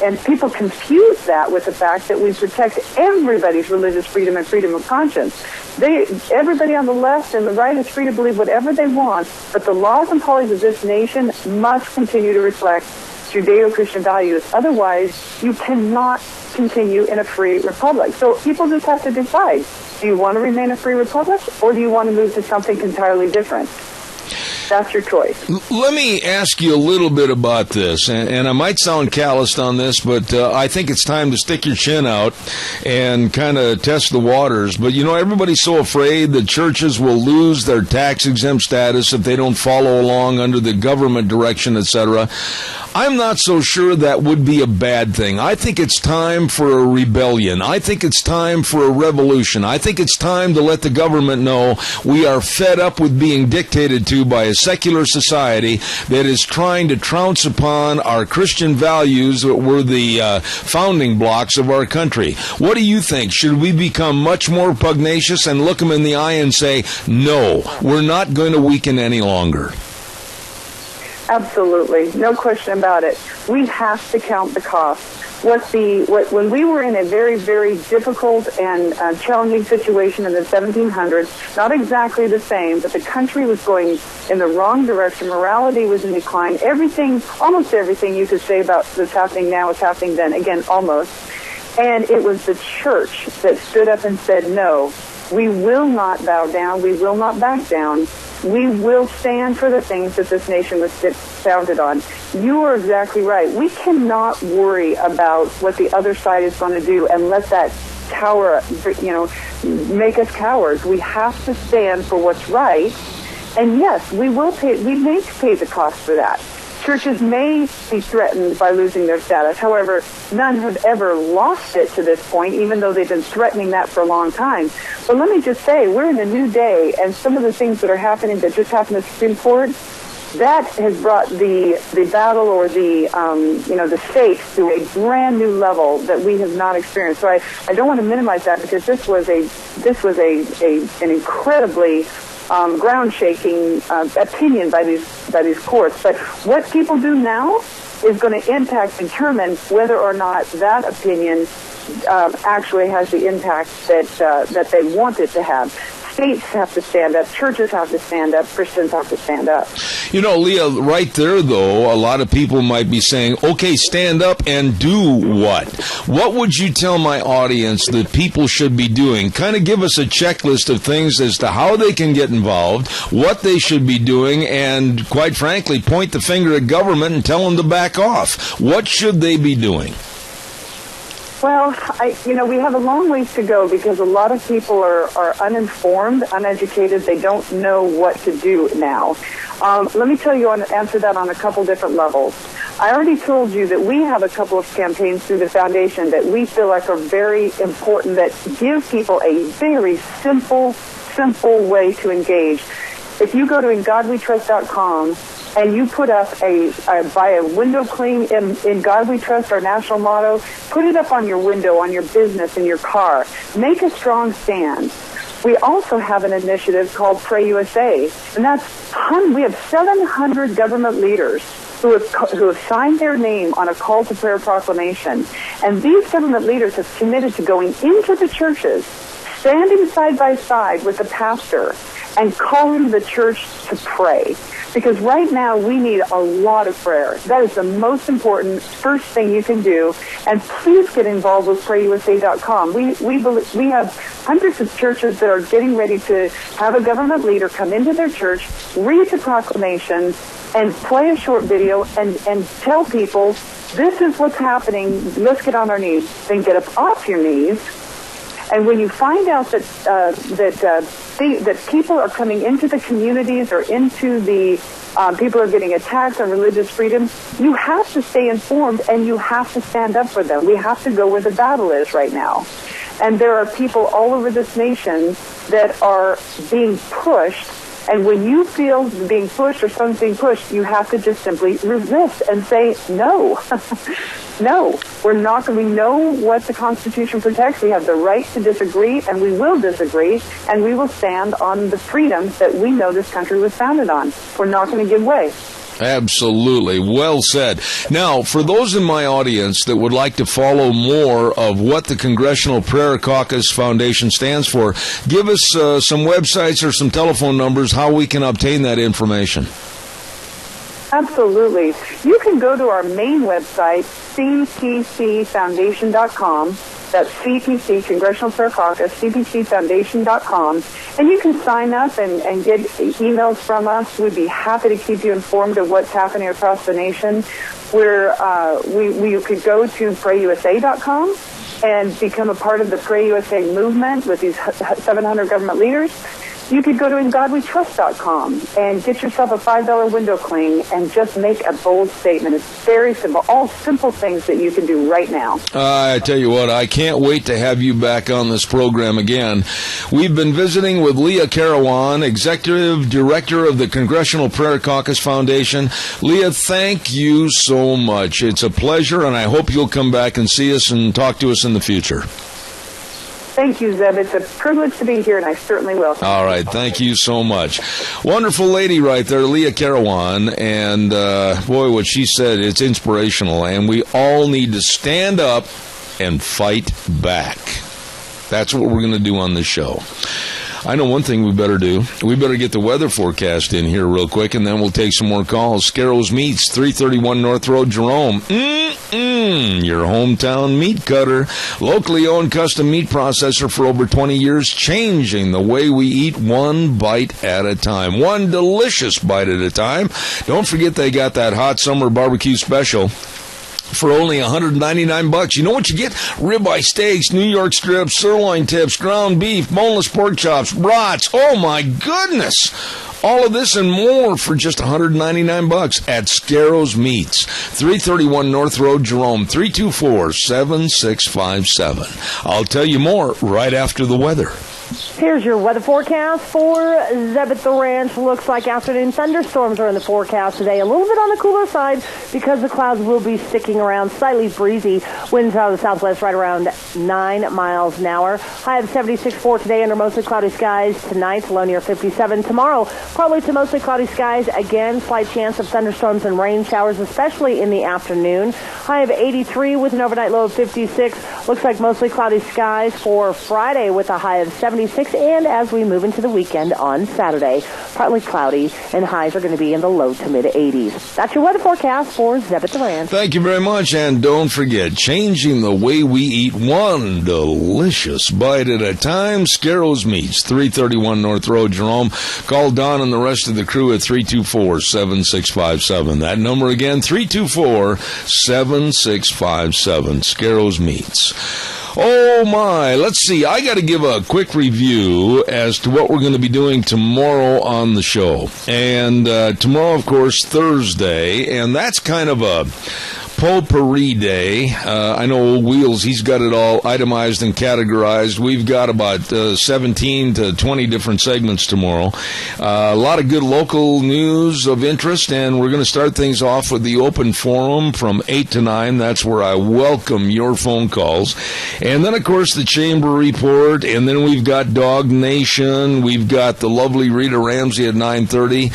and people confuse that with the fact that we protect everybody's religious freedom and freedom of conscience. Everybody on the left and the right is free to believe whatever they want, but the laws and policies of this nation must continue to reflect Judeo-Christian values. Otherwise, you cannot continue in a free republic. So people just have to decide, do you want to remain a free republic, or do you want to move to something entirely different? That's your choice. Let me ask you a little bit about this, and I might sound calloused on this, but I think it's time to stick your chin out and kind of test the waters. But, everybody's so afraid that churches will lose their tax-exempt status if they don't follow along under the government direction, etc. I'm not so sure that would be a bad thing. I think it's time for a rebellion. I think it's time for a revolution. I think it's time to let the government know we are fed up with being dictated to by a secular society that is trying to trounce upon our Christian values that were the founding blocks of our country. What do you think? Should we become much more pugnacious and look them in the eye and say, no, we're not going to weaken any longer? Absolutely. No question about it. We have to count the cost. When we were in a very, very difficult and challenging situation in the 1700s, not exactly the same, but the country was going in the wrong direction. Morality was in decline. Almost everything you could say about what's happening now was happening then. Again, almost. And it was the church that stood up and said, no, we will not bow down. We will not back down. We will stand for the things that this nation was founded on. You are exactly right. We cannot worry about what the other side is going to do and let that make us cowards. We have to stand for what's right. And yes, we may pay the cost for that. Churches may be threatened by losing their status. However, none have ever lost it to this point, even though they've been threatening that for a long time. But let me just say, we're in a new day, and some of the things that are happening that just happened at the Supreme Court, that has brought the battle or the stakes to a brand new level that we have not experienced. So I don't want to minimize that, because this was an incredibly ground-shaking opinion by these courts. But what people do now is going to determine whether or not that opinion actually has the impact that they want it to have. States have to stand up. Churches have to stand up. Christians have to stand up. Leah, right there, though, a lot of people might be saying, okay, stand up and do what? What would you tell my audience that people should be doing? Kind of give us a checklist of things as to how they can get involved, what they should be doing, and, quite frankly, point the finger at government and tell them to back off. What should they be doing? Well, we have a long ways to go, because a lot of people are uninformed, uneducated. They don't know what to do now. Let me tell you, answer that on a couple different levels. I already told you that we have a couple of campaigns through the foundation that we feel like are very important, that give people a very simple way to engage. If you go to InGodWeTrust.com and you put up by a window cling in God We Trust, our national motto, put it up on your window, on your business, in your car. Make a strong stand. We also have an initiative called Pray USA, and we have 700 government leaders who have signed their name on a call to prayer proclamation. And these government leaders have committed to going into the churches, standing side by side with the pastor, and calling the church to pray. Because right now we need a lot of prayer. That is the most important first thing you can do. And please get involved with PrayUSA.com. We have hundreds of churches that are getting ready to have a government leader come into their church, read the proclamation, and play a short video and tell people, this is what's happening. Let's get on our knees. Then get up off your knees. And when you find out that people are coming into the communities or into the people are getting attacked on religious freedom, you have to stay informed and you have to stand up for them. We have to go where the battle is right now. And there are people all over this nation that are being pushed. And when you feel being pushed or something's being pushed, you have to just simply resist and say, no. No, we're not going to. We know what the Constitution protects. We have the right to disagree, and we will disagree, and we will stand on the freedoms that we know this country was founded on. We're not going to give way. Absolutely. Well said. Now, for those in my audience that would like to follow more of what the Congressional Prayer Caucus Foundation stands for, give us some websites or some telephone numbers how we can obtain that information. Absolutely. You can go to our main website, cpcfoundation.com. That's CPC, Congressional Prayer Caucus, cpcfoundation.com. And you can sign up and get emails from us. We'd be happy to keep you informed of what's happening across the nation. You could go to prayusa.com and become a part of the Pray USA movement with these 700 government leaders. You could go to ingodwetrust.com and get yourself a $5 window cling and just make a bold statement. It's very simple. All simple things that you can do right now. I tell you what, I can't wait to have you back on this program again. We've been visiting with Leah Carawan, Executive Director of the Congressional Prayer Caucus Foundation. Leah, thank you so much. It's a pleasure, and I hope you'll come back and see us and talk to us in the future. Thank you, Zeb. It's a privilege to be here, and I certainly will. All right. Thank you so much. Wonderful lady right there, Leah Carawan. And, boy, what she said, it's inspirational. And we all need to stand up and fight back. That's what we're going to do on this show. I know one thing we better do. We better get the weather forecast in here real quick, and then we'll take some more calls. Scarrows Meats, 331 North Road, Jerome. Your hometown meat cutter. Locally owned custom meat processor for over 20 years, changing the way we eat one bite at a time. One delicious bite at a time. Don't forget they got that hot summer barbecue special for only $199. You know what you get? Ribeye steaks, New York strips, sirloin tips, ground beef, boneless pork chops, brats. Oh my goodness! All of this and more for just $199 at Scarrows Meats, 331 North Road, Jerome, 324-7657. I'll tell you more right after the weather. Here's your weather forecast for Zeb at the Ranch. Looks like afternoon thunderstorms are in the forecast today. A little bit on the cooler side because the clouds will be sticking around. Slightly breezy. Winds out of the southwest right around 9 miles an hour. High of 76 for today under mostly cloudy skies. Tonight, low near 57. Tomorrow, partly to mostly cloudy skies. Again, slight chance of thunderstorms and rain showers, especially in the afternoon. High of 83 with an overnight low of 56. Looks like mostly cloudy skies for Friday with a high of 76. And as we move into the weekend on Saturday, partly cloudy, and highs are going to be in the low to mid-80s. That's your weather forecast for Zeb at the Ranch. Thank you very much, and don't forget, changing the way we eat one delicious bite at a time. Scarrows Meats, 331 North Road, Jerome. Call Don and the rest of the crew at 324-7657. That number again, 324-7657. Scarrows Meats. Oh, my. Let's see. I got to give a quick review as to what we're going to be doing tomorrow on the show. And tomorrow, of course, Thursday, and that's kind of a Potpourri Day. I know Old Wheels, he's got it all itemized and categorized. We've got about 17 to 20 different segments tomorrow. A lot of good local news of interest, and we're going to start things off with the open forum from 8 to 9. That's where I welcome your phone calls. And then, of course, the Chamber Report, and then we've got Dog Nation. We've got the lovely Rita Ramsey at 9:30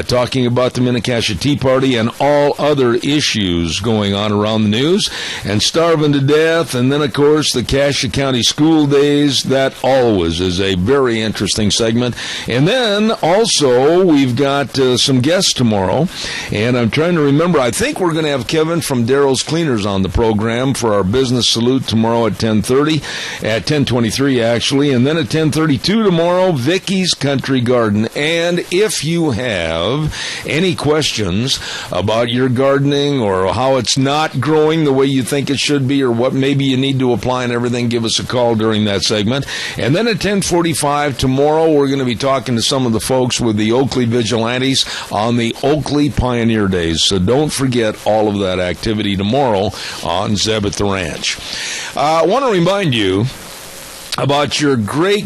talking about the Minnecasia Tea Party and all other issues going on around the news, and Starving to Death, and then, of course, the Cassia County School Days. That always is a very interesting segment. And then, also, we've got some guests tomorrow, and I'm trying to remember, I think we're going to have Kevin from Daryl's Cleaners on the program for our business salute tomorrow at 10:30, at 10:23, actually, and then at 10:32 tomorrow, Vicky's Country Garden. And if you have any questions about your gardening or how it's not growing the way you think it should be, or what maybe you need to apply and everything, give us a call during that segment. And then at 10:45 tomorrow, we're going to be talking to some of the folks with the Oakley Vigilantes on the Oakley Pioneer Days. So don't forget all of that activity tomorrow on Zeb at the Ranch. I want to remind you about your great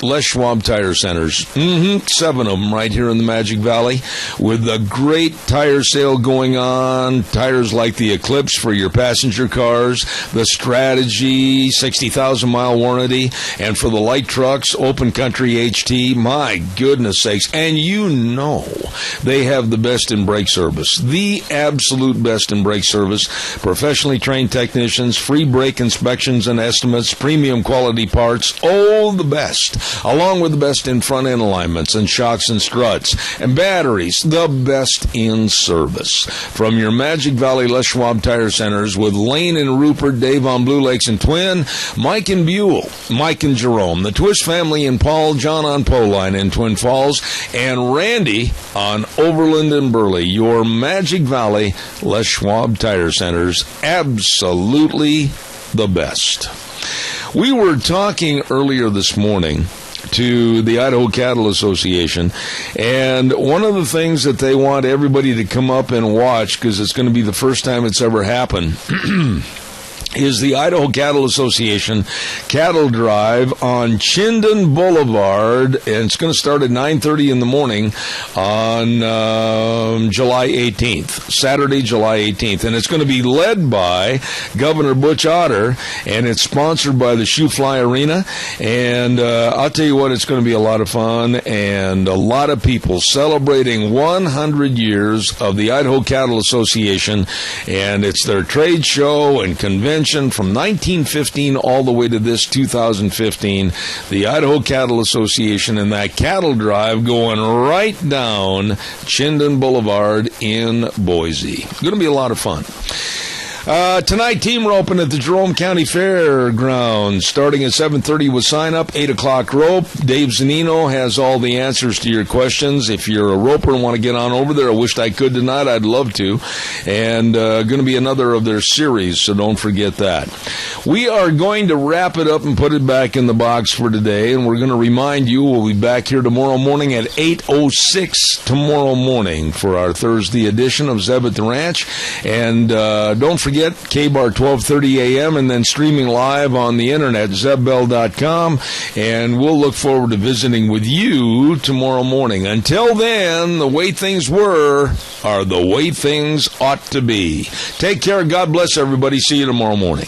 Les Schwab Tire Centers. 7 of them right here in the Magic Valley, with a great tire sale going on. Tires like the Eclipse for your passenger cars, the Strategy 60,000-mile warranty, and for the light trucks, Open Country HT. My goodness sakes. And you know they have the best in brake service, the absolute best in brake service. Professionally trained technicians, free brake inspections and estimates, premium quality parts, the best, along with the best in front-end alignments and shocks and struts and batteries, the best in service. From your Magic Valley Les Schwab Tire Centers with Lane and Rupert, Dave on Blue Lakes and Twin, Mike and Buell, Mike and Jerome, the Twist family in Paul, John on Poline in Twin Falls, and Randy on Overland and Burley. Your Magic Valley Les Schwab Tire Centers, absolutely the best. We were talking earlier this morning to the Idaho Cattle Association, and one of the things that they want everybody to come up and watch, because it's going to be the first time it's ever happened, is the Idaho Cattle Association Cattle Drive on Chinden Boulevard, and it's going to start at 9:30 in the morning on July 18th, Saturday, July 18th, and it's going to be led by Governor Butch Otter, and it's sponsored by the Shoe Fly Arena, and I'll tell you what, it's going to be a lot of fun, and a lot of people celebrating 100 years of the Idaho Cattle Association, and it's their trade show and convention from 1915 all the way to this 2015, the Idaho Cattle Association and that cattle drive going right down Chinden Boulevard in Boise. Going to be a lot of fun. Tonight, team roping at the Jerome County Fairgrounds, starting at 7:30 with sign-up, 8 o'clock rope. Dave Zanino has all the answers to your questions. If you're a roper and want to get on over there, I wished I could tonight. I'd love to. And going to be another of their series, so don't forget that. We are going to wrap it up and put it back in the box for today, and we're going to remind you we'll be back here tomorrow morning at 8:06 tomorrow morning for our Thursday edition of Zeb at the Ranch. And don't forget, K-Bar 12:30 a.m. and then streaming live on the internet, zebbell.com, and we'll look forward to visiting with you tomorrow morning. Until then, the way things were are the way things ought to be. Take care. God bless everybody. See you tomorrow morning.